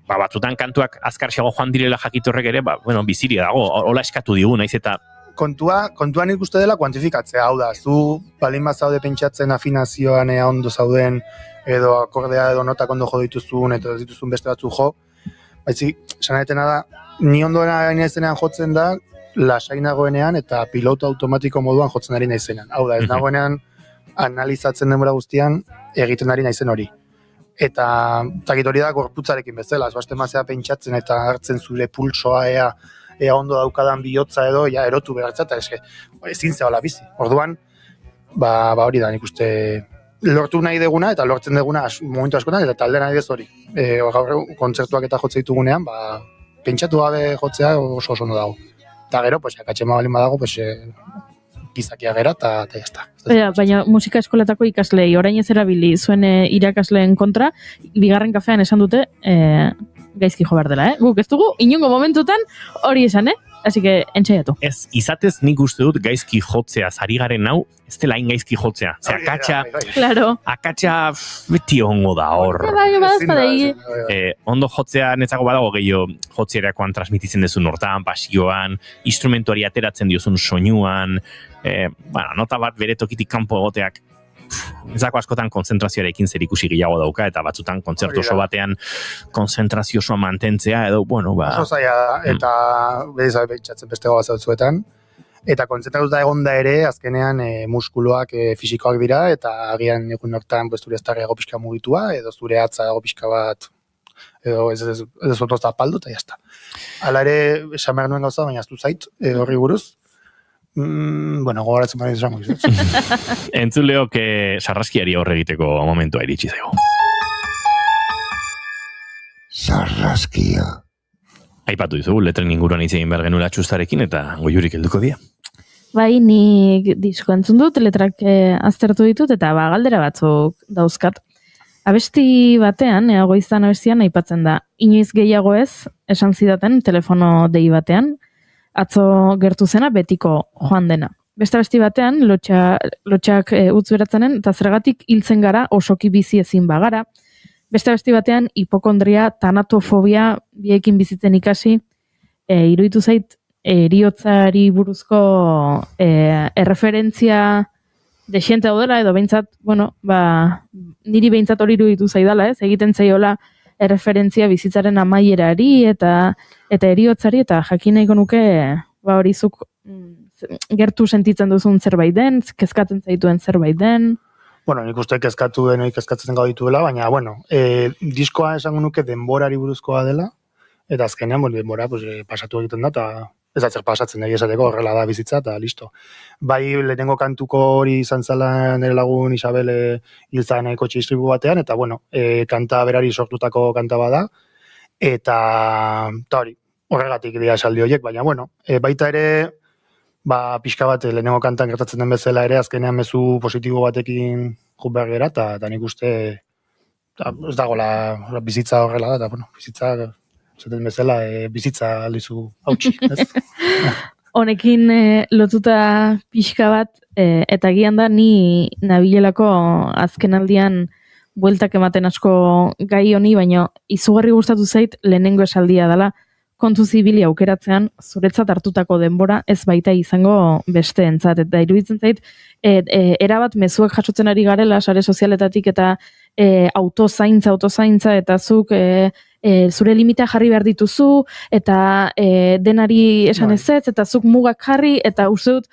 Speaker 1: batzutan kantuak azkarxiago joan direla jakitorrek ere, biziri dago, hola eskatu digu, naiz eta
Speaker 14: Kontuan ikuste dela kuantifikatzea, hau da, zu balin bat zaude pentsatzen afinazioan ondo zauden, edo akordea edo notak ondo jo dituzun, eta ez dituzun beste batzu jo, baitzik, sanetena da, ni ondoena naizenean jotzen da, lasainagoenean eta piloto automatiko moduan jotzen ari naizenean. Hau da, ez nagoenean analizatzen denbora guztian egiten ari naizen hori. Eta takit hori da gorputzarekin bezala, ez mazea pentsatzen eta hartzen zure pulsoa ea ondo daukadan bihotza edo, erotu behartza, eta ezin zehala bizi. Orduan, hori da, nik uste lortu nahi deguna, eta lortzen deguna momentu askotan, eta talde nahi dez hori. Gaur kontzertuak eta jotze ditugunean, pentsatu gabe jotzea oso ondo dago. Eta gero, akatxema balin badago, gizakia gera, eta jazta.
Speaker 2: Baina musika eskoletako ikaslei, orain ez erabili zuen irakasleen kontra, bigarren kafean esan dute, gaizki jo behar dela, Guk ez dugu, inongo momentutan hori esan, Así que, entzaiatu.
Speaker 1: Ez, izatez nik uste dut gaizki jotzea, zari garen hau, ez dela hain gaizki jotzea. Zer, akatxa beti ongo da hor. Ondo jotzea netzako badago gehiago jotzeerakoan transmititzen dezun hortan, pasioan, instrumentuari ateratzen diozun soinuan, nota bat bere tokitik kanpo egoteak, ezako askotan konzentrazioarekin zer ikusi gehiago dauka, eta batzutan kontzertu oso batean konzentrazio osoa mantentzea, edo,
Speaker 14: Oso zaila da, eta behizabe behitxatzen beste goba zautzuetan, eta konzentratuta egon da ere, azkenean muskuloak fisikoak dira, eta agian egun hortan zure estarri ego pixka mugitua, edo zure atza ego pixka bat, edo ez otozta apaldu, eta jazta. Hala ere, esan behar nuen gauza, baina aztu zait, horri buruz, gogoratzen bari izango izan.
Speaker 1: Entzuleok sarraskiari aurre egiteko momentua iritsi zaigu.
Speaker 15: Sarraskia.
Speaker 1: Aipatu dizugu, letren inguruan hitz egin behar genuela txustarekin, eta goiurik helduko dira.
Speaker 2: Bai, nik disko entzun dut, letrak aztertu ditut, eta galdera batzuk dauzkat. Abesti batean, goizan abestian, aipatzen da, inoiz gehiago ez, esan zidaten, telefono dei batean, atzo gertu zena betiko joan dena. Beste abesti batean, lotxak utzu eratzenen, eta zergatik hiltzen gara osoki bizi ezin bagara. Beste abesti batean, hipokondria, tanatofobia biekin bizitzen ikasi, iruditu zait, eriotzari buruzko erreferentzia desiente daudela, edo behintzat, niri behintzat hori iruditu zaidala, egiten zaiola erreferentzia bizitzaren amaierari eta eriotzari, eta jakin nahiko nuke hori zuk gertu sentitzen duzun zerbait den, kezkatzen zaituen zerbait den.
Speaker 14: Nik uste kezkatu den, kezkatzen gau dituela, baina, diskoa esango nuke denborari buruzkoa dela, eta azkenean, denbora pasatu egiten da, eta ez atzer pasatzen egia esateko, horrela da bizitza, eta listo. Bai, lehenengo kantuko hori izan zela nire lagun Isabel hiltzaren kotxe istripu batean, eta kanta berari sortutako kanta bada, eta hori, horregatik dira esaldi horiek, baina baita ere, pixka bat lehenengo kantan gertatzen den bezala ere, azkenean mezu positibo batekin jut behar gera, eta nik uste ez dagoela bizitza horrela da, eta bizitza zaten bezala bizitza aldizu hautsi, ez?
Speaker 2: Honekin lotuta pixka bat, eta gian da ni nabilelako azken aldian bueltak ematen asko gai honi, baina izugarri gustatu zait lehenengo esaldia dela, kontu zibili aukeratzean zuretzat hartutako denbora ez baita izango besteentzat, eta iruditzen zait, erabat mezuak jasotzen ari garela sare sozialetatik eta autozaintza, eta zuk zure limita jarri behar dituzu, eta denari esan ezetz, eta zuk mugak jarri, eta uste dut...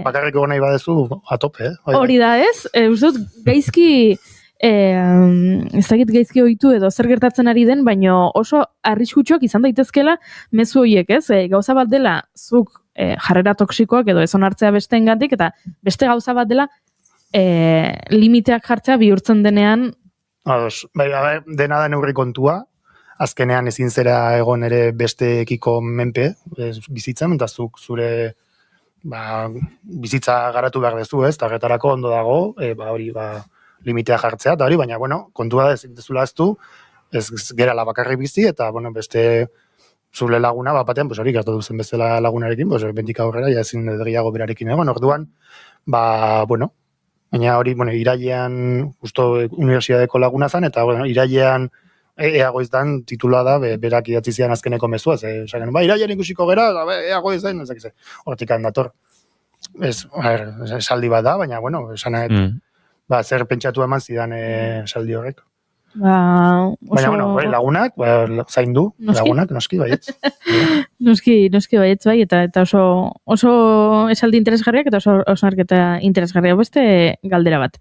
Speaker 14: Bakarriko nahi badezu, atope,
Speaker 2: Hori da ez, uste dut gaizki... ez dakit gaizki ohitu edo zer gertatzen ari den, baino oso arriskutsuak izan daitezkela mezu horiek, ez? Gauza bat dela zuk jarrera toksikoak edo ez onartzea besteengatik, eta beste gauza bat dela limiteak jartzea bihurtzen denean.
Speaker 14: Dena da neurri kontua, azkenean ezin zera egon ere besteekiko menpe bizitzen, eta zuk zure bizitza garatu behar dezu, ez? Eta horretarako ondo dago, hori limitea jartzea, eta hori, baina, kontua da ez dezula ez gerala bakarrik bizi, eta, beste zule laguna, batean, hori gertatu zen bezala lagunarekin, bendik aurrera, ja ezin gehiago berarekin egon, orduan, bueno, baina hori, irailean, justo unibertsitateko laguna zen, eta, irailean, ea goizdan titula da, berak idatzi zian azkeneko mezua, esagen, irailean ikusiko gera, ea goizdan, hortik dator. Esaldi bat da, baina, esanet, zer pentsatu eman zidan esaldi horrek. Baina, lagunak, zaindu, lagunak, noski baietz.
Speaker 2: Noski baietz bai, eta oso esaldi interesgarriak eta oso arketa interesgarria beste galdera bat.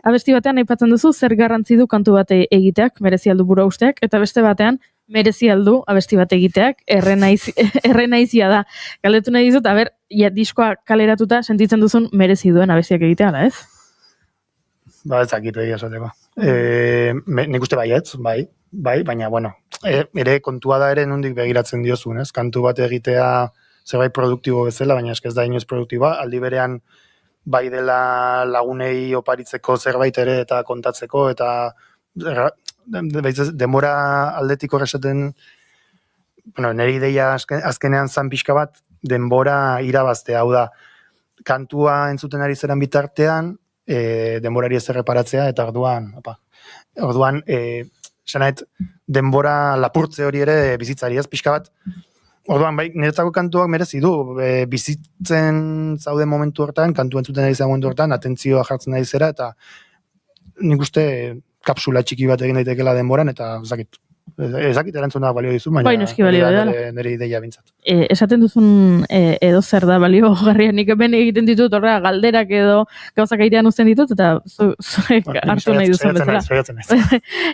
Speaker 2: Abesti batean aipatzen duzu zer garrantzi du kantu bat egiteak, merezi aldu burua usteak, eta beste batean merezi aldu abesti bat egiteak, errenaizia da. Galdetu nahi dizut, diskoa kaleratuta sentitzen duzun merezi duen abestiak egitea, da ez?
Speaker 14: Ez dakit egia esateko. Nik uste baietz, bai, baina, ere kontua da ere nondik begiratzen diozun, ez? Kantu bat egitea zerbait produktibo bezala, baina ez da inoiz produktiboa, aldi berean bai dela lagunei oparitzeko zerbait ere eta kontatzeko, eta denbora aldetik horrezaten, nire ideia azkenean zan pixka bat, denbora irabaztea, hau da, kantua entzuten ari zeran bitartean, denborari ez erreparatzea, eta orduan, sanaet, denbora lapurtze hori ere bizitzari ez, pixka bat, orduan, niretzako kantuak merezi du, bizitzen zauden momentu hortan, kantu entzuten ari zen momentu hortan, atentzioa jartzen ari zera, eta nik uste kapsula txiki bat egin daitekela denboran, eta ezakit erantzuna balio dizu, baina nire ideia bintzat.
Speaker 2: Esaten duzun edo zer da balio garria, nik hemen egiten ditut, galderak edo gauzak airean uzten ditut, eta zuek hartu nahi duzun bezala.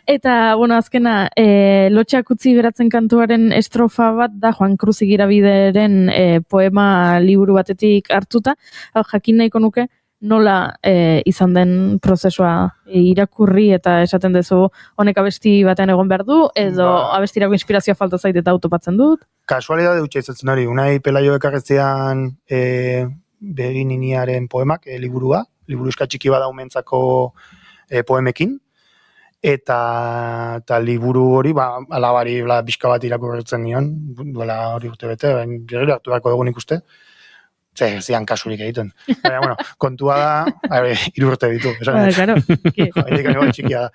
Speaker 2: Eta, azkena, lotxak utzi beratzen kantuaren estrofa bat da Juan Cruz Igirabideren poema liburu batetik hartuta, jakin nahiko nuke, nola izan den prozesua irakurri eta esaten duzu honek abesti batean egon behar du, edo abestirako inspirazioa falta zait eta autopatzen dut?
Speaker 14: Kasualidade utxe izatzen hori, unai Pelaio ekarretzean Begin Niniaren poemak, liburu eska txiki bada umentzako poemekin, eta liburu hori, alabari bizka bat irakurretzen nion, duela hori urte bete, gero hartu beharko dugun ikuste, zian kasurik egiten. Baina, kontua da, 3 urte ditu.
Speaker 2: Claro.
Speaker 14: Txikia da.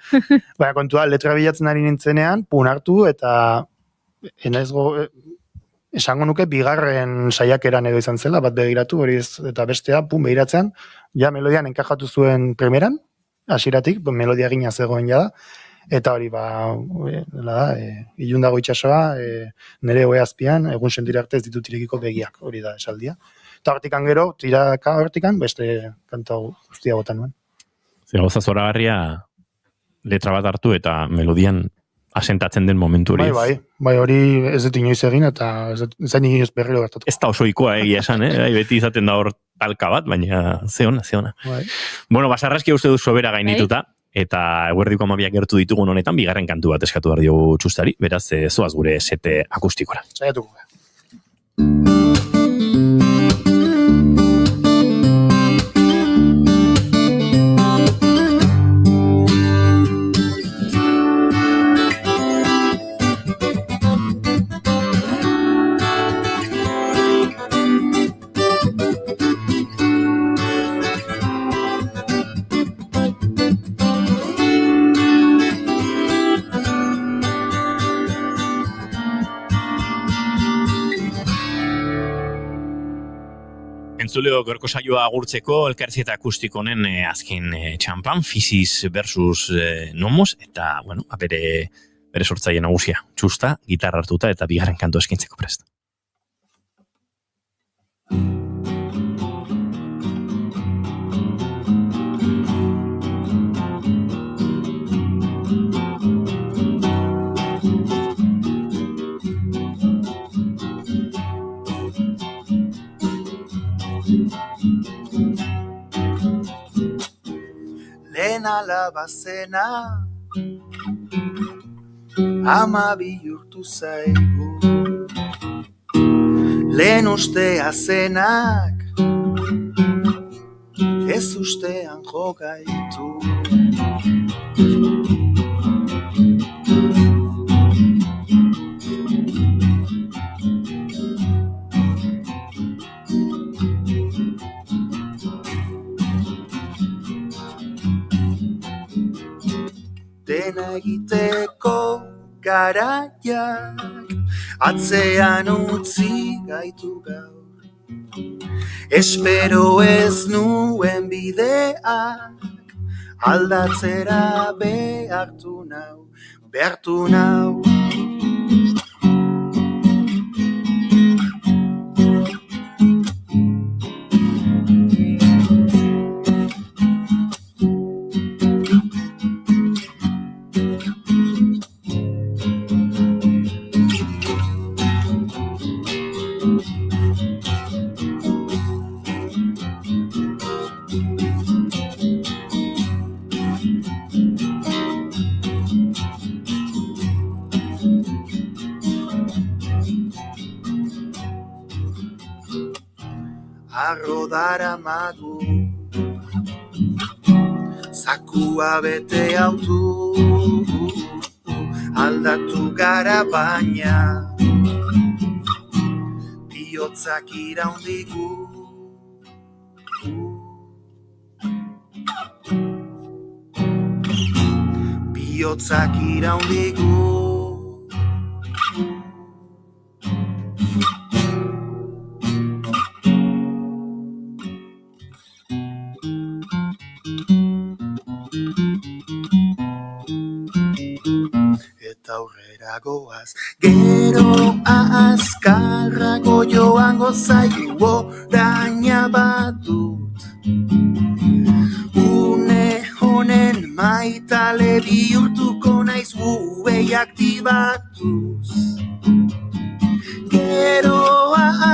Speaker 14: Baina, kontua, letra bilatzen ari nintzenean, hartu, eta esango nuke, bigarren saiakeran edo izan zela, bat begiratu, hori ez, eta bestea, begiratzean, ja melodian enkajatu zuen primeran, hasieratik, melodia gina zegoen jada, eta hori, ilundago itxasoa, nire hoe azpian, egun sentira arte ez ditut irekiko begiak, hori da esaldia. Eta hortikan gero, tiraka hortikan, beste kanta guztia botan nuen.
Speaker 1: Gauza zoragarria letra bat hartu eta melodian asentatzen den momentu hori.
Speaker 14: Bai, hori ez dut inoiz egin eta ez zain inoiz berriro gertatu.
Speaker 1: Ez da oso ikoa egia esan, beti izaten da hor talka bat, baina ze ona.
Speaker 14: Bai.
Speaker 1: Bueno, Basarraskia uste dut sobera gainituta, eta eguerdiko 12 gertu ditugun honetan, bigarren kantu bat eskatu behar diogu txustari, beraz, zoaz gure sete akustikora.
Speaker 14: Saiatuko.
Speaker 1: Entzuleo gorko saioa agurtzeko elkarrizketa akustikonen azken txampan, Physis versus Nomos, eta, bere sortzaile nagusia, txusta, gitarra hartuta eta bigarren kantu eskintzeko prest.
Speaker 13: Lehen alabazena ama bihurtu zaigu, lehen ustea zenak ez ustean jokaitu. egiteko garaiak atzean utzi gaitu gaur. Espero ez nuen bideak aldatzera behartu nau. Arrodara magu zakua bete autu aldatu gara baina bihotzak iraundigu bihotzak iraundigu goaz, gero azkarrago joango zaigu oraina bat dut. Une honen maitale bihurtuko naiz buei aktibatuz. Gero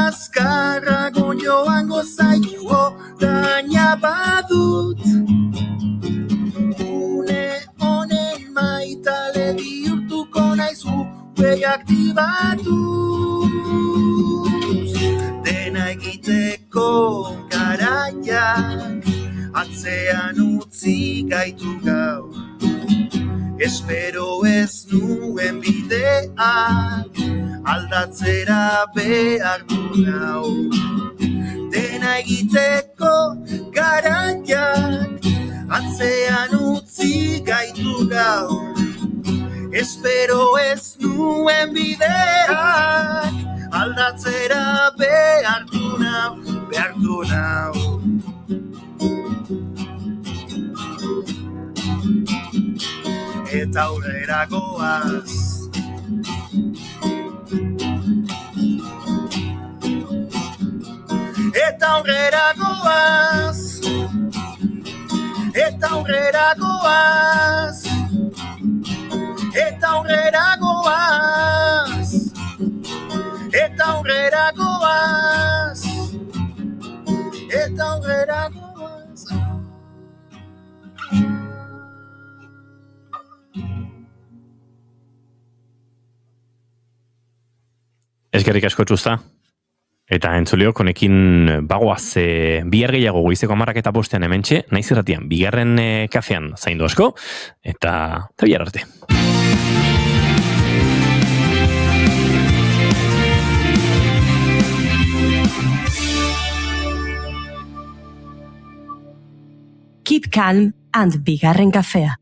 Speaker 13: azkarrago joango zaigu oraina bat dut. Une honen maitale bihurtuko naiz buei aktibatuz. Dena egiteko garaiak atzean utzi gaitu gaur. Espero ez nuen bideak aldatzera behartu nau. Dena egiteko garaiak atzean utzi gaitu gaur. Espero ez nuen bideak aldatzera behartu nau. Eta aurrera goaz. Eta aurrera goaz. Eta aurrera goaz. Eta aurrera goaz. Eta aurrera goaz. Eta aurrera goaz.
Speaker 1: Eskerrik asko Txusta. Eta entzuliok, honekin bagoaz bihar gehiago goizeko 10:05 hementxe, naiz irratian, bigarren kafean zaindu asko, eta bihar arte.
Speaker 9: Keep calm and bigarren kafea.